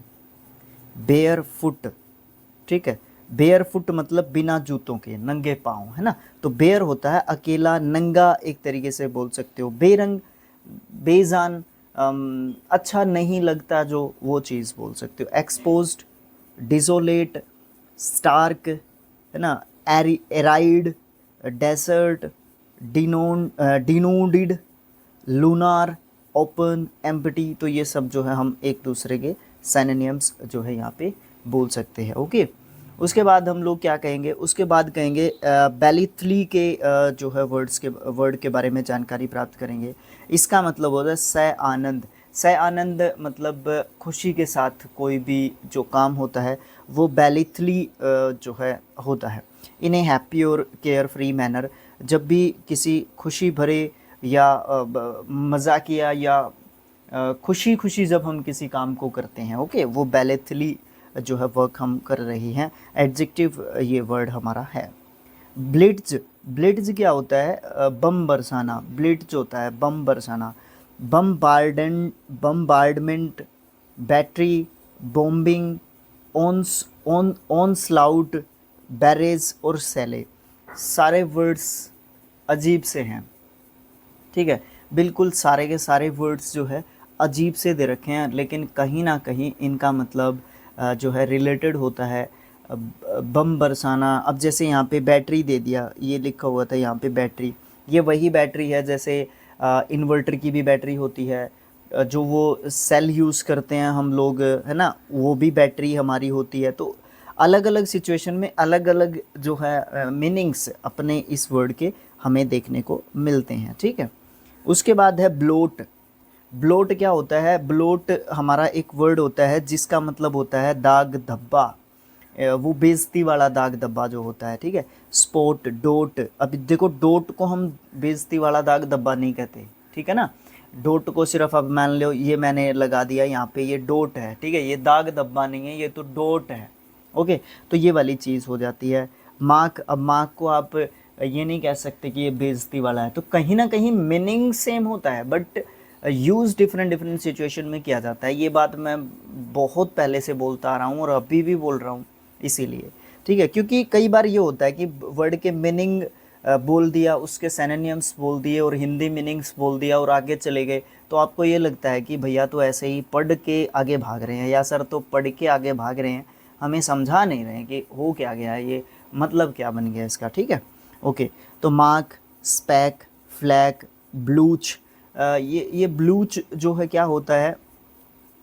बेयर फुट, ठीक है, बेयर फुट मतलब बिना जूतों के, नंगे पाँव, है ना। तो बेयर होता है अकेला, नंगा एक तरीके से बोल सकते हो। बेरंग, बेजान, अच्छा नहीं लगता जो, वो चीज़ बोल सकते हो। एक्सपोज्ड, डिसोलेट, स्टार्क, है ना, arid, desert, denuded, lunar, open, empty. तो ये सब जो है हम एक दूसरे के सिनोनिम्स जो है यहाँ पे बोल सकते हैं, ओके। उसके बाद हम लोग क्या कहेंगे, उसके बाद कहेंगे बैलिथली के जो है वर्ड के बारे में जानकारी प्राप्त करेंगे। इसका मतलब होता है सह आनंद। सह आनंद मतलब खुशी के साथ कोई भी जो काम होता है वो बैलिथली जो है होता है। इन ए हैप्पी और केयर फ्री मैनर, जब भी किसी खुशी भरे या मजाकिया या खुशी खुशी जब हम किसी काम को करते हैं, ओके, वो बैलेथली जो है वर्क हम कर रही हैं। एडजेक्टिव ये वर्ड हमारा है। ब्लिट्ज, ब्लिट्ज क्या होता है, बम बरसाना। ब्लिट्ज होता है बम बरसाना। Bombardment, battery, bombing, onslaught, barrage और सेले, सारे वर्ड्स अजीब से हैं, ठीक है। बिल्कुल सारे के सारे वर्ड्स जो है अजीब से दे रखे हैं, लेकिन कहीं ना कहीं इनका मतलब जो है रिलेटेड होता है। बम बरसाना, अब जैसे यहाँ पे बैटरी दे दिया, ये लिखा हुआ था यहाँ पे बैटरी, ये वही बैटरी है जैसे इन्वर्टर की भी बैटरी होती है, जो वो सेल यूज़ करते हैं हम लोग, है ना, वो भी बैटरी हमारी होती है। तो अलग अलग सिचुएशन में अलग अलग जो है मीनिंग्स अपने इस वर्ड के हमें देखने को मिलते हैं, ठीक है। उसके बाद है ब्लोट। ब्लोट क्या होता है, ब्लोट हमारा एक वर्ड होता है जिसका मतलब होता है दाग धब्बा, वो बेइज्जती वाला दाग धब्बा जो होता है, ठीक है। स्पॉट, डोट, अभी देखो डोट को हम बेइज्जती वाला दाग धब्बा नहीं कहते, ठीक है ना। डोट को सिर्फ अब मान लो ये मैंने लगा दिया यहाँ पे, ये डोट है, ठीक है, ये दाग धब्बा नहीं है, ये तो डोट है, ओके। तो ये वाली चीज़ हो जाती है। मार्क, अब मार्क को आप ये नहीं कह सकते कि ये बेइज्जती वाला है, तो कहीं ना कहीं मीनिंग सेम होता है but use different different situation में किया जाता है। ये बात मैं बहुत पहले से बोलता आ रहा हूँ और अभी भी बोल रहा हूँ इसीलिए, ठीक है, क्योंकि कई बार ये होता है कि वर्ड के मीनिंग बोल दिया, उसके सिनोनिम्स बोल दिए और हिंदी मीनिंग्स बोल दिया और आगे चले गए, तो आपको ये लगता है कि भैया तो ऐसे ही पढ़ के आगे भाग रहे हैं, या सर तो पढ़ के आगे भाग रहे हैं, हमें समझा नहीं रहे हैं कि हो क्या गया है, ये मतलब क्या बन गया इसका, ठीक है, ओके। तो मार्क, स्पैक, फ्लैक, ब्लूच, ये ब्लूच जो है क्या होता है,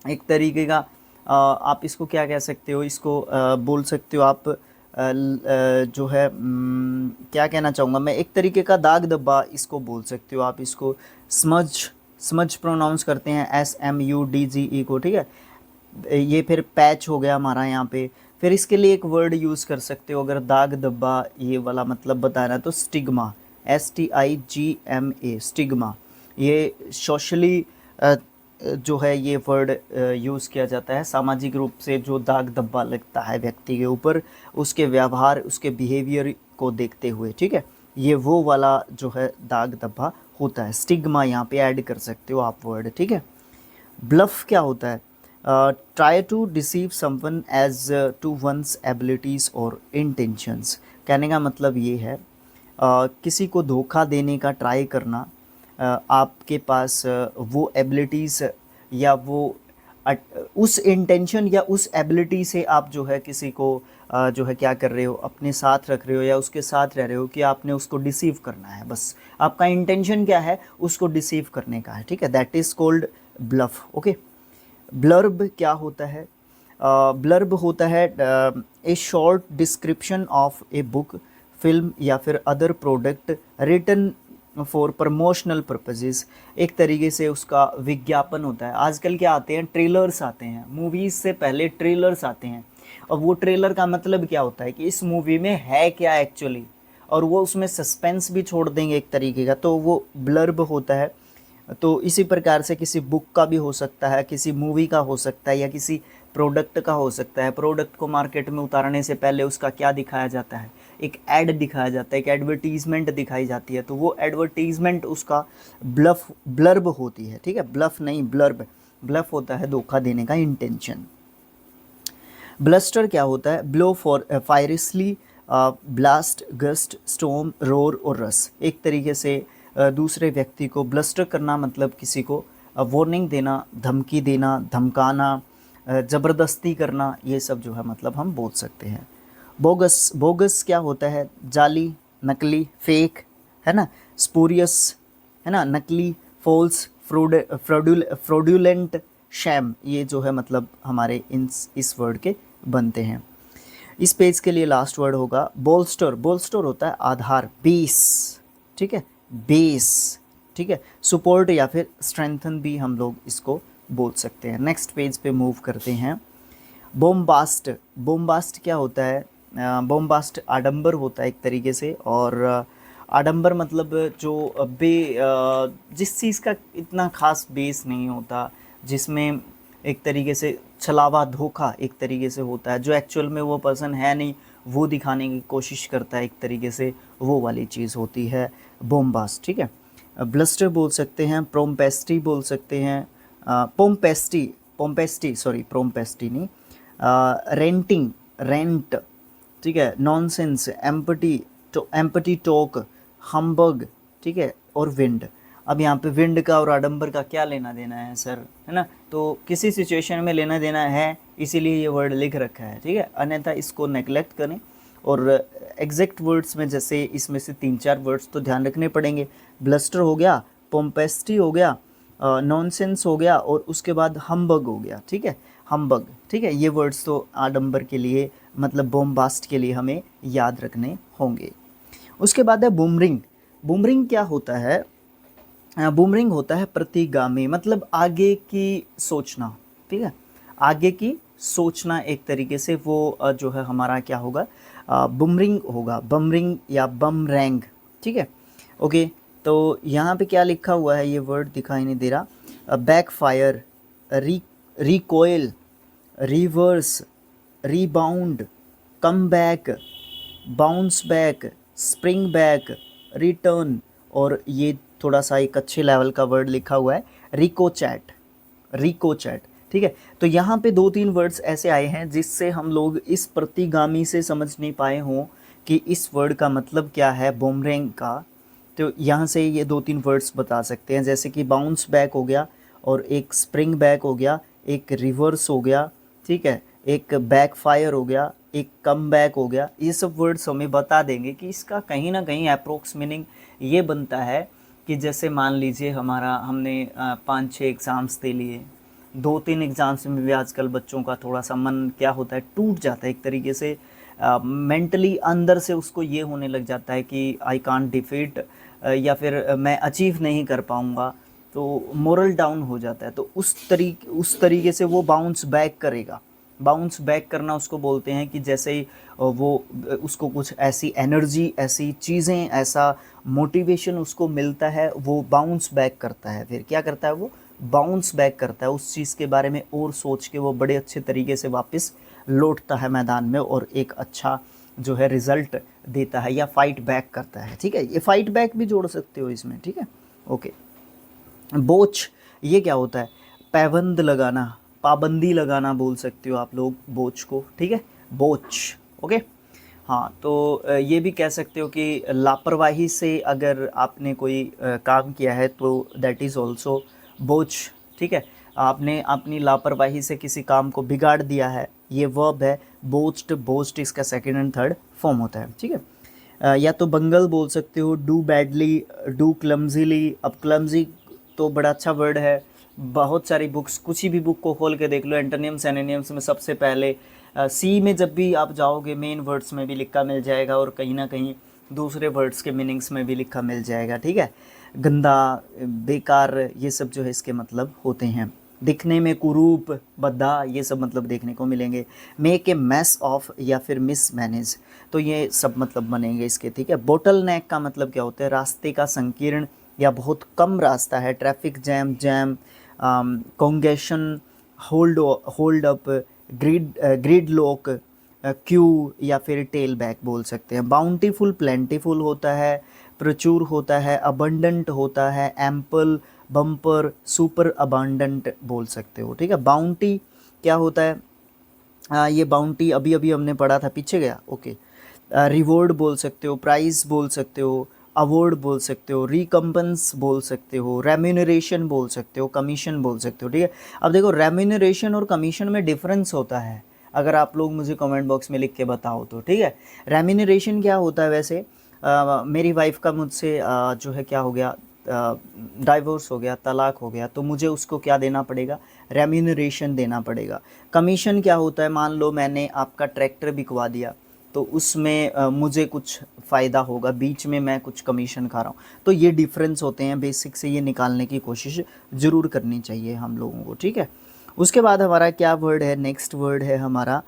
एक तरीके का आप इसको क्या कह सकते हो, इसको बोल सकते हो आप जो है क्या कहना चाहूँगा मैं, एक तरीके का दाग धब्बा इसको बोल सकते हो आप। इसको स्मज, स्मज प्रोनाउंस करते हैं SMUDGE को, ठीक है। ये फिर पैच हो गया हमारा यहाँ पे। फिर इसके लिए एक वर्ड यूज़ कर सकते हो अगर दाग धब्बा ये वाला मतलब बताना, तो स्टिग्मा, STIGMA, स्टिग्मा। ये सोशली जो है ये वर्ड यूज़ किया जाता है, सामाजिक रूप से जो दाग धब्बा लगता है व्यक्ति के ऊपर, उसके व्यवहार, उसके बिहेवियर को देखते हुए, ठीक है, ये वो वाला जो है दाग धब्बा होता है। स्टिग्मा यहाँ पे ऐड कर सकते हो आप वर्ड, ठीक है। ब्लफ क्या होता है, try to deceive someone as to one's abilities और इंटेंशंस। कहने का मतलब ये है किसी को धोखा देने का ट्राई करना, आपके पास वो एबिलिटीज़ या वो उस इंटेंशन या उस एबिलिटी से आप जो है किसी को जो है क्या कर रहे हो, अपने साथ रख रहे हो या उसके साथ रह रहे हो कि आपने उसको डिसीव करना है, बस आपका इंटेंशन क्या है, उसको डिसीव करने का है, ठीक है, that is called bluff, okay. Blurb क्या होता है, ब्लर्ब होता है a short description of a book, film या फिर other product written for promotional purposes. एक तरीके से उसका विज्ञापन होता है। आजकल क्या आते हैं, ट्रेलर्स आते हैं, मूवीज़ से पहले ट्रेलर्स आते हैं। और वो ट्रेलर का मतलब क्या होता है कि इस मूवी में है क्या एक्चुअली, और वो उसमें सस्पेंस भी छोड़ देंगे एक तरीके का, तो वो ब्लर्ब होता है। तो इसी प्रकार से किसी बुक का भी हो सकता है, किसी मूवी का हो सकता है, या किसी प्रोडक्ट का हो सकता है। प्रोडक्ट को मार्केट में उतारने से पहले उसका क्या दिखाया जाता है, एक ऐड दिखाया जाता है, एक एडवर्टीज़मेंट दिखाई जाती है, तो वो एडवर्टीज़मेंट उसका ब्लर्ब होती है। ठीक है, ब्लफ नहीं, ब्लर्ब। ब्लफ होता है धोखा देने का इंटेंशन। ब्लस्टर क्या होता है, blow for fiercely, blast, gust, storm, roar और रस। एक तरीके से दूसरे व्यक्ति को ब्लस्टर करना मतलब किसी को वार्निंग देना, धमकी देना, धमकाना, ज़बरदस्ती करना, ये सब जो है मतलब हम बोल सकते हैं। बोगस, बोगस क्या होता है, जाली, नकली, फेक, है ना। स्पूरियस, है ना, नकली, फॉल्स, फ्रॉडुलेंट, शैम, ये जो है मतलब हमारे इस वर्ड के बनते हैं। इस पेज के लिए लास्ट वर्ड होगा बोल्स्टर। बोल्स्टर होता है आधार, बेस। ठीक है, बेस। ठीक है, सपोर्ट या फिर स्ट्रेंथन भी हम लोग इसको बोल सकते हैं। नेक्स्ट पेज पे मूव करते हैं। बोम्बास्ट। बोम्बास्ट क्या होता है, बोम्बास्ट आडंबर होता है एक तरीके से। और आडंबर मतलब जो जिस चीज़ का इतना खास बेस नहीं होता, जिसमें एक तरीके से छलावा, धोखा एक तरीके से होता है, जो एक्चुअल में वो पर्सन है नहीं, वो दिखाने की कोशिश करता है एक तरीके से, वो वाली चीज़ होती है बोम्बास्ट। ठीक है, ब्लस्टर बोल सकते हैं, प्रोम्पेस्टी बोल सकते हैं, पोम्पेस्टी, पोम्पेस्टी सॉरी, प्रोम्पेस्टी नहीं, रेंटिंग, रेंट। ठीक है, नॉनसेंस, एम्पटी, तो एम्पटी टॉक, हम्बग। ठीक है, और विंड। अब यहाँ पे विंड का और आडंबर का क्या लेना देना है सर, है ना, तो किसी सिचुएशन में लेना देना है, इसीलिए ये वर्ड लिख रखा है। ठीक है, अन्यथा इसको नेग्लेक्ट करें। और एग्जैक्ट वर्ड्स में जैसे इसमें से 3-4 वर्ड्स तो ध्यान रखने पड़ेंगे। ब्लस्टर हो गया, पोम्पेस्टी हो गया, नॉनसेंस हो गया, और उसके बाद हम्बग हो गया। ठीक है, हम्बग। ठीक है, ये वर्ड्स तो आडंबर के लिए मतलब बोम्बास्ट के लिए हमें याद रखने होंगे। उसके बाद है बूमरिंग। बूमरिंग क्या होता है, बूमरिंग होता है प्रतिगामी, मतलब आगे की सोचना। ठीक है, आगे की सोचना एक तरीके से, वो जो है हमारा क्या होगा, बूमरिंग होगा, बमरिंग या बमरैंग। ठीक है, ओके। तो यहाँ पे क्या लिखा हुआ है, ये वर्ड दिखाई नहीं दे रहा। Backfire, recoil, reverse, rebound, come back, bounce back, spring back, return, और ये थोड़ा सा एक अच्छे लेवल का वर्ड लिखा हुआ है, रिकोचैट, रिकोचैट। ठीक है, तो यहाँ पे 2-3 वर्ड्स ऐसे आए हैं जिससे हम लोग इस प्रतिगामी से समझ नहीं पाए हों कि इस वर्ड का मतलब क्या है बूमरैंग का। तो यहाँ से ये 2-3 वर्ड्स बता सकते हैं, जैसे कि बाउंस बैक हो गया, और एक स्प्रिंग बैक हो गया, एक रिवर्स हो गया। ठीक है, एक बैकफायर हो गया, एक कम बैक हो गया। ये सब वर्ड्स हमें बता देंगे कि इसका कहीं ना कहीं अप्रोक्स मीनिंग ये बनता है कि जैसे मान लीजिए हमने 5-6 एग्ज़ाम्स दे लिए, 2-3 एग्ज़ाम्स में भी आजकल बच्चों का थोड़ा सा मन क्या होता है, टूट जाता है एक तरीके से, मेंटली अंदर से उसको ये होने लग जाता है कि आई कांट डिफीट, या फिर मैं अचीव नहीं कर पाऊँगा, तो मोरल डाउन हो जाता है। तो उस तरीके से वो बाउंस बैक करेगा। बाउंस बैक करना उसको बोलते हैं कि जैसे ही वो उसको कुछ ऐसी एनर्जी, ऐसी चीज़ें, ऐसा मोटिवेशन उसको मिलता है, वो बाउंस बैक करता है। फिर क्या करता है, वो बाउंस बैक करता है, उस चीज़ के बारे में और सोच के वो बड़े अच्छे तरीके से वापस लौटता है मैदान में, और एक अच्छा जो है रिज़ल्ट देता है, या फाइट बैक करता है। ठीक है, ये फाइट बैक भी जोड़ सकते हो इसमें। ठीक है, ओके। बोच, ये क्या होता है, पाबंद लगाना, पाबंदी लगाना बोल सकते हो आप लोग बोच को। ठीक है, बोच, ओके। हाँ, तो ये भी कह सकते हो कि लापरवाही से अगर आपने कोई काम किया है तो दैट इज़ ऑल्सो बोच। ठीक है, आपने अपनी लापरवाही से किसी काम को बिगाड़ दिया है, ये वर्ब है बोच्ड, बोच्ड इसका सेकंड एंड थर्ड फॉर्म होता है। ठीक है, या तो बंगल बोल सकते हो, डू बैडली, डू क्लमजीली। अब क्लमजी तो बड़ा अच्छा वर्ड है, बहुत सारी बुक्स, कुछ भी बुक को खोल के देख लो, एंटोनियम सिनोनिम्स में सबसे पहले सी में जब भी आप जाओगे मेन वर्ड्स में भी लिखा मिल जाएगा, और कहीं ना कहीं दूसरे वर्ड्स के मीनिंग्स में भी लिखा मिल जाएगा, ठीक है। गंदा, बेकार, ये सब जो है इसके मतलब होते हैं। दिखने में कुरूप, बद्दा, ये सब मतलब देखने को मिलेंगे। मेक ए मैस ऑफ या फिर मिस मैनेज, तो ये सब मतलब बनेंगे इसके, ठीक है। बोटल नेक का मतलब क्या होता है, रास्ते का संकीर्ण या बहुत कम रास्ता है। Traffic jam, congestion, hold up, gridlock, queue या फिर टेल बैक बोल सकते हैं। बाउंटीफुल प्लेंटीफुल होता है, प्रचुर होता है, अबंडेंट होता है, एम्पल, बम्पर, सुपर अबंडेंट बोल सकते हो, ठीक है। बाउंटी क्या होता है, ये बाउंटी अभी अभी हमने पढ़ा था, पीछे गया, ओके। रिवॉर्ड बोल सकते हो, प्राइज़ बोल सकते हो, अवार्ड बोल सकते हो, रिकम्पेंस बोल सकते हो, रेम्यूनरेशन बोल सकते हो, कमीशन बोल सकते हो, ठीक है। अब देखो रेम्यूनरेशन और कमीशन में डिफरेंस होता है, अगर आप लोग मुझे कमेंट बॉक्स में लिख के बताओ तो, ठीक है। रेम्यूनरेशन क्या होता है वैसे, मेरी वाइफ का मुझसे जो है क्या हो गया, डाइवोर्स हो गया, तलाक हो गया, तो मुझे उसको क्या देना पड़ेगा, रेम्यूनरेशन देना पड़ेगा। कमीशन क्या होता है, मान लो मैंने आपका ट्रैक्टर बिकवा दिया, तो उसमें मुझे कुछ फ़ायदा होगा, बीच में मैं कुछ कमीशन खा रहा हूँ, तो ये डिफरेंस होते हैं। बेसिक से ये निकालने की कोशिश ज़रूर करनी चाहिए हम लोगों को, ठीक है। उसके बाद हमारा क्या वर्ड है, नेक्स्ट वर्ड है हमारा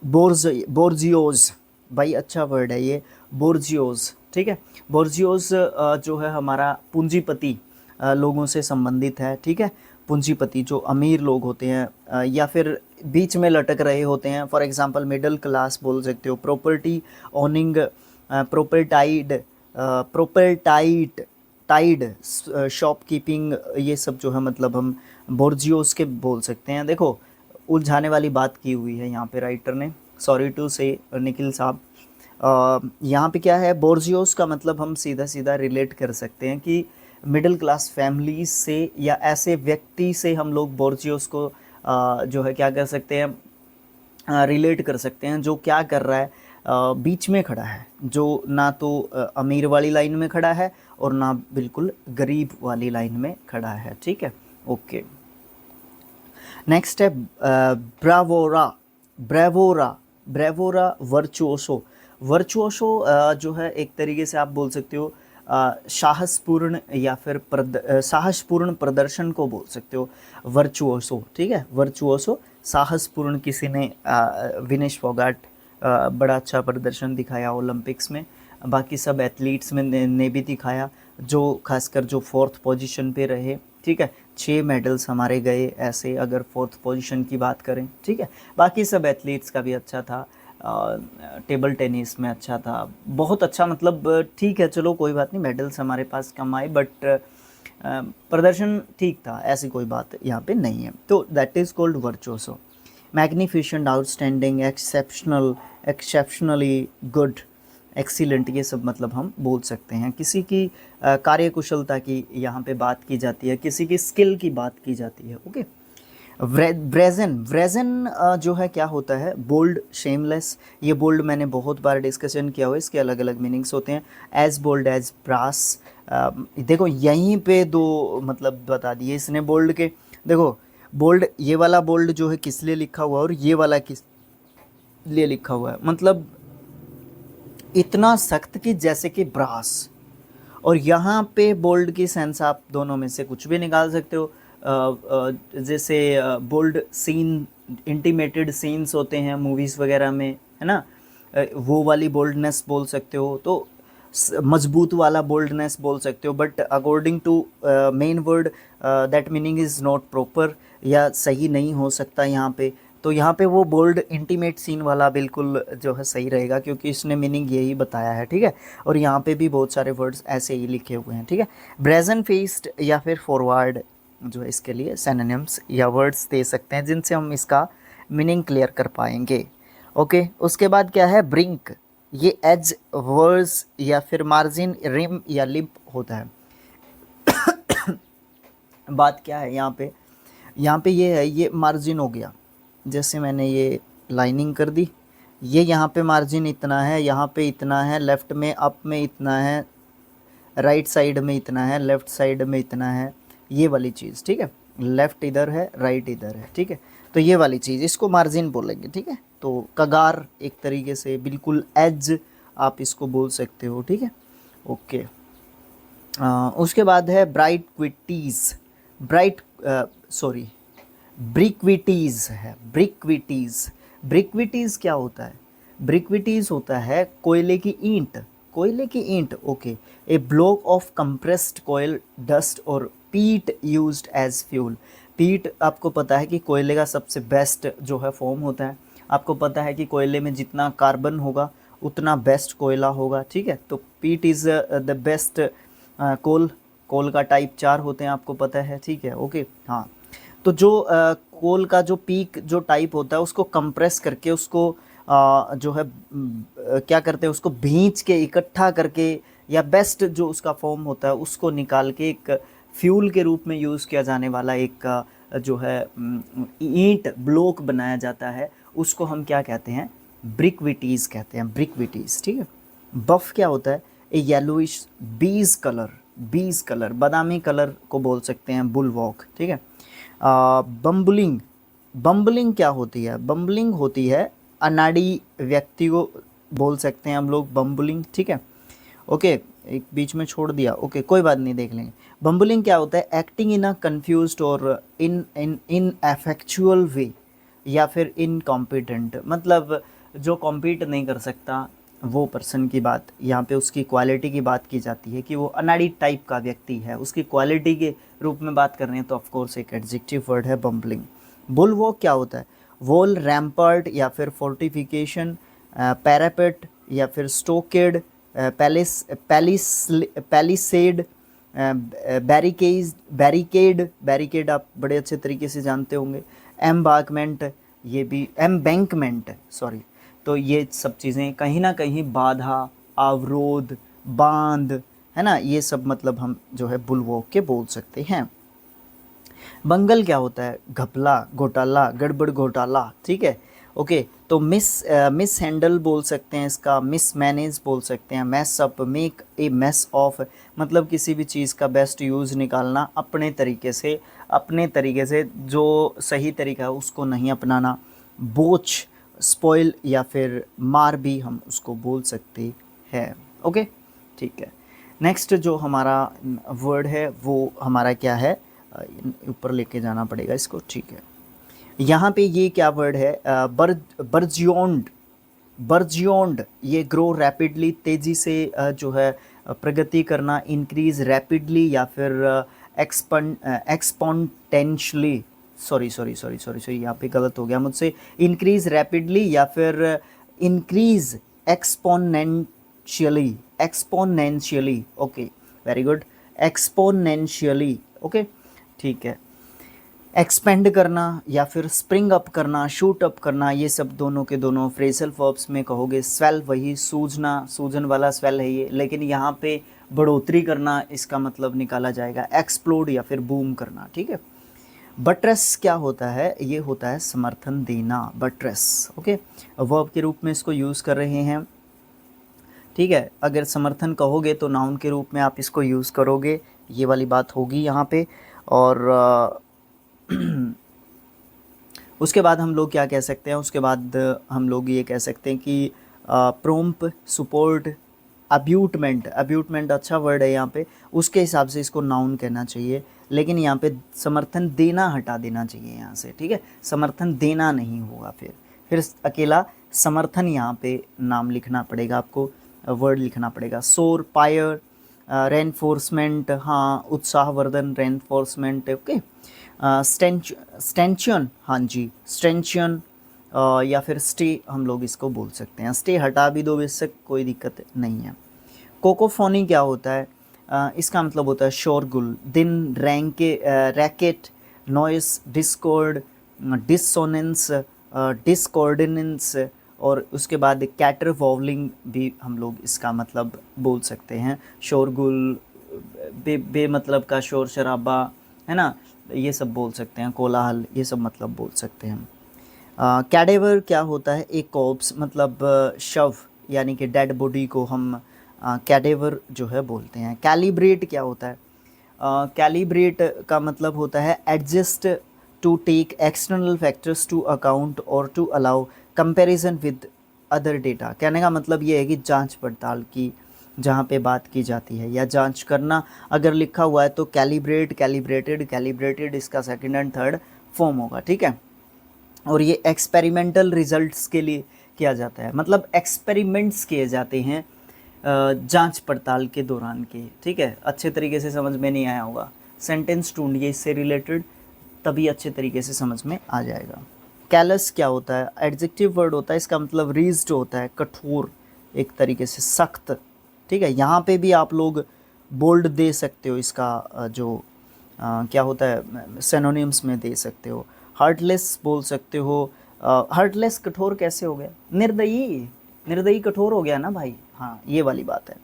बोर्जियोज। भाई अच्छा वर्ड है ये, बोर्जियोज, ठीक है। बोर्जियोज जो है हमारा पूंजीपति लोगों से संबंधित है, ठीक है। पूंजीपति जो अमीर लोग होते हैं या फिर बीच में लटक रहे होते हैं, फॉर एग्जांपल मिडिल क्लास बोल सकते हो। प्रॉपर्टी ओनिंग, प्रोपर्टाइड, प्रोपर्टाइट टाइड, शॉपकीपिंग, ये सब जो है मतलब हम बोर्जियोस के बोल सकते हैं। देखो उलझाने वाली बात की हुई है यहाँ पे राइटर ने, सॉरी टू से निखिल साहब। यहाँ पे क्या है, बोर्जियोस का मतलब हम सीधा सीधा रिलेट कर सकते हैं कि मिडिल क्लास फैमिलीज से या ऐसे व्यक्ति से हम लोग बोर्जियोस को जो है क्या कर सकते हैं, रिलेट कर सकते हैं, जो क्या कर रहा है, बीच में खड़ा है, जो ना तो अमीर वाली लाइन में खड़ा है और ना बिल्कुल गरीब वाली लाइन में खड़ा है, ठीक है, ओके। नेक्स्ट है ब्रावोरा, ब्रेवोरा, ब्रेवोरा, वर्चुओसो। वर्चुओसो जो है एक तरीके से आप बोल सकते हो साहसपूर्ण या फिर साहसपूर्ण प्रदर्शन को बोल सकते हो, वर्चुओसो, ठीक है। वर्चुओसो साहसपूर्ण, किसी ने विनेश फोगाट बड़ा अच्छा प्रदर्शन दिखाया ओलंपिक्स में, बाकी सब एथलीट्स में ने भी दिखाया, जो खासकर जो 4th पोजीशन पे रहे, ठीक है। 6 मेडल्स हमारे गए ऐसे, अगर 4th पोजीशन की बात करें, ठीक है। बाकी सब एथलीट्स का भी अच्छा था, टेबल टेनिस में अच्छा था, बहुत अच्छा, मतलब ठीक है, चलो कोई बात नहीं, मेडल्स हमारे पास कम आए, बट प्रदर्शन ठीक था, ऐसी कोई बात यहाँ पे नहीं है, तो that is called virtuoso. Magnificent, outstanding, exceptional, exceptionally good, excellent, ये सब मतलब हम बोल सकते हैं। किसी की कार्यकुशलता की यहाँ पे बात की जाती है, किसी की स्किल की बात की जाती है, ओके। ब्रेजन, ब्रेजन जो है क्या होता है, बोल्ड, शेमलेस। ये बोल्ड मैंने बहुत बार डिस्कशन किया हुआ, इसके अलग अलग मीनिंग्स होते हैं। एज बोल्ड एज ब्रास, देखो यहीं पे 2 मतलब बता दिए इसने बोल्ड के। देखो बोल्ड, ये वाला बोल्ड जो है किस लिए लिखा हुआ है और ये वाला किस लिए लिखा हुआ है, मतलब इतना सख्त कि जैसे कि ब्रास, और यहाँ पे बोल्ड की सेंस आप दोनों में से कुछ भी निकाल सकते हो। जैसे बोल्ड सीन, इंटीमेटेड सीन्स होते हैं मूवीज़ वगैरह में, है ना, वो वाली बोल्डनेस बोल सकते हो, तो मजबूत वाला बोल्डनेस बोल सकते हो, but according to main word that meaning is not proper, या सही नहीं हो सकता यहाँ पे। तो यहाँ पे वो बोल्ड इंटीमेट सीन वाला बिल्कुल जो है सही रहेगा, क्योंकि इसने मीनिंग यही बताया है, ठीक है। और यहाँ पे भी बहुत सारे वर्ड्स ऐसे ही लिखे हुए हैं, ठीक है। ब्रेजन फेस्ड या फिर फॉरवर्ड जो है इसके लिए सिनोनिम्स या वर्ड्स दे सकते हैं, जिनसे हम इसका मीनिंग क्लियर कर पाएंगे, ओके। उसके बाद क्या है, ब्रिंक, ये एज, वर्स या फिर मार्जिन, रिम या लिप होता है। बात क्या है यहाँ पे, यहाँ पे ये है, ये मार्जिन हो गया, जैसे मैंने ये लाइनिंग कर दी, ये यहाँ पे मार्जिन इतना है, यहाँ पे इतना है, लेफ़्ट में अप में इतना है, राइट साइड में इतना है, लेफ़्ट साइड में इतना है, ये वाली चीज़, ठीक है, लेफ़्ट इधर है, राइट इधर है, ठीक है, तो ये वाली चीज़, इसको मार्जिन बोलेंगे, ठीक है। तो कगार एक तरीके से बिल्कुल एज आप इसको बोल सकते हो, ठीक है, ओके। उसके बाद है ब्राइट क्विटीज़, ब्राइट सॉरी ब्रिक्विटीज़ है, ब्रिक्विटीज़। ब्रिक्विटीज़ क्या होता है? ब्रिक्विटीज़ होता है कोयले की ईंट, कोयले की ईंट, okay. A block of compressed coal dust और पीट यूज्ड एज फ्यूल। पीट आपको पता है कि कोयले का सबसे बेस्ट जो है फॉर्म होता है। आपको पता है कि कोयले में जितना कार्बन होगा उतना बेस्ट कोयला होगा, ठीक है। तो पीट इज़ द बेस्ट कोल, कोल का टाइप 4 होते हैं, आपको पता है, ठीक है, ओके, हाँ। तो जो कोल का जो पीक जो टाइप होता है उसको कंप्रेस करके उसको जो है क्या करते हैं, उसको भींच के इकट्ठा करके, या बेस्ट जो उसका फॉर्म होता है उसको निकाल के एक फ्यूल के रूप में यूज़ किया जाने वाला एक जो है ईंट ब्लॉक बनाया जाता है, उसको हम क्या कहते हैं? ब्रिक्विटीज़ कहते हैं, ब्रिक्विटीज़, ठीक है। बफ क्या होता है? ए येलोइश बीज कलर, बीज कलर, बादामी कलर को बोल सकते हैं बुलवॉक, ठीक है। बम्बलिंग, बम्बलिंग क्या होती है? बम्बलिंग होती है अनाड़ी व्यक्ति को बोल सकते हैं हम लोग, बम्बलिंग, ठीक है, ओके। एक बीच में छोड़ दिया, ओके, कोई बात नहीं, देख लेंगे। बम्बलिंग क्या होता है? एक्टिंग इन अ कंफ्यूज्ड और इन एफेक्चुअल वे, या फिर इनकॉम्पिटेंट, मतलब जो कॉम्पीट नहीं कर सकता वो पर्सन की बात यहाँ पे, उसकी क्वालिटी की बात की जाती है कि वो अनाड़ी टाइप का व्यक्ति है, उसकी क्वालिटी के रूप में बात कर रहे हैं, तो ऑफकोर्स एक एडजेक्टिव वर्ड है बम्बलिंग। बुलवॉक क्या होता है? वॉल, रैम्पर्ट या फिर फोर्टिफिकेशन, पैरापेट या फिर स्टोकेड, पैलिसेड, बैरिकेड, बैरिकेड आप बड़े अच्छे तरीके से जानते होंगे। एम्बार्कमेंट, ये भी एम्बैंकमेंट, सॉरी। तो ये सब चीज़ें कहीं ना कहीं बाधा, अवरोध, बांध, है ना, ये सब मतलब हम जो है बुलवॉक के बोल सकते हैं। बंगल क्या होता है? घपला, घोटाला, गड़बड़ घोटाला, ठीक है, ओके। तो मिस हैंडल बोल सकते हैं इसका, मिस मैनेज बोल सकते हैं, mess up, make a mess of, मतलब किसी भी चीज़ का बेस्ट यूज़ निकालना अपने तरीके से, अपने तरीके से जो सही तरीका है उसको नहीं अपनाना। बोच, स्पॉइल या फिर मार भी हम उसको बोल सकते हैं, ओके, ठीक है। नेक्स्ट जो हमारा वर्ड है वो हमारा क्या है? ऊपर लेके जाना पड़ेगा इसको, ठीक है। यहाँ पे ये क्या वर्ड है? बर्जियोंड, बर्जियोंड, ये ग्रो रैपिडली, तेज़ी से जो है प्रगति करना, इंक्रीज रैपिडली या फिर एक्सपोनेंशियली, सॉरी, यहाँ पे गलत हो गया मुझसे, इंक्रीज रैपिडली या फिर increase exponentially, exponentially, okay, very good, exponentially, okay, ठीक है। एक्सपेंड करना या फिर स्प्रिंग अप करना, शूट अप करना, ये सब दोनों के दोनों फ्रेजल वर्ब्स में कहोगे। स्वेल, वही सूजना, सूजन वाला स्वेल है ये, लेकिन यहाँ पे बढ़ोतरी करना इसका मतलब निकाला जाएगा एक्सप्लोड या फिर बूम करना, ठीक है। बट्रेस क्या होता है? ये होता है समर्थन देना, बट्रेस, ओके, वर्ब के रूप में इसको यूज़ कर रहे हैं, ठीक है। अगर समर्थन कहोगे तो नाउन के रूप में आप इसको यूज़ करोगे, ये वाली बात होगी यहाँ पे। और उसके बाद हम लोग क्या कह सकते हैं? उसके बाद हम लोग ये कह सकते हैं कि प्रोम्प, सपोर्ट, अब्यूटमेंट, अब्यूटमेंट अच्छा वर्ड है यहाँ पे, उसके हिसाब से इसको नाउन कहना चाहिए, लेकिन यहाँ पे समर्थन देना हटा देना चाहिए यहाँ से, ठीक है, समर्थन देना नहीं होगा, फिर अकेला समर्थन यहाँ पे नाम लिखना पड़ेगा आपको, वर्ड लिखना पड़ेगा। सोर, पायर, रेनफोर्समेंट, हाँ, उत्साहवर्धन, रेनफोर्समेंट, ओके। स्टेंशन, हाँ जी, स्टेंशन, या फिर स्टे हम लोग इसको बोल सकते हैं, स्टे हटा भी दो बेशक, कोई दिक्कत नहीं है। कोकोफोनी क्या होता है? इसका मतलब होता है शोरगुल, दिन, रैकेट, नॉइस, डिस्कॉर्ड, डिसोनेंस, डिस्कॉर्डिनेंस, और उसके बाद कैटर वॉवलिंग भी हम लोग इसका मतलब बोल सकते हैं। शोरगुल, बेमतलब का शोर शराबा, है ना, ये सब बोल सकते हैं, कोलाहल, ये सब मतलब बोल सकते हैं। कैडेवर क्या होता है? एक कॉर्प्स, मतलब शव, यानी कि डेड बॉडी को हम कैडेवर जो है बोलते हैं। कैलिब्रेट क्या होता है? कैलिब्रेट का मतलब होता है adjust to take external factors to account और to allow comparison with other data. कहने का मतलब ये है कि जांच पड़ताल की जहाँ पे बात की जाती है या जांच करना अगर लिखा हुआ है तो कैलिब्रेट, कैलिब्रेटेड, कैलिब्रेटेड इसका सेकंड एंड थर्ड फॉर्म होगा, ठीक है। और ये एक्सपेरिमेंटल रिजल्ट्स के लिए किया जाता है, मतलब एक्सपेरिमेंट्स किए जाते हैं जांच पड़ताल के दौरान के, ठीक है। अच्छे तरीके से समझ में नहीं आया होगा, सेंटेंस ढूंढिए इससे रिलेटेड, तभी अच्छे तरीके से समझ में आ जाएगा। कैलस क्या होता है? एडजेक्टिव वर्ड होता है, इसका मतलब रीज्ड होता है, कठोर, एक तरीके से सख्त, ठीक है। यहाँ पे भी आप लोग बोल्ड दे सकते हो, इसका जो क्या होता है सिनोनिम्स में दे सकते हो। हार्टलेस बोल सकते हो। हार्टलेस कठोर कैसे हो गया? निर्दयी, निर्दयी कठोर हो गया ना भाई, हाँ ये वाली बात है।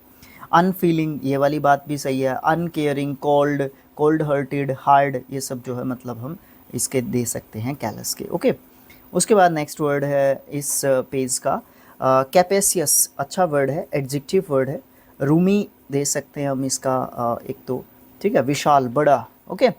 अनफीलिंग, ये वाली बात भी सही है। Uncaring, cold, cold hearted, hard, ये सब जो है मतलब हम इसके दे सकते हैं कैलस के, ओके। उसके बाद नेक्स्ट वर्ड है इस पेज का कैपेसियस, अच्छा वर्ड है, एडजेक्टिव वर्ड है। रूमी दे सकते हैं हम इसका एक तो, ठीक है, विशाल, बड़ा, ओके।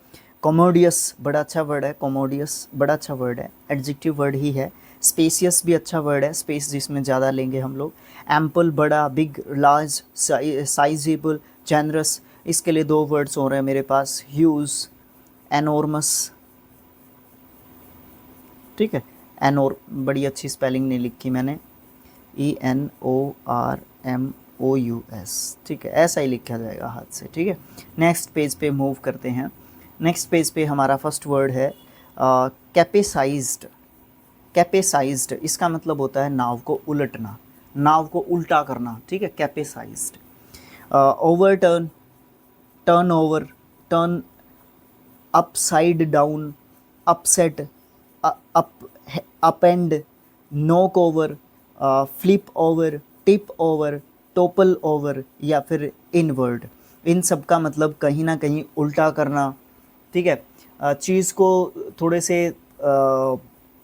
कॉमोडियस, बड़ा अच्छा वर्ड है, कॉमोडियस बड़ा अच्छा वर्ड है, एडजेक्टिव वर्ड ही है। स्पेसियस भी अच्छा वर्ड है, स्पेस जिसमें ज़्यादा लेंगे हम लोग। एम्पल, बड़ा, बिग, लार्ज, साइजेबल, जेनरस, इसके लिए दो वर्ड्स हो रहे हैं मेरे पास, ह्यूज, एनॉर्मस, ठीक है। एनोर, बड़ी अच्छी स्पेलिंग नहीं लिखी मैंने, ENORMOUS, ठीक है, ऐसा ही लिखा जाएगा हाथ से, ठीक है। नेक्स्ट पेज पे मूव करते हैं। नेक्स्ट पेज पे हमारा फर्स्ट वर्ड है कैपेसाइज्ड। कैपेसाइज्ड इसका मतलब होता है नाव को उलटना, नाव को उल्टा करना, ठीक है, capsized. Overturn, turn over, turn upside down, upset, upend, knock over, flip over, tip over, topple over या फिर इनवर्ड, इन सब का मतलब कहीं ना कहीं उल्टा करना, ठीक है। चीज़ को थोड़े से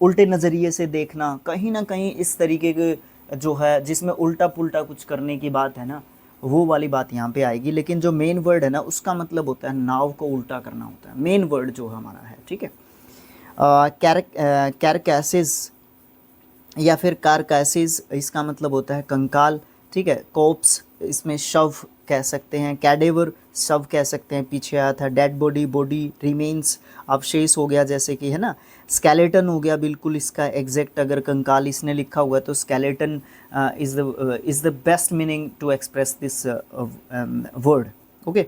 उल्टे नज़रिए से देखना, कहीं ना कहीं इस तरीके के जो है जिसमें उल्टा पुल्टा कुछ करने की बात है ना, वो वाली बात यहाँ पे आएगी। लेकिन जो मेन वर्ड है ना उसका मतलब होता है नाव को उल्टा करना होता है, मेन वर्ड जो हमारा है, ठीक है। कैरकैसिस या फिर कारकैसिस, इसका मतलब होता है कंकाल, ठीक है। कोप्स, इसमें शव कह सकते हैं। कैडेवर, शव कह सकते हैं, पीछे आया था। डेड बॉडी, बॉडी, रिमेन्स, अवशेष हो गया जैसे कि, है ना। स्केलेटन हो गया बिल्कुल इसका एग्जैक्ट, अगर कंकाल इसने लिखा हुआ है तो skeleton is the best meaning to express this word, okay.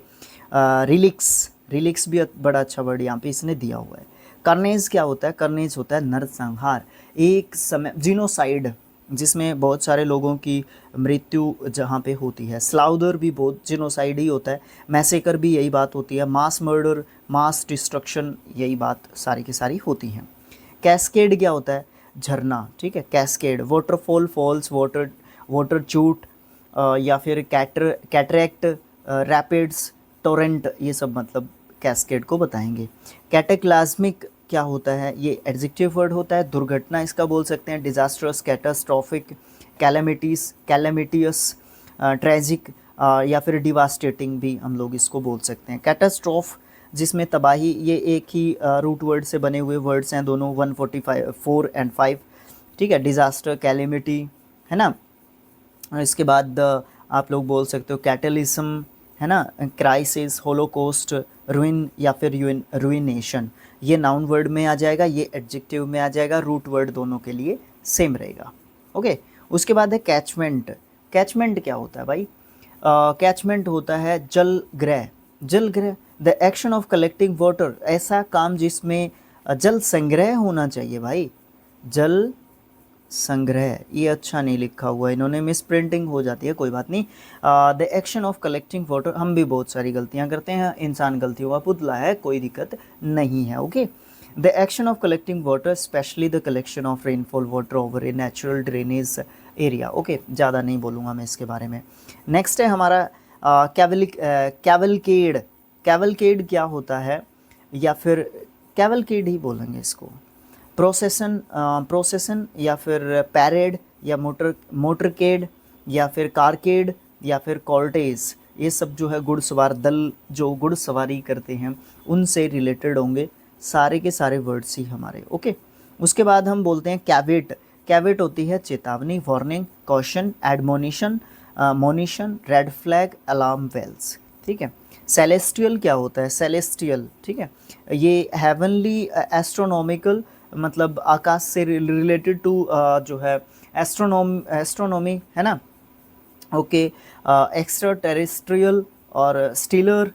Relics, relics भी बड़ा अच्छा वर्ड यहाँ पे इसने दिया हुआ है। कर्नेज क्या होता है? कर्नेज होता है नरसंहार, एक समय, जीनोसाइड जिसमें बहुत सारे लोगों की मृत्यु जहाँ पे होती है। स्लाउदर भी बहुत जीनोसाइड ही होता है। मैसेकर भी यही बात होती है। मास मर्डर, मास डिस्ट्रक्शन, यही बात सारी की सारी होती हैं। कैस्केड क्या होता है? झरना, ठीक है, कैस्केड। वाटरफॉल, फॉल्स, वाटर चूट या फिर कैटरैक्ट, रैपिड्स, टोरेंट, ये सब मतलब कैस्केड को बताएंगे। कैटेक्लाज्मिक क्या होता है? ये एडजेक्टिव वर्ड होता है, दुर्घटना इसका बोल सकते हैं। डिजास्ट्रस, कैटास्ट्रॉफिक, कैलेमिटीज, कैलेमिटियस, ट्रेजिक या फिर डिवास्टेटिंग भी हम लोग इसको बोल सकते हैं। कैटास्ट्रॉफ जिसमें तबाही, ये एक ही रूट वर्ड से बने हुए वर्ड्स हैं दोनों, 145, 4 and 5, ठीक है। डिज़ास्टर, कैलेमिटी, है ना। इसके बाद आप लोग बोल सकते हो कैटलिज्म, है ना, क्राइसिस, होलोकॉस्ट, रुइन या फिर रुइनेशन, ये नाउन वर्ड में आ जाएगा, ये एडजेक्टिव में आ जाएगा। रूट वर्ड दोनों के लिए सेम रहेगा, ओके। उसके बाद है कैचमेंट। कैचमेंट क्या होता है भाई? कैचमेंट होता है जलग्रह, जलग्रह, the action of collecting water, ऐसा काम जिसमें जल संग्रह होना चाहिए भाई, जल संग्रह, ये अच्छा नहीं लिखा हुआ है इन्होंने, मिस प्रिंटिंग हो जाती है, कोई बात नहीं। The action of collecting water, हम भी बहुत सारी गलतियां करते हैं, इंसान गलतियों का पुतला है, कोई दिक्कत नहीं है, okay. The action of collecting water, specially the collection of rainfall water over a natural drainage area, okay, ज़्यादा नहीं बोलूँगा मैं इसके बारे में। नेक्स्ट है हमारा कैवलकेड। कैवलकेड क्या होता है, या फिर कैवलकेड ही बोलेंगे इसको। प्रोसेसन, प्रोसेसन या फिर पैरेड या मोटरकेड या फिर कारकेड या फिर कॉर्टेज, ये सब जो है घुड़सवार दल जो घुड़सवारी करते हैं उनसे रिलेटेड होंगे सारे के सारे वर्ड्स ही हमारे। ओके, उसके बाद हम बोलते हैं कैवेट। कैवेट होती है चेतावनी, warning, caution, admonition, monition, red flag, alarm bells. ठीक है। सेलेस्टियल क्या होता है? सेलेस्टियल, ठीक है, ये हेवनली एस्ट्रोनॉमिकल, मतलब आकाश से रिलेटेड टू जो है एस्ट्रोनॉमी है ना। ओके, एक्स्ट्रा टेरेस्ट्रियल और स्टीलर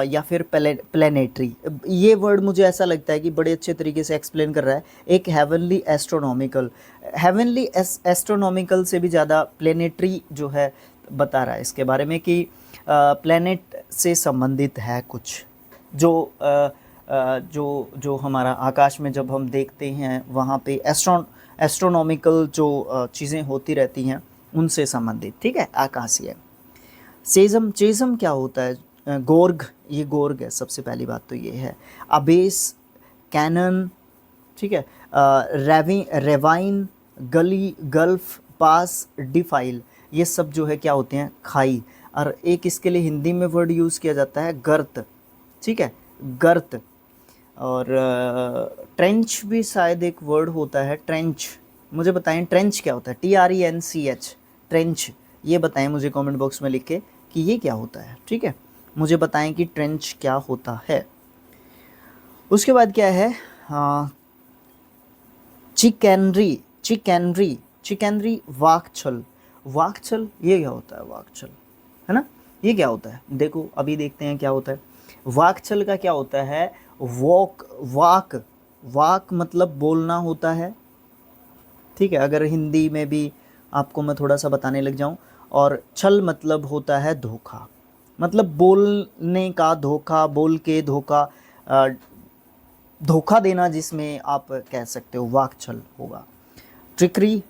या फिर प्लेनेटरी। ये वर्ड मुझे ऐसा लगता है कि बड़े अच्छे तरीके से एक्सप्लेन कर रहा है। एक हेवनली एस्ट्रोनॉमिकल, हेवनली एस्ट्रोनॉमिकल से भी ज़्यादा प्लेनेटरी जो है बता रहा है इसके बारे में कि प्लेनेट से संबंधित है कुछ जो जो हमारा आकाश में जब हम देखते हैं वहाँ पे एस्ट्रोनॉमिकल जो चीज़ें होती रहती हैं उनसे संबंधित। ठीक है, आकाशीय। चेज़म, चेज़म क्या होता है? गोर्ग, ये गोर्ग है, सबसे पहली बात तो ये है। अबेस, कैनन, ठीक है, रेवाइन, गली, गल्फ, पास, डिफाइल, ये सब जो है क्या होते हैं? खाई। और एक इसके लिए हिंदी में वर्ड यूज़ किया जाता है गर्त। ठीक है, गर्त। और ट्रेंच भी शायद एक वर्ड होता है, ट्रेंच। मुझे बताएं ट्रेंच क्या होता है? TRENCH, trench. ये बताएं मुझे कमेंट बॉक्स में लिख के कि ये क्या होता है। ठीक है, मुझे बताएं कि ट्रेंच क्या होता है। उसके बाद क्या है? चिकनरी, चिकनरी, चिकनरी, वाकछल। वाकछल ये क्या होता है? वाकछल है ना, ये क्या होता है? देखो अभी देखते हैं क्या होता है। वाकछल का क्या होता है? वॉक, वाक, वाक मतलब बोलना होता है। ठीक है, अगर हिंदी में भी आपको मैं थोड़ा सा बताने लग जाऊं। और छल मतलब होता है धोखा, मतलब बोलने का धोखा, बोल के धोखा, धोखा देना जिसमें आप कह सकते हो वाकछल होगा। ट्रिकरी,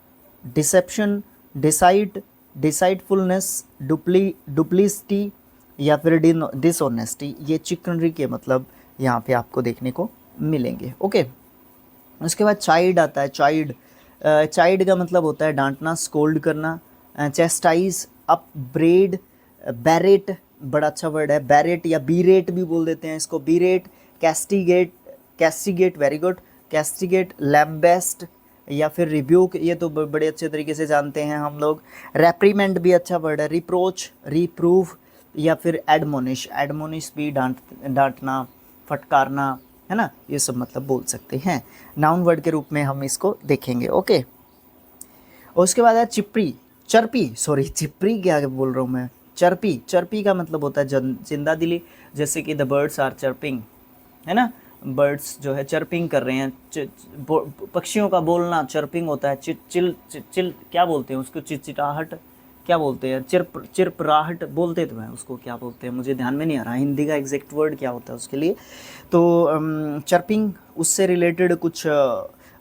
डिसेप्शन, डिसाइड, डिसाइडफुलनेस, डुप्लिसिटी या फिर डिसऑनेस्टी, ये चिकनरी के मतलब यहाँ पे आपको देखने को मिलेंगे। ओके, उसके बाद चाइड आता है। चाइड, चाइड का मतलब होता है डांटना, स्कोल्ड करना। चेस्टाइज, अपब्रेड, बैरेट, बड़ा अच्छा वर्ड है, बैरेट या बीरेट भी बोल देते हैं इसको, बीरेट। कैस्टिगेट, कैस्टिगेट, वेरी गुड, कैस्टिगेट, लैम्बेस्ट या फिर रिब्यूक, ये तो बड़े अच्छे तरीके से जानते हैं हम लोग। रेप्रीमेंड भी अच्छा वर्ड है। रिप्रोच, रिप्रूव या फिर एडमोनिश, एडमोनिश भी डांटना, फटकारना, है ना, ये सब मतलब बोल सकते हैं। नाउन वर्ड के रूप में हम इसको देखेंगे। ओके, और उसके बाद है चिप्री, चर्पी, सॉरी चिप्री क्या बोल रहा हूँ मैं, चर्पी। चर्पी का मतलब होता है जिंदा दिली, जैसे कि द बर्ड्स आर चर्पिंग, है ना, बर्ड्स जो है चर्पिंग कर रहे हैं। पक्षियों का बोलना चर्पिंग होता है। चिल चिल क्या बोलते हैं उसको? चिचिटाहट क्या बोलते हैं? चिरपराहट बोलते तो हैं उसको, क्या बोलते हैं मुझे ध्यान में नहीं आ रहा हिंदी का एग्जैक्ट वर्ड क्या होता है उसके लिए। तो चर्पिंग उससे रिलेटेड कुछ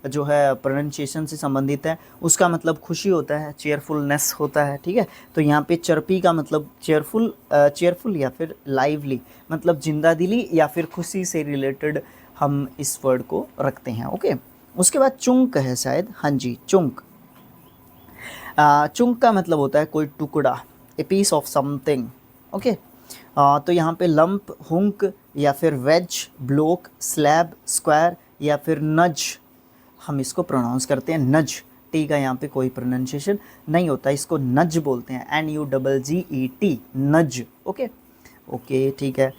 जो है प्रोनाउंसिएशन से संबंधित है, उसका मतलब खुशी होता है, चेयरफुलनेस होता है। ठीक है, तो यहाँ पे चर्पी का मतलब चेयरफुल या फिर लाइवली, मतलब जिंदा दिली या फिर खुशी से रिलेटेड हम इस वर्ड को रखते हैं। ओके, उसके बाद चुंक है शायद, हाँ जी चुंक। चुंक का मतलब होता है कोई टुकड़ा, a piece of something. Okay, तो यहाँ पे लंप, हुंक या फिर वेज, ब्लॉक, स्लैब, स्क्वायर या फिर नज, हम इसको प्रोनाउंस करते हैं नज। टी का यहाँ पे कोई प्रोनाउंसिएशन नहीं होता, इसको नज बोलते हैं, NUGGET, नज। ओके ओके, ठीक है।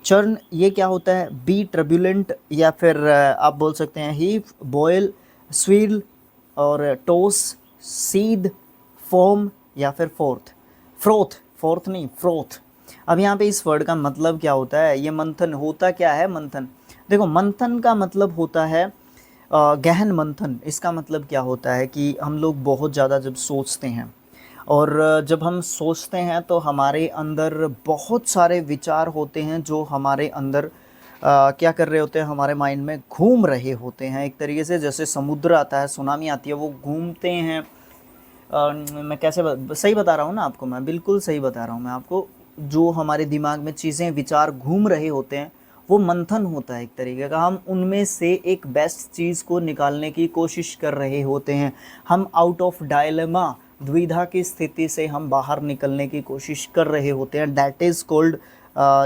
चर्न, ये क्या होता है? बी ट्रब्यूलेंट या फिर आप बोल सकते हैं हीव, बॉयल, स्वील और टोस, सीड, फोम या फिर फोर्थ नहीं, फ्रोथ। अब यहाँ पे इस वर्ड का मतलब क्या होता है? ये मंथन होता क्या है? मंथन, देखो मंथन का मतलब होता है गहन मंथन। इसका मतलब क्या होता है कि हम लोग बहुत ज़्यादा जब सोचते हैं, और जब हम सोचते हैं तो हमारे अंदर बहुत सारे विचार होते हैं जो हमारे अंदर क्या कर रहे होते हैं? हमारे माइंड में घूम रहे होते हैं। एक तरीके से जैसे समुद्र आता है, सुनामी आती है, वो घूमते हैं। मैं कैसे सही बता रहा हूँ ना आपको? मैं बिल्कुल सही बता रहा हूँ मैं आपको। जो हमारे दिमाग में चीज़ें, विचार घूम रहे होते हैं, वो मंथन होता है एक तरीके का। हम उनमें से एक बेस्ट चीज़ को निकालने की कोशिश कर रहे होते हैं। हम आउट ऑफ डायलेमा द्विधा की स्थिति से हम बाहर निकलने की कोशिश कर रहे होते हैं, दैट इज़ कॉल्ड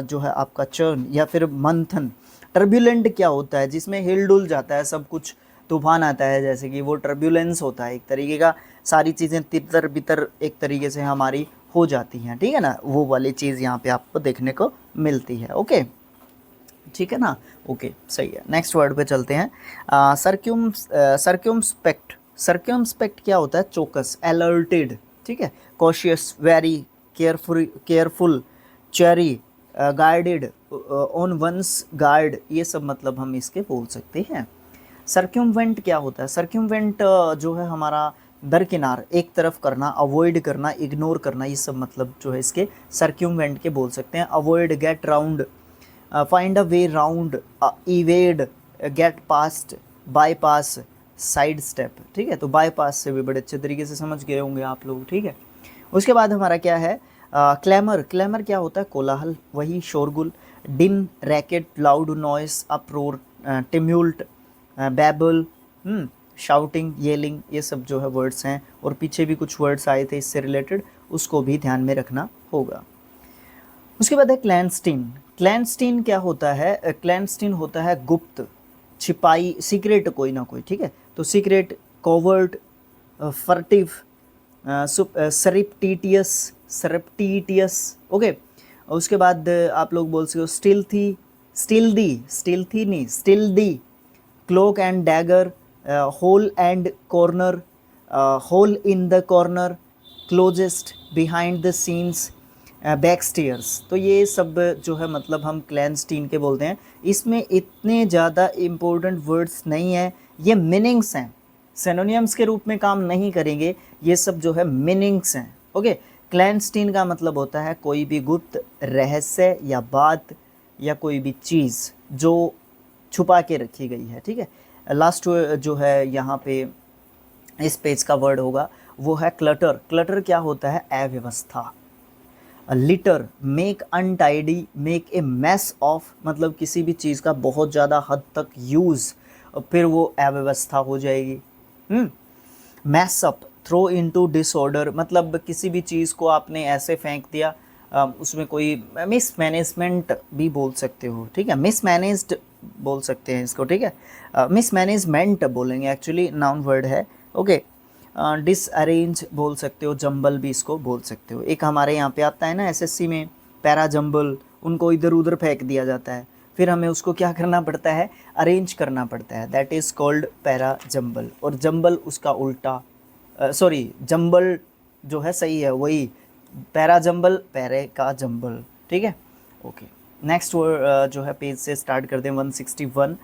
जो है आपका चर्न या फिर मंथन। टर्बुलेंट क्या होता है, जिसमें हिल डुल जाता है सब कुछ, तूफान आता है, जैसे कि वो टर्बुलेंस होता है एक तरीके का, सारी चीज़ें तितर बितर एक तरीके से हमारी हो जाती हैं, ठीक है ना, वो वाली चीज़ यहाँ पे आपको देखने को मिलती है। ओके, ठीक है ना, ओके सही है। नेक्स्ट वर्ड पे चलते हैं। सर्क्यूमस्पेक्ट। सर्क्यूमस्पेक्ट क्या होता है, चौकस, अलर्टेड, ठीक है, cautious, very, careful, chary, guarded, on one's guard, ये सब मतलब हम इसके बोल सकते हैं। सर्क्यूमवेंट क्या होता है, सर्क्यूमवेंट जो है हमारा दरकिनार, एक तरफ करना, अवॉइड करना, इग्नोर करना, ये सब मतलब जो है इसके सर्क्यूमवेंट के बोल सकते हैं। Avoid, get round, find a way round, evade, get past, bypass, sidestep, ठीक है, तो बाईपास से भी बड़े अच्छे तरीके से समझ गए होंगे आप लोग, ठीक है। उसके बाद हमारा क्या है, क्लैमर। क्लैमर क्या होता है, कोलाहल, वही शोरगुल। Din, racket, loud noise, uproar, tumult, babble, shouting, yelling, ये सब जो है वर्ड्स हैं, और पीछे भी कुछ वर्ड्स आए थे इससे रिलेटेड, उसको भी ध्यान में रखना होगा। उसके बाद है क्लैंस्टीन। क्लैंस्टीन क्या होता है, क्लैंस्टीन होता है गुप्त, छिपाई, सीक्रेट कोई ना कोई, ठीक है, तो सीक्रेट, कोवर्ट, फर्टिव, सरप्टीटियस, सरप्टीटियस, ओके। उसके बाद आप लोग बोल सकते हो स्टिल्थी, स्टिल्दी, स्टिल्थी नहीं, stealthy, cloak and dagger, hole and corner, hole in the corner, closest, behind the scenes, back stairs, तो ये सब जो है मतलब हम क्लैंस्टीन के बोलते हैं। इसमें इतने ज़्यादा इम्पोर्टेंट वर्ड्स नहीं हैं, ये मीनिंग्स हैं, सिनोनिम्स के रूप में काम नहीं करेंगे, ये सब जो है मीनिंग्स हैं। ओके, क्लैंस्टीन का मतलब होता है कोई भी गुप्त रहस्य या बात या कोई भी चीज़ जो छुपा के रखी गई है, ठीक है। लास्ट जो है यहाँ पे इस पेज का वर्ड होगा वो है क्लटर। क्लटर क्या होता है, अव्यवस्था। Litre, make untidy, make a mess of, मतलब किसी भी चीज़ का बहुत ज़्यादा हद तक यूज़, फिर वो अव्यवस्था हो जाएगी। Mess up, throw into disorder, मतलब किसी भी चीज़ को आपने ऐसे फेंक दिया, उसमें कोई मिसमैनेजमेंट भी बोल सकते हो, ठीक है, मिसमैनेज्ड बोल सकते हैं इसको, ठीक है, मिसमैनेजमेंट बोलेंगे, एक्चुअली नाउन वर्ड है। ओके, डिसअरेंज बोल सकते हो, जंबल भी इसको बोल सकते हो। एक हमारे यहाँ पे आता है ना एसएससी में, पैरा जंबल, उनको इधर उधर फेंक दिया जाता है, फिर हमें उसको क्या करना पड़ता है, अरेंज करना पड़ता है, that is called para jumble. और जंबल उसका उल्टा, सॉरी जंबल जो है सही है वही, पैरा जंबल, पैरे का जंबल, ठीक है। ओके, नेक्स्ट जो है पेज से स्टार्ट करते हैं 161।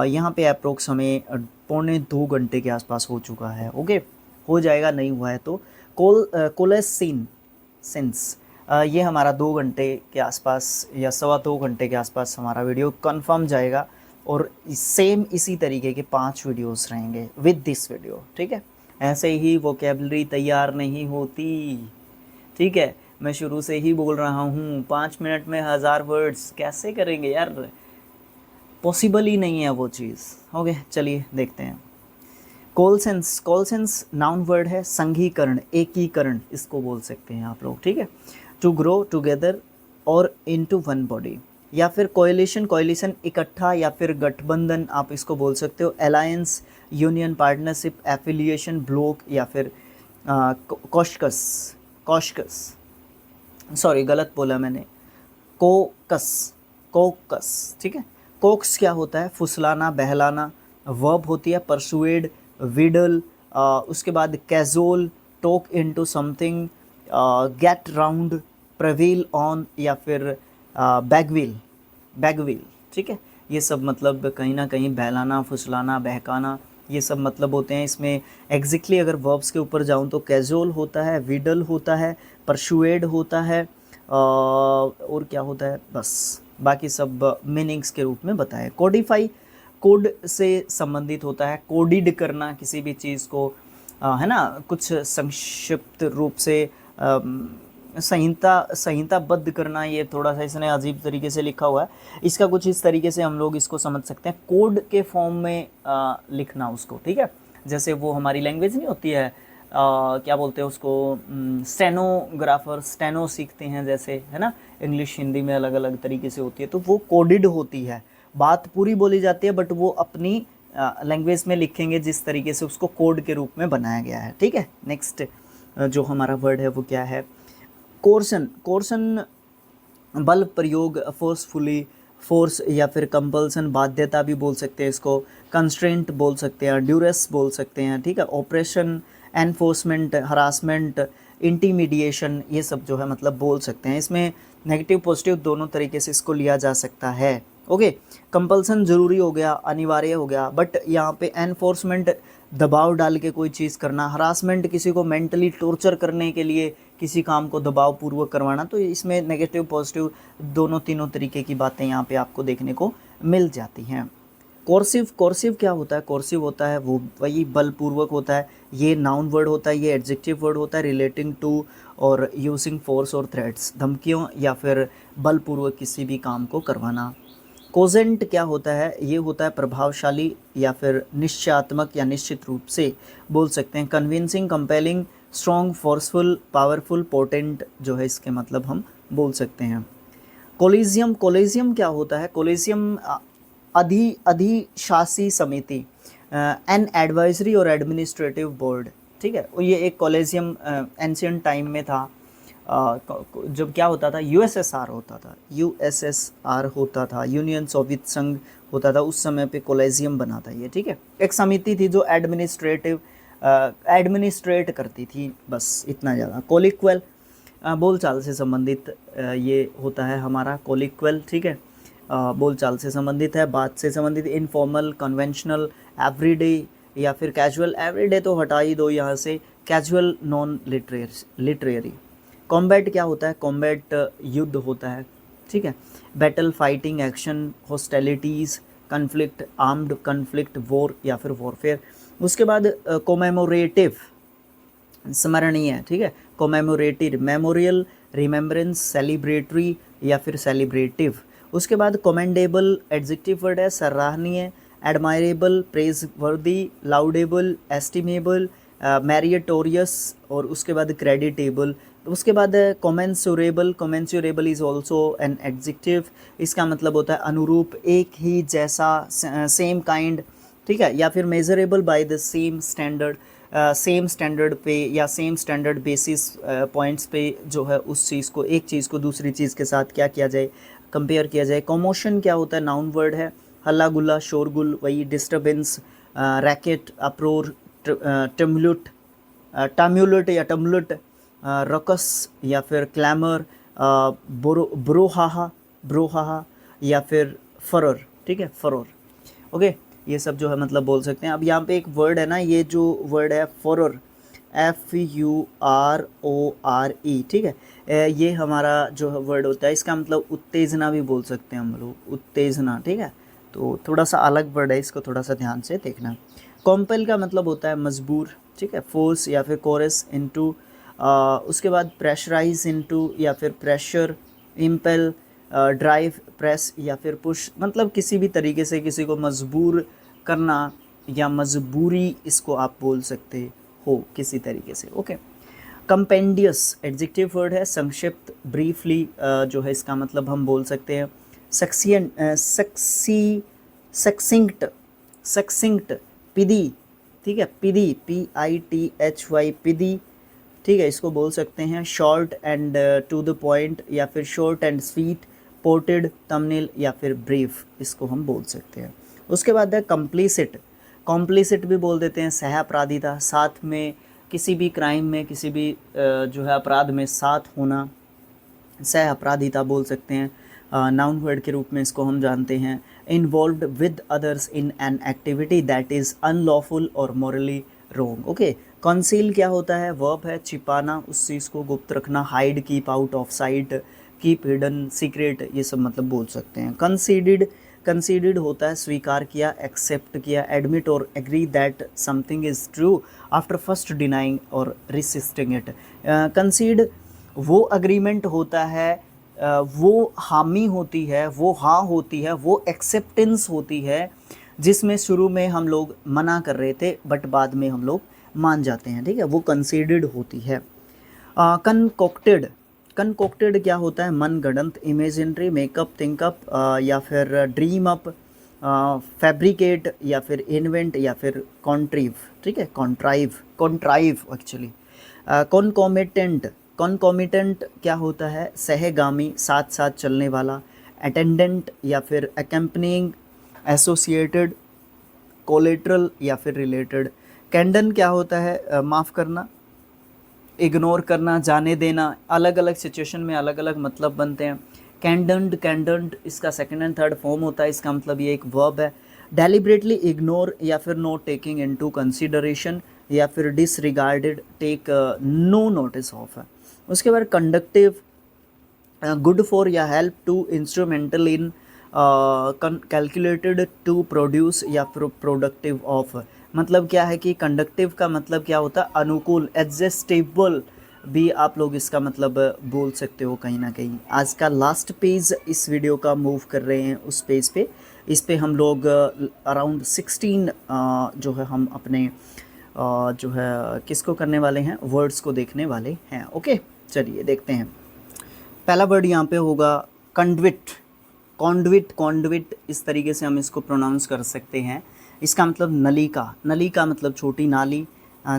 यहाँ पे अप्रोक्स हमें 2.25 घंटे के आसपास हो चुका है। ओके, हो जाएगा, नहीं हुआ है तो कोलेसिन सिंस, ये हमारा 2 घंटे के आसपास या 2.25 घंटे के आसपास हमारा वीडियो कंफर्म जाएगा, और सेम इसी तरीके के 5 वीडियोस रहेंगे विद दिस वीडियो, ठीक है। ऐसे ही वोकेबलरी तैयार नहीं होती, ठीक है, मैं शुरू से ही बोल रहा हूँ 5 मिनट में 1000 वर्ड्स कैसे करेंगे यार, पॉसिबल ही नहीं है वो चीज़। ओके, चलिए देखते हैं। कोलसेंस, कोलसेंस नाउन वर्ड है, संघीकरण, एकीकरण इसको बोल सकते हैं आप लोग, ठीक है। टू ग्रो टुगेदर और इनटू वन बॉडी, या फिर कोएलिशन, कोएलिशन इकट्ठा या फिर गठबंधन आप इसको बोल सकते हो। Alliance, union, partnership, affiliation, block, या फिर कॉशकस, कॉशकस, सॉरी गलत बोला मैंने, कोकस, कोकस, ठीक है। कोक्स क्या होता है, फुसलाना, बहलाना, वर्ब होती है परसुएड, विडल, उसके बाद cajole, talk into something, get round, prevail on, या फिर बैगविल, बैगविल, ठीक है। ये सब मतलब कहीं ना कहीं बहलाना, फुसलाना, बहकाना, ये सब मतलब होते हैं। इसमें एग्जैक्टली अगर वर्ब्स के ऊपर जाऊं तो कैजुअल होता है, विडल होता है, परसुएड होता है, और क्या होता है, बस बाकी सब मीनिंग्स के रूप में बताए। कोडिफाई, कोड से संबंधित होता है, कोडिड करना किसी भी चीज़ को, है ना, कुछ संक्षिप्त रूप से संहिताबद्ध करना, ये थोड़ा सा इसने अजीब तरीके से लिखा हुआ है, इसका कुछ इस तरीके से हम लोग इसको समझ सकते हैं, कोड के फॉर्म में लिखना उसको, ठीक है। जैसे वो हमारी लैंग्वेज नहीं होती है क्या बोलते हैं उसको, स्टेनोग्राफर, स्टेनो सीखते हैं जैसे, है ना, इंग्लिश हिंदी में अलग अलग तरीके से होती है, तो वो कोडिड होती है, बात पूरी बोली जाती है बट वो अपनी लैंग्वेज में लिखेंगे जिस तरीके से उसको कोड के रूप में बनाया गया है, ठीक है। नेक्स्ट जो हमारा वर्ड है वो क्या है, कोर्सन। कोर्सन बल प्रयोग, फोर्सफुली, फोर्स या फिर कंपल्सन, बाध्यता भी बोल सकते हैं इसको, कंस्ट्रेंट बोल सकते हैं, ड्यूरेस बोल सकते हैं, ठीक है। ऑपरेशन, एनफोर्समेंट, हरासमेंट, इंटीमीडिएशन, ये सब जो है मतलब बोल सकते हैं। इसमें नेगेटिव पॉजिटिव दोनों तरीके से इसको लिया जा सकता है। ओके, कंपल्सन ज़रूरी हो गया, अनिवार्य हो गया, बट यहाँ पे एनफोर्समेंट दबाव डाल के कोई चीज़ करना, हरासमेंट किसी को मेंटली टॉर्चर करने के लिए किसी काम को दबाव पूर्वक करवाना, तो इसमें नेगेटिव पॉजिटिव दोनों तीनों तरीके की बातें यहाँ पे आपको देखने को मिल जाती हैं। कोर्सिव, कोर्सिव क्या होता है, कोर्सिव होता है वो वही बलपूर्वक होता है, ये नाउन वर्ड होता है, ये एडजेक्टिव वर्ड होता है, रिलेटिंग टू और यूजिंग फोर्स और थ्रेट्स, धमकियों या फिर बलपूर्वक किसी भी काम को करवाना। कोजेंट क्या होता है, ये होता है प्रभावशाली या फिर निश्चयात्मक या निश्चित रूप से बोल सकते हैं, convincing, compelling, strong, forceful, powerful, potent जो है इसके मतलब हम बोल सकते हैं। कोलिजियम, कोलिजियम क्या होता है, कोलिजियम अधिशासी समिति, एन एडवाइजरी और एडमिनिस्ट्रेटिव बोर्ड, ठीक है। ये एक कोलिजियम एंशियंट टाइम में था, जब क्या होता था, यूएसएसआर होता था, यूएसएसआर होता था, यूनियन सोवियत संघ होता था, उस समय पे कोलिजियम बना था ये, ठीक है। एक समिति थी जो एडमिनिस्ट्रेट करती थी, बस इतना ज़्यादा। कोलिक्वल, बोलचाल से संबंधित ये होता है हमारा कोलिक्वल, ठीक है, बोलचाल से संबंधित है, बात से संबंधित। इनफॉर्मल, कन्वेंशनल, एवरीडे या फिर कैजुअल, एवरीडे तो हटा ही दो यहाँ से, कैजुअल, नॉन लिटरेरी। कॉम्बैट क्या होता है, कॉम्बैट युद्ध होता है, ठीक है। Battle, fighting, action, hostilities, conflict, armed conflict, war या फिर वॉरफेयर। उसके बाद कोमेमोरेटिव, स्मरणीय, ठीक है, कोमेमोरेटिव, मेमोरियल, रिमेम्बरेंस, सेलिब्रेटरी या फिर सेलिब्रेटिव। उसके बाद कमेंडेबल एडजेक्टिव वर्ड है, सराहनीय, एडमायरेबल, प्रेज वर्दी, लाउडेबल, एस्टिमेबल, मैरिटोरियस, और उसके बाद क्रेडिटेबल। उसके बाद कमेंसुरेबल, कमेंसुरेबल इज़ ऑल्सो एन एडजेक्टिव, इसका मतलब होता है अनुरूप, एक ही जैसा, सेम काइंड, ठीक है, या फिर measurable by the same standard, same standard पे या सेम स्टैंडर्ड बेसिस पॉइंट्स पे जो है उस चीज़ को, एक चीज़ को दूसरी चीज़ के साथ क्या किया जाए, कंपेयर किया जाए। कॉमोशन क्या होता है, नाउन वर्ड है, हल्ला गुल्ला, शोरगुल, वही डिस्टर्बेंस, रैकेट, अप्रोर, टम्युलट या टम्युलट, रकस या फिर क्लैमर, ब्रोहाहा या फिर फरर, ठीक है, फरर। ओके, ये सब जो है मतलब बोल सकते हैं। अब यहाँ पे एक वर्ड है ना, ये जो वर्ड है फरर, FURORE, ठीक है, ये हमारा जो वर्ड होता है, इसका मतलब उत्तेजना भी बोल सकते हैं हम लोग, उत्तेजना, ठीक है। तो थोड़ा सा अलग वर्ड है, इसको थोड़ा सा ध्यान से देखना। कॉम्पेल का मतलब होता है मजबूर, ठीक है, फोर्स या फिर कोरस इनटू, उसके बाद प्रेशराइज इनटू या फिर प्रेशर, इम्पेल, ड्राइव, प्रेस या फिर पुश, मतलब किसी भी तरीके से किसी को मजबूर करना या मजबूरी, इसको आप बोल सकते हो किसी तरीके से। ओके, कंपेंडियस एडजेक्टिव वर्ड है, संक्षिप्त, ब्रीफली जो है इसका मतलब हम बोल सकते हैं। सक्सिंक्ट, पिदी, ठीक है, पिदी, PITHY, पिदी, ठीक है, इसको बोल सकते हैं। Short and to the point या फिर short and sweet, potted, thumbnail या फिर ब्रीफ, इसको हम बोल सकते हैं। उसके बाद है कम्प्लीसिट, कॉम्प्लीसिट भी बोल देते हैं, सह अपराधिता, साथ में किसी भी क्राइम में, किसी भी जो है अपराध में साथ होना, सह अपराधिता बोल सकते हैं। नाउन वर्ड के रूप में इसको हम जानते हैं। Involved with others in an activity that is unlawful और मॉरली रॉन्ग। ओके, कंसील क्या होता है, वर्ब है, छिपाना, उस चीज़ को गुप्त रखना, hide, keep out of site, keep hidden, secret, ये सब मतलब बोल सकते हैं। कंसीडेड होता है स्वीकार किया, एक्सेप्ट किया, एडमिट और agree that something is true after first denying और रिसिस्टिंग इट। कंसीड वो अग्रीमेंट होता है, वो हामी होती है, वो हाँ होती है, वो एक्सेप्टेंस होती है जिसमें शुरू में हम लोग मना कर रहे थे बट बाद में हम लोग मान जाते हैं, ठीक है, वो कंसीडर्ड होती है। कंकोक्टेड, कंकोक्टेड क्या होता है? मन गढ़ंत, इमेजिनरी, मेकअप, थिंकअप या फिर ड्रीम अप, फैब्रिकेट या फिर इन्वेंट या फिर कॉन्ट्रीव, ठीक है, कॉन्ट्राइव एक्चुअली। कॉन्कोमिटेंट, कॉन्कोमिटेंट क्या होता है? सहगामी, साथ साथ चलने वाला। अटेंडेंट या फिर अकम्पनिंग, एसोसिएटेड, कोलेट्रल या फिर रिलेटेड। कैंडन क्या होता है? माफ़ करना, इग्नोर करना, जाने देना। अलग अलग सिचुएशन में अलग अलग मतलब बनते हैं। कैंडन्ड, कैंडन्ड इसका सेकंड एंड थर्ड फॉर्म होता है, इसका मतलब ये एक वर्ब है। डेलिबरेटली इग्नोर या फिर नॉट टेकिंग इनटू कंसीडरेशन या फिर disregarded, take no notice of है। उसके बाद कंडक्टिव, गुड फॉर या help to, instrumental in, calculated to produce या फिर प्रोडक्टिव ऑफ। मतलब क्या है कि कंडक्टिव का मतलब क्या होता है? अनुकूल, एडजस्टेबल भी आप लोग इसका मतलब बोल सकते हो कहीं ना कहीं। आज का लास्ट पेज इस वीडियो का मूव कर रहे हैं उस पेज पे। इस पे हम लोग अराउंड 16 जो है हम अपने जो है किसको करने वाले हैं? वर्ड्स को देखने वाले हैं। ओके, चलिए देखते हैं। पहला वर्ड यहाँ पे होगा कंडविट। कॉन्डविट, कॉन्डविट इस तरीके से हम इसको प्रोनाउंस कर सकते हैं। इसका मतलब नलिका, नलिका मतलब छोटी नाली,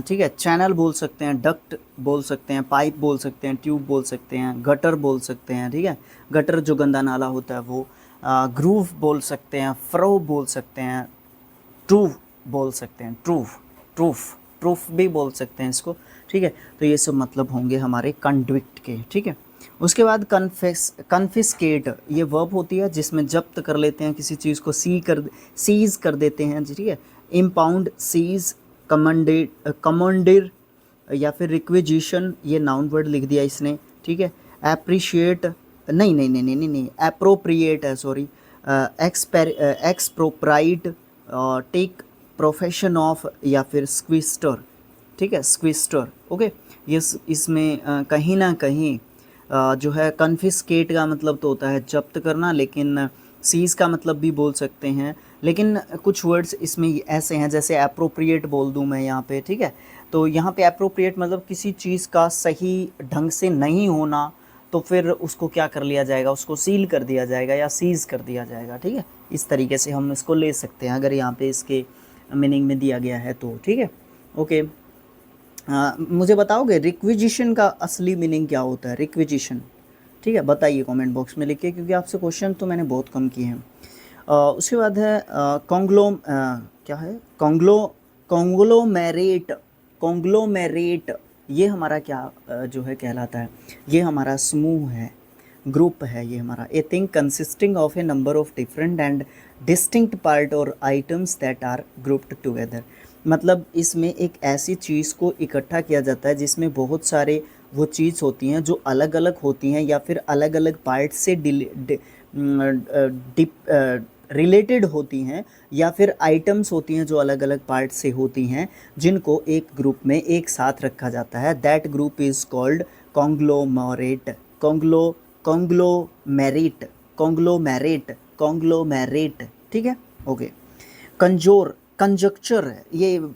ठीक है। चैनल बोल सकते हैं, डक्ट बोल सकते हैं, पाइप बोल सकते हैं, ट्यूब बोल सकते हैं, गटर बोल सकते हैं, ठीक है, गटर जो गंदा नाला होता है वो। ग्रूव बोल सकते हैं, फ्रो बोल सकते हैं, ट्रूव बोल सकते हैं, ट्रूफ भी बोल सकते हैं इसको, ठीक है। तो ये सब मतलब होंगे हमारे कंडविक्ट के, ठीक है। उसके बाद कन्फिस्केट, ये वर्ब होती है जिसमें जब्त कर लेते हैं किसी चीज़ को, सीज कर देते हैं, ठीक है। इम्पाउंड, सीज, कमांडेर या फिर रिक्विजिशन, ये नाउन वर्ड लिख दिया इसने, ठीक है। एप्रिशिएट, नहीं, एप्रोप्रिएट है, सॉरी। एक्सप्रोप्राइट, टेक प्रोफेशन ऑफ या फिर स्क्विस्टर, ठीक है, स्क्विस्टर। ओके, ये इसमें कहीं ना कहीं जो है कन्फिस्केट का मतलब तो होता है जब्त करना, लेकिन सीज का मतलब भी बोल सकते हैं। लेकिन कुछ वर्ड्स इसमें ऐसे हैं, जैसे एप्रोप्रिएट बोल दूं मैं यहाँ पे, ठीक है। तो यहाँ पे एप्रोप्रिएट मतलब किसी चीज़ का सही ढंग से नहीं होना, तो फिर उसको क्या कर लिया जाएगा? उसको सील कर दिया जाएगा या सीज कर दिया जाएगा, ठीक है। इस तरीके से हम इसको ले सकते हैं अगर यहाँ पे इसके मीनिंग में दिया गया है तो, ठीक है। ओके, मुझे बताओगे रिक्विजिशन का असली मीनिंग क्या होता है? रिक्विजिशन, ठीक है, बताइए कमेंट बॉक्स में लिख के, क्योंकि आपसे क्वेश्चन तो मैंने बहुत कम किए हैं। उसके बाद है क्या है? कॉन्ग्लोमेरेट, कॉन्ग्लोमेरेट ये हमारा क्या जो है कहलाता है? ये हमारा समूह है, ग्रुप है ये हमारा। A thing consisting of a number of different and distinct part और items that are grouped together. मतलब इसमें एक ऐसी चीज़ को इकट्ठा किया जाता है जिसमें बहुत सारे वो चीज़ होती हैं जो अलग अलग होती हैं या फिर अलग अलग पार्ट से रिलेटेड होती हैं, या फिर आइटम्स होती हैं जो अलग अलग पार्ट से होती हैं, जिनको एक ग्रुप में एक साथ रखा जाता है। That group is called conglomerate, conglomerate, ठीक है। ओके, कंजोर, कंजक्चर है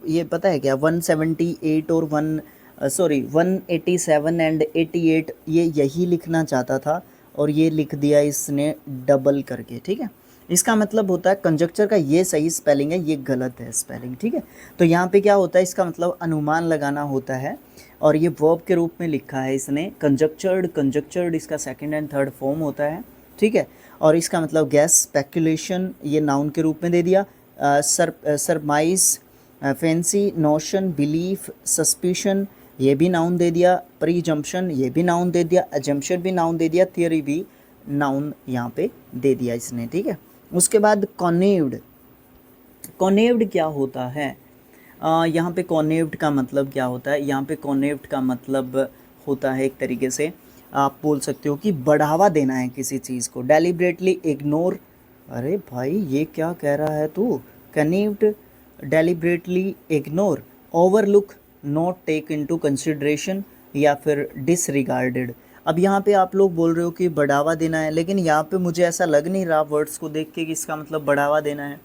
ये पता है क्या? 178 और 187 एंड 88 ये यही लिखना चाहता था और ये लिख दिया इसने डबल करके, ठीक है। इसका मतलब होता है कंजक्चर का ये सही स्पेलिंग है, ये गलत है स्पेलिंग, ठीक है। तो यहाँ पे क्या होता है? इसका मतलब अनुमान लगाना होता है, और ये वर्ब के रूप में लिखा है इसने कंजक्चर्ड इसका सेकंड एंड थर्ड फॉर्म होता है, ठीक है। और इसका मतलब गैस, स्पेकुलेशन ये नाउन के रूप में दे दिया, सरमाइज, फैंसी, नोशन, बिलीफ, सस्पिशन ये भी नाउन दे दिया, प्रीजम्पशन ये भी नाउन दे दिया, अजम्पशन भी नाउन दे दिया, थियरी भी नाउन यहाँ पे दे दिया इसने, ठीक है। उसके बाद कॉनेव्ड, कॉनेव्ड क्या होता है? यहाँ पे कॉनेव्ड का मतलब क्या होता है? यहाँ पे कॉनेव्ड का मतलब होता है एक तरीके से आप बोल सकते हो कि बढ़ावा देना है किसी चीज़ को। डेलिबरेटली इग्नोर, अरे भाई ये क्या कह रहा है तू? Connived, deliberately ignore, overlook, not take into consideration या फिर डिसरिगार्डेड। अब यहाँ पे आप लोग बोल रहे हो कि बढ़ावा देना है, लेकिन यहाँ पे मुझे ऐसा लग नहीं रहा वर्ड्स को देख के कि इसका मतलब बढ़ावा देना है।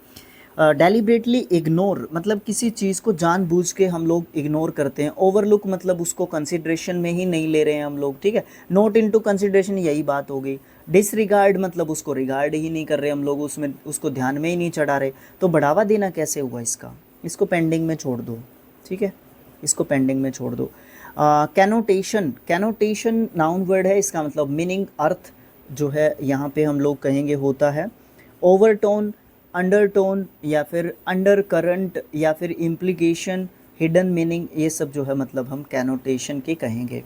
डेलिबरेटली इग्नोर मतलब किसी चीज़ को जानबूझ के हम लोग इग्नोर करते हैं। ओवरलुक मतलब उसको कंसिड्रेशन में ही नहीं ले रहे हैं हम लोग, ठीक है। नॉट इनटू कंसिड्रेशन यही बात हो गई। डिसरिगार्ड मतलब उसको रिगार्ड ही नहीं कर रहे हम लोग, उसमें उसको ध्यान में ही नहीं चढ़ा रहे। तो बढ़ावा देना कैसे हुआ इसका, इसको पेंडिंग में छोड़ दो, ठीक है, इसको पेंडिंग में छोड़ दो। कैनोटेशन, कैनोटेशन नाउन वर्ड है, इसका मतलब मीनिंग अर्थ जो है यहाँ पे हम लोग कहेंगे होता है ओवरटोन, अंडरटोन या फिर अंडर करंट या फिर इम्प्लीकेशन, हिडन मीनिंग, ये सब जो है मतलब हम कैनोटेशन के कहेंगे।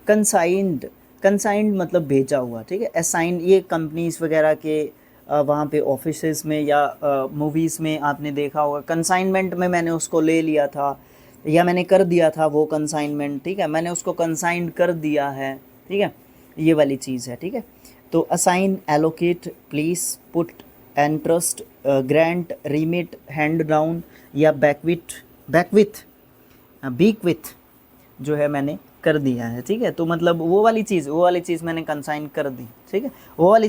कंसाइंड, कंसाइंड मतलब भेजा हुआ, ठीक है। असाइन ये कंपनीज वगैरह के वहाँ पे ऑफिसेज में या मूवीज़ में आपने देखा होगा, कंसाइनमेंट में मैंने उसको ले लिया था या मैंने कर दिया था वो कंसाइनमेंट, ठीक है, मैंने उसको कंसाइंड कर दिया है, ठीक है, ये वाली चीज़ है, ठीक है। तो assign, allocate, please, put, entrust, grant, remit, hand down या बैकविथ, बैकविथ, बीकविथ जो है मैंने कर दिया है, ठीक है। तो मतलब वो वाली चीज़ मैंने कंसाइन कर दी, ठीक है, वो वाली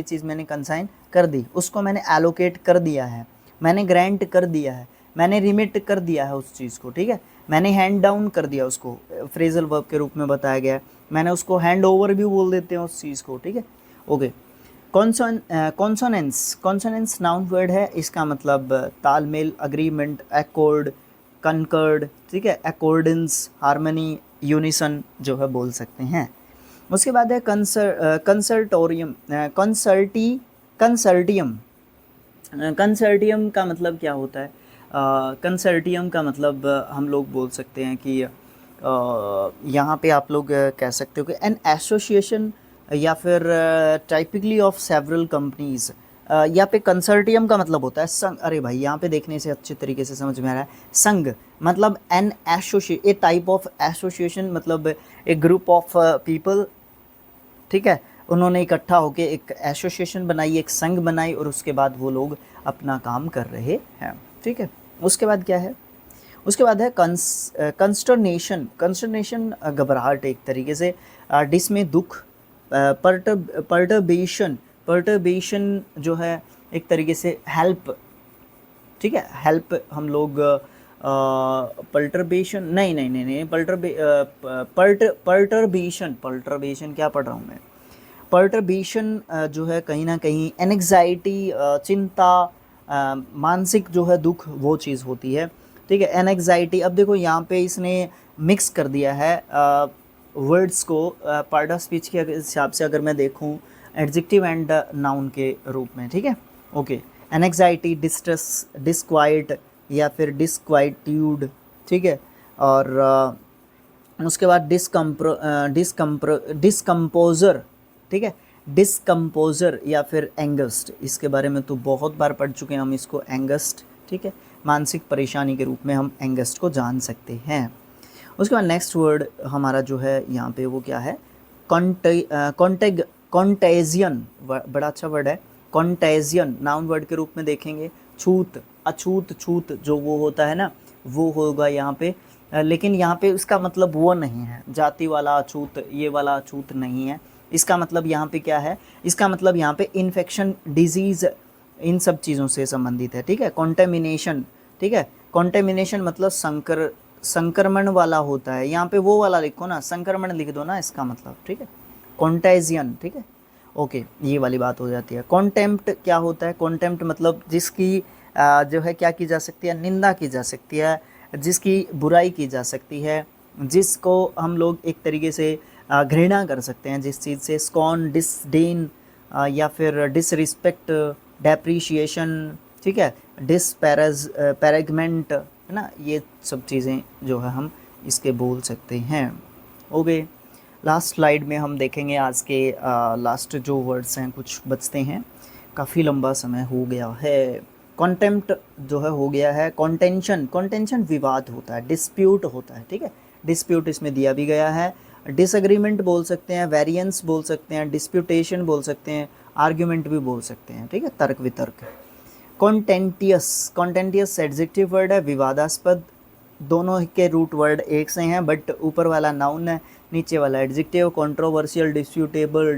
चीज़ मैंने कंसाइन कर दी, उसको मैंने एलोकेट कर दिया है, मैंने ग्रांट कर दिया है, मैंने रिमिट कर दिया है उस चीज़ को, ठीक है, मैंने हैंड डाउन कर दिया उसको, फ्रेजल वर्ब के रूप में बताया गया है, मैंने उसको हैंड ओवर भी बोल देते हैं उस चीज़ को, ठीक है। Okay, consonance, consonance noun word है, इसका मतलब तालमेल, अग्रीमेंट, एकॉर्ड, कनकर्ड, ठीक है, अकॉर्डेंस, हार्मनी, यूनिसन जो है बोल सकते हैं। उसके बाद है कंसर्टोरियम, कंसर्टियम, कंसर्टियम का मतलब क्या होता है? कंसर्टियम का मतलब हम लोग बोल सकते हैं कि यहाँ पे आप लोग कह सकते हो कि एन एसोसिएशन या फिर टाइपिकली ऑफ सेवरल कंपनीज। यहाँ पे कंसर्टियम का मतलब होता है संघ। अरे भाई यहाँ पे देखने से अच्छे तरीके से समझ में आ रहा है। संघ मतलब an association, A type of association मतलब ए ग्रुप ऑफ पीपल, ठीक है, उन्होंने इकट्ठा होकर एक एसोसिएशन बनाई, एक संघ बनाई और उसके बाद वो लोग अपना काम कर रहे हैं, ठीक है। उसके बाद क्या है? उसके बाद है कंस्टर्नेशन, कंस्टर्नेशन घबराहट एक तरीके से, डिसमे दुख, पर्टर्बेशन, पर्टर्बेशन जो है एक तरीके से हेल्प, ठीक है, हेल्प हम लोग पर्टर्बेशन नहीं पर्टर्बेशन, पर्टर्बेशन क्या पढ़ रहा हूँ मैं, पर्टर्बेशन जो है कहीं ना कहीं एनेक्साइटी, चिंता, मानसिक जो है दुख वो चीज़ होती है, ठीक है, एनेक्साइटी। अब देखो यहाँ पे इसने मिक्स कर दिया है वर्ड्स को पार्ट ऑफ स्पीच के हिसाब से अगर मैं देखूँ एडजेक्टिव एंड नाउन के रूप में, ठीक है। ओके, एनेक्साइटी, डिस्ट्रेस, डिस्क्वाइट या फिर डिस्क्वाइट्यूड, ठीक है, और उसके बाद डिस्कम्पोजर, ठीक है, डिस्कम्पोजर या फिर एंगस्ट, इसके बारे में तो बहुत बार पढ़ चुके हैं हम इसको, एंगस्ट, ठीक है, मानसिक परेशानी के रूप में हम एंगस्ट को जान सकते हैं। उसके बाद नेक्स्ट वर्ड हमारा जो है यहाँ पे वो क्या है? कॉन्टेजियन, बड़ा अच्छा वर्ड है, कॉन्टेजियन नाउन वर्ड के रूप में देखेंगे। छूत, अछूत, छूत जो वो होता है ना वो होगा यहाँ पे, लेकिन यहाँ पे उसका मतलब वो नहीं है जाति वाला अछूत, ये वाला अछूत नहीं है। इसका मतलब यहाँ पे क्या है? इसका मतलब यहाँ पे इन्फेक्शन, डिजीज़, इन सब चीज़ों से संबंधित है, ठीक है। कॉन्टेमिनेशन, ठीक है, कॉन्टेमिनेशन मतलब संक्रमण वाला होता है, यहाँ पे वो वाला लिखो ना, संक्रमण लिख दो ना इसका मतलब, ठीक है, कॉन्टेजियन, ठीक है। ओके, ये वाली बात हो जाती है। कॉन्टेम्प्ट क्या होता है? कॉन्टेम्प्ट मतलब जिसकी जो है क्या की जा सकती है? निंदा की जा सकती है, जिसकी बुराई की जा सकती है, जिसको हम लोग एक तरीके से घृणा कर सकते हैं जिस चीज़ से। स्कॉन, डिसडेन या फिर डिसरिस्पेक्ट, डेप्रीशिएशन, ठीक है, पैरेगमेंट, है ना, ये सब चीज़ें जो है हम इसके बोल सकते हैं। ओके, लास्ट स्लाइड में हम देखेंगे आज के लास्ट जो वर्ड्स हैं, कुछ बचते हैं, काफ़ी लंबा समय हो गया है। कॉन्टेम्प्ट जो है हो गया है। कॉन्टेंशन, कॉन्टेंशन विवाद होता है, डिस्प्यूट होता है, ठीक है, डिस्प्यूट इसमें दिया भी गया है। डिसएग्रीमेंट बोल सकते हैं, वेरिएंस बोल सकते हैं, डिस्प्यूटेशन बोल सकते हैं, आर्ग्यूमेंट भी बोल सकते हैं, ठीक है, तर्क वितर्क। कॉन्टेंटियस, कॉन्टेंटियस एडजेक्टिव वर्ड है, विवादास्पद। दोनों के रूट वर्ड एक से हैं बट ऊपर वाला नाउन है, नीचे वाला adjective. Controversial, disputable,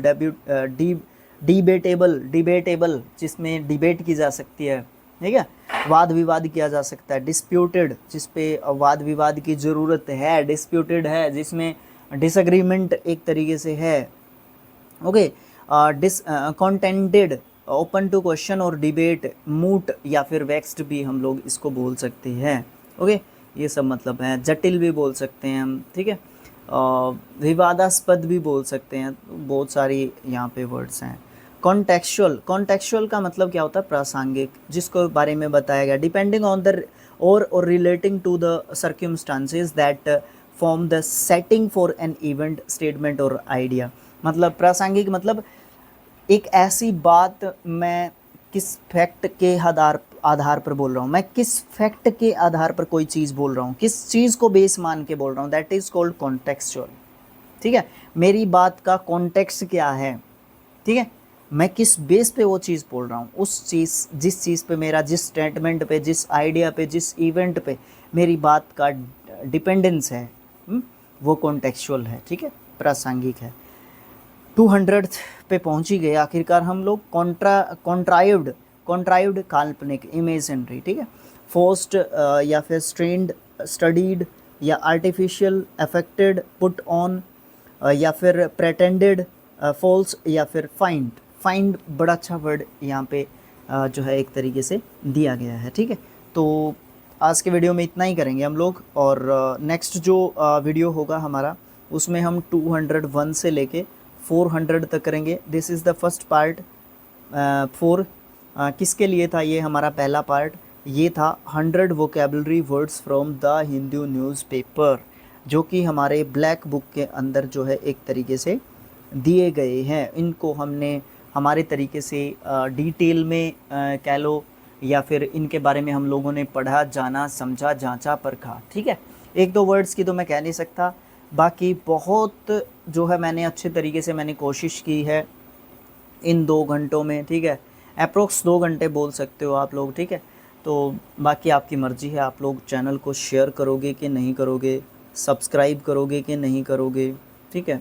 debatable, debatable जिसमें डिबेट की जा सकती है, ठीक है। वाद विवाद किया जा सकता है। डिस्प्यूटेड, जिस पे वाद विवाद की ज़रूरत है, डिस्प्यूटेड है जिसमें डिसएग्रीमेंट एक तरीके से है। Okay, contented, open to question और डिबेट, मूट या फिर वेक्स्ड भी हम लोग इसको बोल सकते हैं। ओके, ये सब मतलब है। जटिल भी बोल सकते हैं हम, ठीक है। विवादास्पद भी बोल सकते हैं, बहुत सारी यहाँ पे वर्ड्स हैं। कॉन्टेक्चुअल, कॉन्टेक्चुअल का मतलब क्या होता है? प्रासंगिक, जिसको बारे में बताया गया। डिपेंडिंग ऑन द और relating to the circumstances that form the setting for an event, statement और आइडिया। मतलब प्रासंगिक मतलब एक ऐसी बात मैं किस फैक्ट के आधार पर बोल रहा हूँ, मैं किस फैक्ट के आधार पर कोई चीज़ बोल रहा हूँ, किस चीज़ को बेस मान के बोल रहा हूँ, दैट इज़ कॉल्ड कॉन्टेक्चुअल। ठीक है, मेरी बात का कॉन्टेक्स्ट क्या है, ठीक है, मैं किस बेस पे वो चीज़ बोल रहा हूँ, उस चीज़, जिस चीज़ पे मेरा, जिस स्टेटमेंट पे, जिस आइडिया पे, जिस इवेंट पे मेरी बात का डिपेंडेंस है, वो कॉन्टेक्चुअल है। ठीक है, प्रासंगिक है। 200 पे पहुंच ही गए आखिरकार हम लोग। कॉन्ट्राइव्ड काल्पनिक, इमेजिनरी, ठीक है। फोर्स्ड या फिर स्ट्रेन्ड, स्टडीड या आर्टिफिशियल, अफेक्टेड, पुट ऑन या फिर प्रेटेंडेड, फॉल्स या फिर फाइंड। फाइंड बड़ा अच्छा वर्ड यहाँ पे जो है एक तरीके से दिया गया है। ठीक है, तो आज के वीडियो में इतना ही करेंगे हम लोग, और नेक्स्ट जो वीडियो होगा हमारा उसमें हम 201 से लेके 400 तक करेंगे। This is the first part. 4 किसके लिए था? ये हमारा पहला पार्ट ये था 100 vocabulary words from the Hindu newspaper, जो कि हमारे ब्लैक बुक के अंदर जो है एक तरीके से दिए गए हैं। इनको हमने हमारे तरीके से डिटेल में कह लो, या फिर इनके बारे में हम लोगों ने पढ़ा, जाना, समझा, जांचा, परखा। ठीक है, एक दो वर्ड्स की तो मैं कह नहीं सकता, बाकी बहुत जो है मैंने अच्छे तरीके से मैंने कोशिश की है इन 2 घंटों में। ठीक है, अप्रोक्स 2 घंटे बोल सकते हो आप लोग। ठीक है, तो बाकी आपकी मर्ज़ी है, आप लोग चैनल को शेयर करोगे कि नहीं करोगे, सब्सक्राइब करोगे कि नहीं करोगे, ठीक है,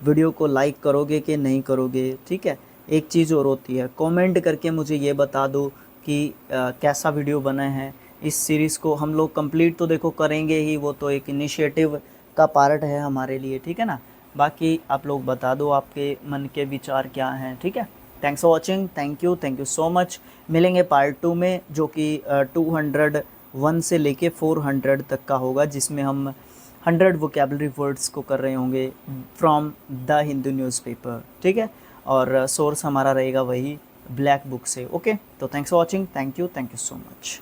वीडियो को लाइक करोगे कि नहीं करोगे। ठीक है, एक चीज़ और होती है, कमेंट करके मुझे ये बता दो कि कैसा वीडियो बना है। इस सीरीज़ को हम लोग कंप्लीट तो देखो करेंगे ही, वो तो एक इनिशिएटिव का पार्ट है हमारे लिए। ठीक है ना, बाकी आप लोग बता दो आपके मन के विचार क्या हैं। ठीक है, thanks for watching, thank you so much. मिलेंगे पार्ट 2 में, जो कि 201 से लेके 400 तक का होगा, जिसमें हम 100 वोकेबलरी वर्ड्स को कर रहे होंगे फ्रॉम द हिंदू न्यूज़पेपर। ठीक है, और सोर्स हमारा रहेगा वही ब्लैक बुक से। ओके, तो thanks for watching, thank you so much.